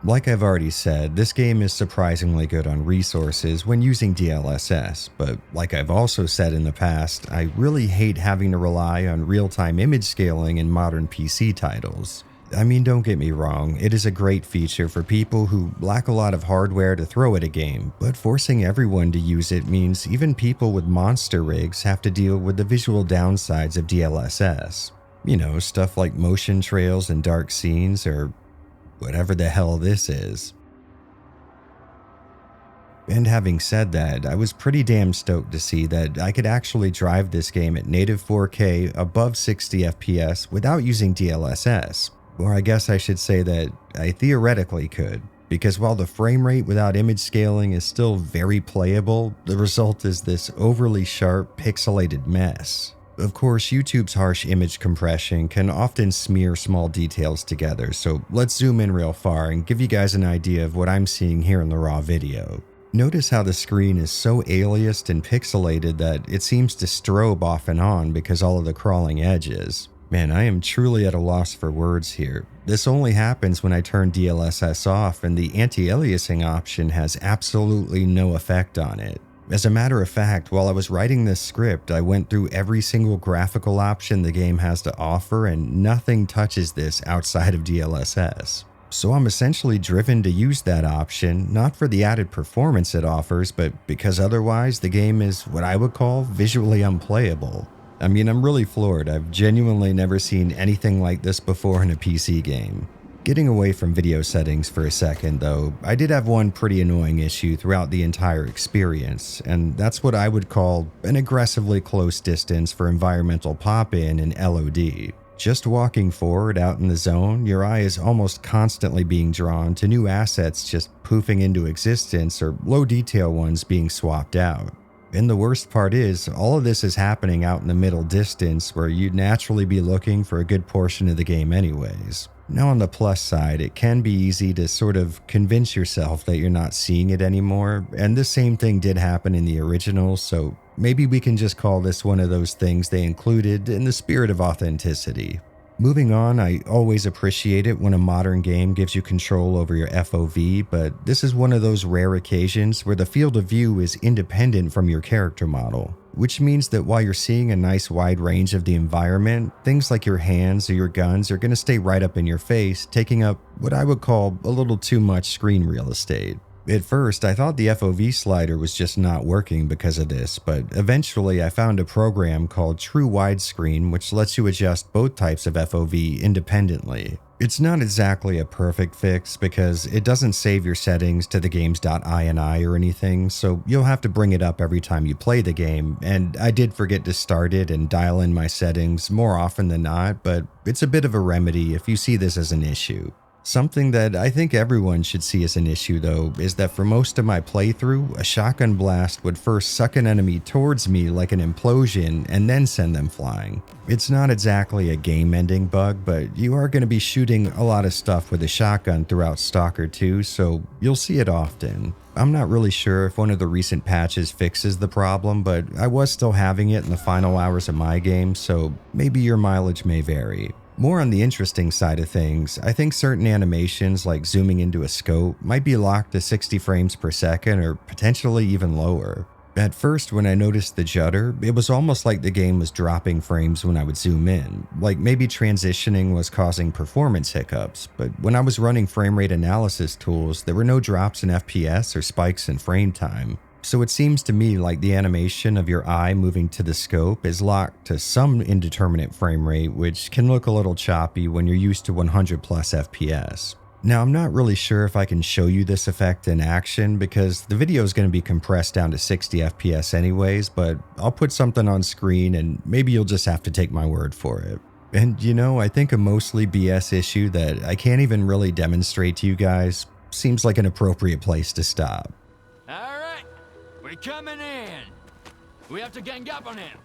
Like I've already said, this game is surprisingly good on resources when using DLSS, but like I've also said in the past, I really hate having to rely on real-time image scaling in modern PC titles. I mean, don't get me wrong, it is a great feature for people who lack a lot of hardware to throw at a game, but forcing everyone to use it means even people with monster rigs have to deal with the visual downsides of DLSS. You know, stuff like motion trails and dark scenes, or whatever the hell this is. And having said that, I was pretty damn stoked to see that I could actually drive this game at native 4K above 60 FPS without using DLSS. Or I guess I should say that I theoretically could, because while the frame rate without image scaling is still very playable, the result is this overly sharp, pixelated mess. Of course, YouTube's harsh image compression can often smear small details together, so let's zoom in real far and give you guys an idea of what I'm seeing here in the raw video. Notice how the screen is so aliased and pixelated that it seems to strobe off and on because all of the crawling edges. Man, I am truly at a loss for words here. This only happens when I turn DLSS off, and the anti-aliasing option has absolutely no effect on it. As a matter of fact, while I was writing this script, I went through every single graphical option the game has to offer, and nothing touches this outside of DLSS. So I'm essentially driven to use that option, not for the added performance it offers, but because otherwise the game is what I would call visually unplayable. I mean, I'm really floored. I've genuinely never seen anything like this before in a PC game. Getting away from video settings for a second though, I did have one pretty annoying issue throughout the entire experience, and that's what I would call an aggressively close distance for environmental pop-in and LOD. Just walking forward out in the zone, your eye is almost constantly being drawn to new assets just poofing into existence or low detail ones being swapped out. And the worst part is, all of this is happening out in the middle distance where you'd naturally be looking for a good portion of the game anyways. Now on the plus side, it can be easy to sort of convince yourself that you're not seeing it anymore, and the same thing did happen in the original, so maybe we can just call this one of those things they included in the spirit of authenticity. Moving on, I always appreciate it when a modern game gives you control over your FOV, but this is one of those rare occasions where the field of view is independent from your character model, which means that while you're seeing a nice wide range of the environment, things like your hands or your guns are going to stay right up in your face, taking up what I would call a little too much screen real estate. At first, I thought the FOV slider was just not working because of this, but eventually I found a program called True Widescreen which lets you adjust both types of FOV independently. It's not exactly a perfect fix because it doesn't save your settings to the game's .ini or anything, so you'll have to bring it up every time you play the game, and I did forget to start it and dial in my settings more often than not, but it's a bit of a remedy if you see this as an issue. Something that I think everyone should see as an issue though is that for most of my playthrough, a shotgun blast would first suck an enemy towards me like an implosion and then send them flying. It's not exactly a game-ending bug, but you are going to be shooting a lot of stuff with a shotgun throughout Stalker 2, so you'll see it often. I'm not really sure if one of the recent patches fixes the problem, but I was still having it in the final hours of my game, so maybe your mileage may vary. More on the interesting side of things, I think certain animations like zooming into a scope might be locked to 60 frames per second or potentially even lower. At first, when I noticed the judder, it was almost like the game was dropping frames when I would zoom in, like maybe transitioning was causing performance hiccups, but when I was running frame rate analysis tools, there were no drops in FPS or spikes in frame time. So it seems to me like the animation of your eye moving to the scope is locked to some indeterminate frame rate, which can look a little choppy when you're used to 100 plus FPS. Now, I'm not really sure if I can show you this effect in action because the video is going to be compressed down to 60 FPS anyways, but I'll put something on screen and maybe you'll just have to take my word for it. And you know, I think a mostly BS issue that I can't even really demonstrate to you guys seems like an appropriate place to stop. We're coming in. We have to gang up on him.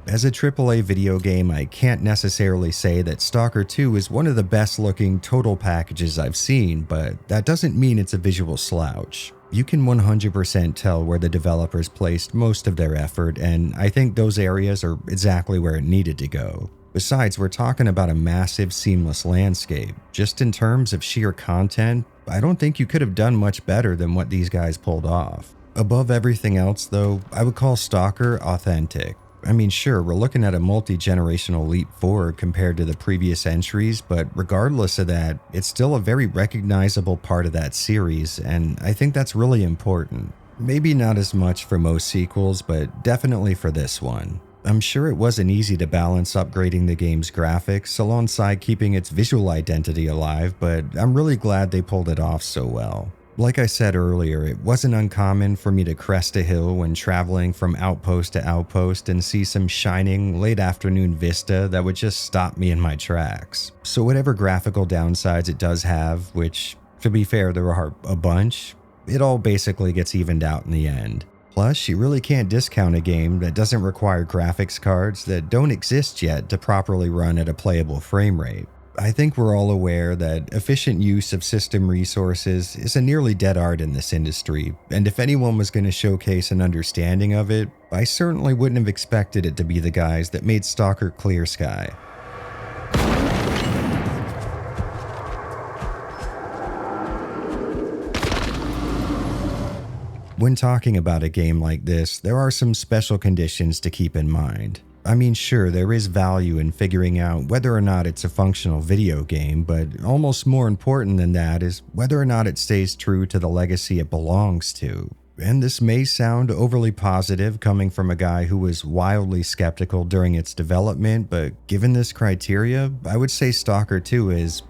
As a AAA video game, I can't necessarily say that Stalker 2 is one of the best looking total packages I've seen, but that doesn't mean it's a visual slouch. You can 100% tell where the developers placed most of their effort, and I think those areas are exactly where it needed to go. Besides, we're talking about a massive, seamless landscape. Just in terms of sheer content, I don't think you could have done much better than what these guys pulled off. Above everything else, though, I would call Stalker authentic. I mean, sure, we're looking at a multi-generational leap forward compared to the previous entries, but regardless of that, it's still a very recognizable part of that series, and I think that's really important. Maybe not as much for most sequels, but definitely for this one. I'm sure it wasn't easy to balance upgrading the game's graphics alongside keeping its visual identity alive, but I'm really glad they pulled it off so well. Like I said earlier, it wasn't uncommon for me to crest a hill when traveling from outpost to outpost and see some shining late afternoon vista that would just stop me in my tracks. So whatever graphical downsides it does have, which to be fair there are a bunch, it all basically gets evened out in the end. Plus, you really can't discount a game that doesn't require graphics cards that don't exist yet to properly run at a playable frame rate. I think we're all aware that efficient use of system resources is a nearly dead art in this industry, and if anyone was going to showcase an understanding of it, I certainly wouldn't have expected it to be the guys that made Stalker Clear Sky. When talking about a game like this, there are some special conditions to keep in mind. I mean, sure, there is value in figuring out whether or not it's a functional video game, but almost more important than that is whether or not it stays true to the legacy it belongs to. And this may sound overly positive coming from a guy who was wildly skeptical during its development, but given this criteria, I would say Stalker 2 is,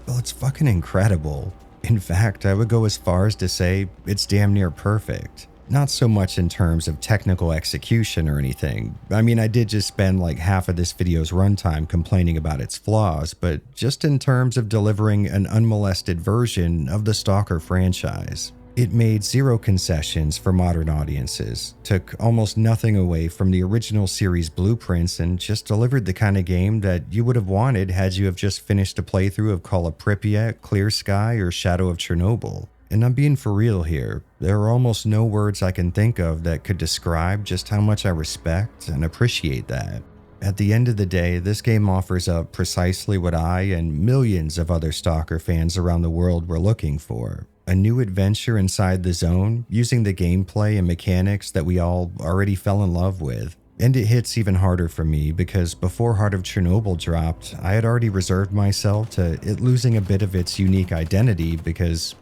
well, it's fucking incredible. In fact, I would go as far as to say it's damn near perfect. Not so much in terms of technical execution or anything. I mean, I did just spend like half of this video's runtime complaining about its flaws, but just in terms of delivering an unmolested version of the Stalker franchise. It made zero concessions for modern audiences, took almost nothing away from the original series blueprints, and just delivered the kind of game that you would have wanted had you have just finished a playthrough of Call of Pripyat, Clear Sky, or Shadow of Chernobyl. And I'm being for real here. There are almost no words I can think of that could describe just how much I respect and appreciate that. At the end of the day, this game offers up precisely what I and millions of other Stalker fans around the world were looking for. A new adventure inside the zone, using the gameplay and mechanics that we all already fell in love with. And it hits even harder for me because before Heart of Chernobyl dropped, I had already reserved myself to it losing a bit of its unique identity because,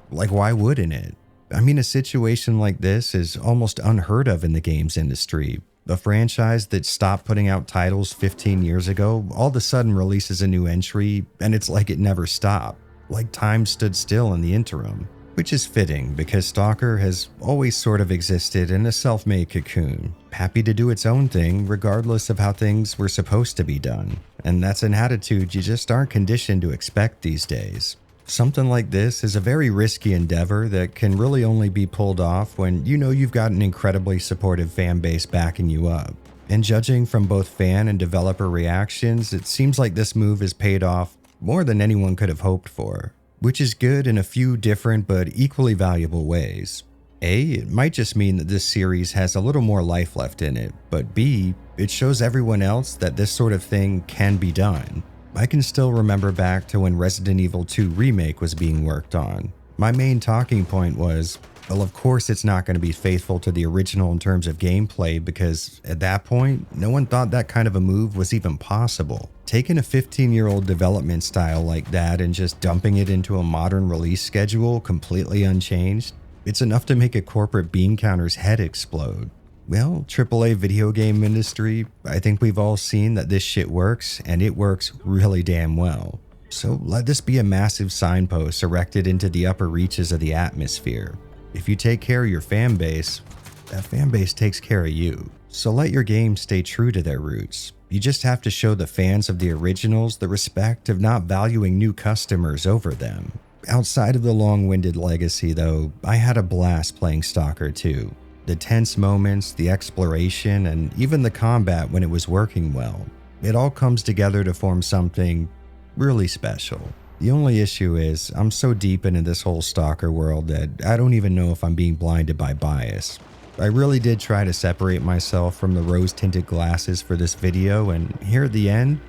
like, why wouldn't it? I mean, a situation like this is almost unheard of in the games industry. A franchise that stopped putting out titles 15 years ago all of a sudden releases a new entry, and it's like it never stopped. Like time stood still in the interim. Which is fitting because Stalker has always sort of existed in a self-made cocoon, happy to do its own thing regardless of how things were supposed to be done. And that's an attitude you just aren't conditioned to expect these days. Something like this is a very risky endeavor that can really only be pulled off when you know you've got an incredibly supportive fan base backing you up. And judging from both fan and developer reactions, it seems like this move has paid off more than anyone could have hoped for. Which is good in a few different but equally valuable ways. A, it might just mean that this series has a little more life left in it, but B, it shows everyone else that this sort of thing can be done. I can still remember back to when Resident Evil 2 Remake was being worked on. My main talking point was, well, of course it's not going to be faithful to the original in terms of gameplay because at that point, no one thought that kind of a move was even possible. Taking a 15-year-old development style like that and just dumping it into a modern release schedule completely unchanged, it's enough to make a corporate bean counter's head explode. Well, AAA video game industry, I think we've all seen that this shit works, and it works really damn well. So let this be a massive signpost erected into the upper reaches of the atmosphere. If you take care of your fan base, that fan base takes care of you. So let your games stay true to their roots. You just have to show the fans of the originals the respect of not valuing new customers over them. Outside of the long-winded legacy though, I had a blast playing Stalker 2. The tense moments, the exploration, and even the combat when it was working well. It all comes together to form something really special. The only issue is, I'm so deep into this whole Stalker world that I don't even know if I'm being blinded by bias. I really did try to separate myself from the rose-tinted glasses for this video, and here at the end,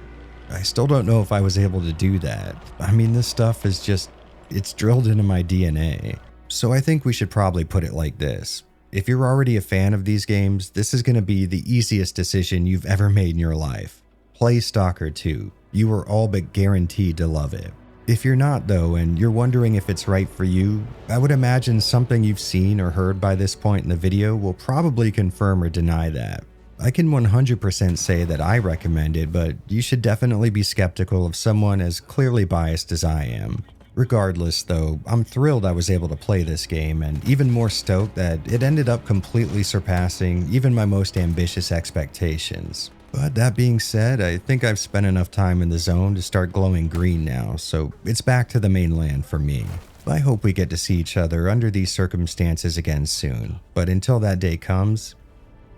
I still don't know if I was able to do that. I mean, this stuff is just, it's drilled into my DNA. So I think we should probably put it like this. If you're already a fan of these games, this is going to be the easiest decision you've ever made in your life. Play Stalker 2. You are all but guaranteed to love it. If you're not though, and you're wondering if it's right for you, I would imagine something you've seen or heard by this point in the video will probably confirm or deny that. I can 100% say that I recommend it, but you should definitely be skeptical of someone as clearly biased as I am. Regardless though, I'm thrilled I was able to play this game, and even more stoked that it ended up completely surpassing even my most ambitious expectations. But that being said, I think I've spent enough time in the zone to start glowing green now, so it's back to the mainland for me. I hope we get to see each other under these circumstances again soon, but until that day comes,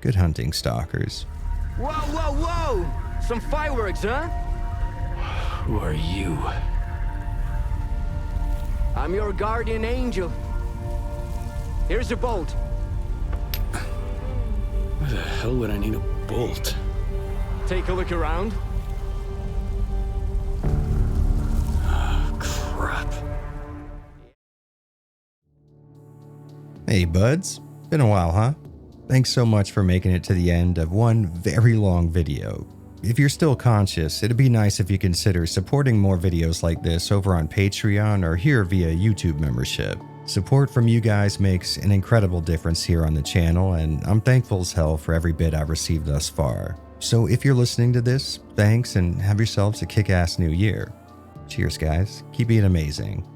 good hunting, Stalkers. Whoa, whoa, whoa! Some fireworks, huh? Who are you? I'm your guardian angel. Here's your bolt. Why the hell would I need a bolt? Take a look around. Oh, crap. Hey buds, been a while, huh? Thanks so much for making it to the end of one very long video. If you're still conscious, it'd be nice if you consider supporting more videos like this over on Patreon or here via YouTube membership. Support from you guys makes an incredible difference here on the channel, and I'm thankful as hell for every bit I've received thus far. So if you're listening to this, thanks and have yourselves a kick-ass new year. Cheers guys, keep being amazing.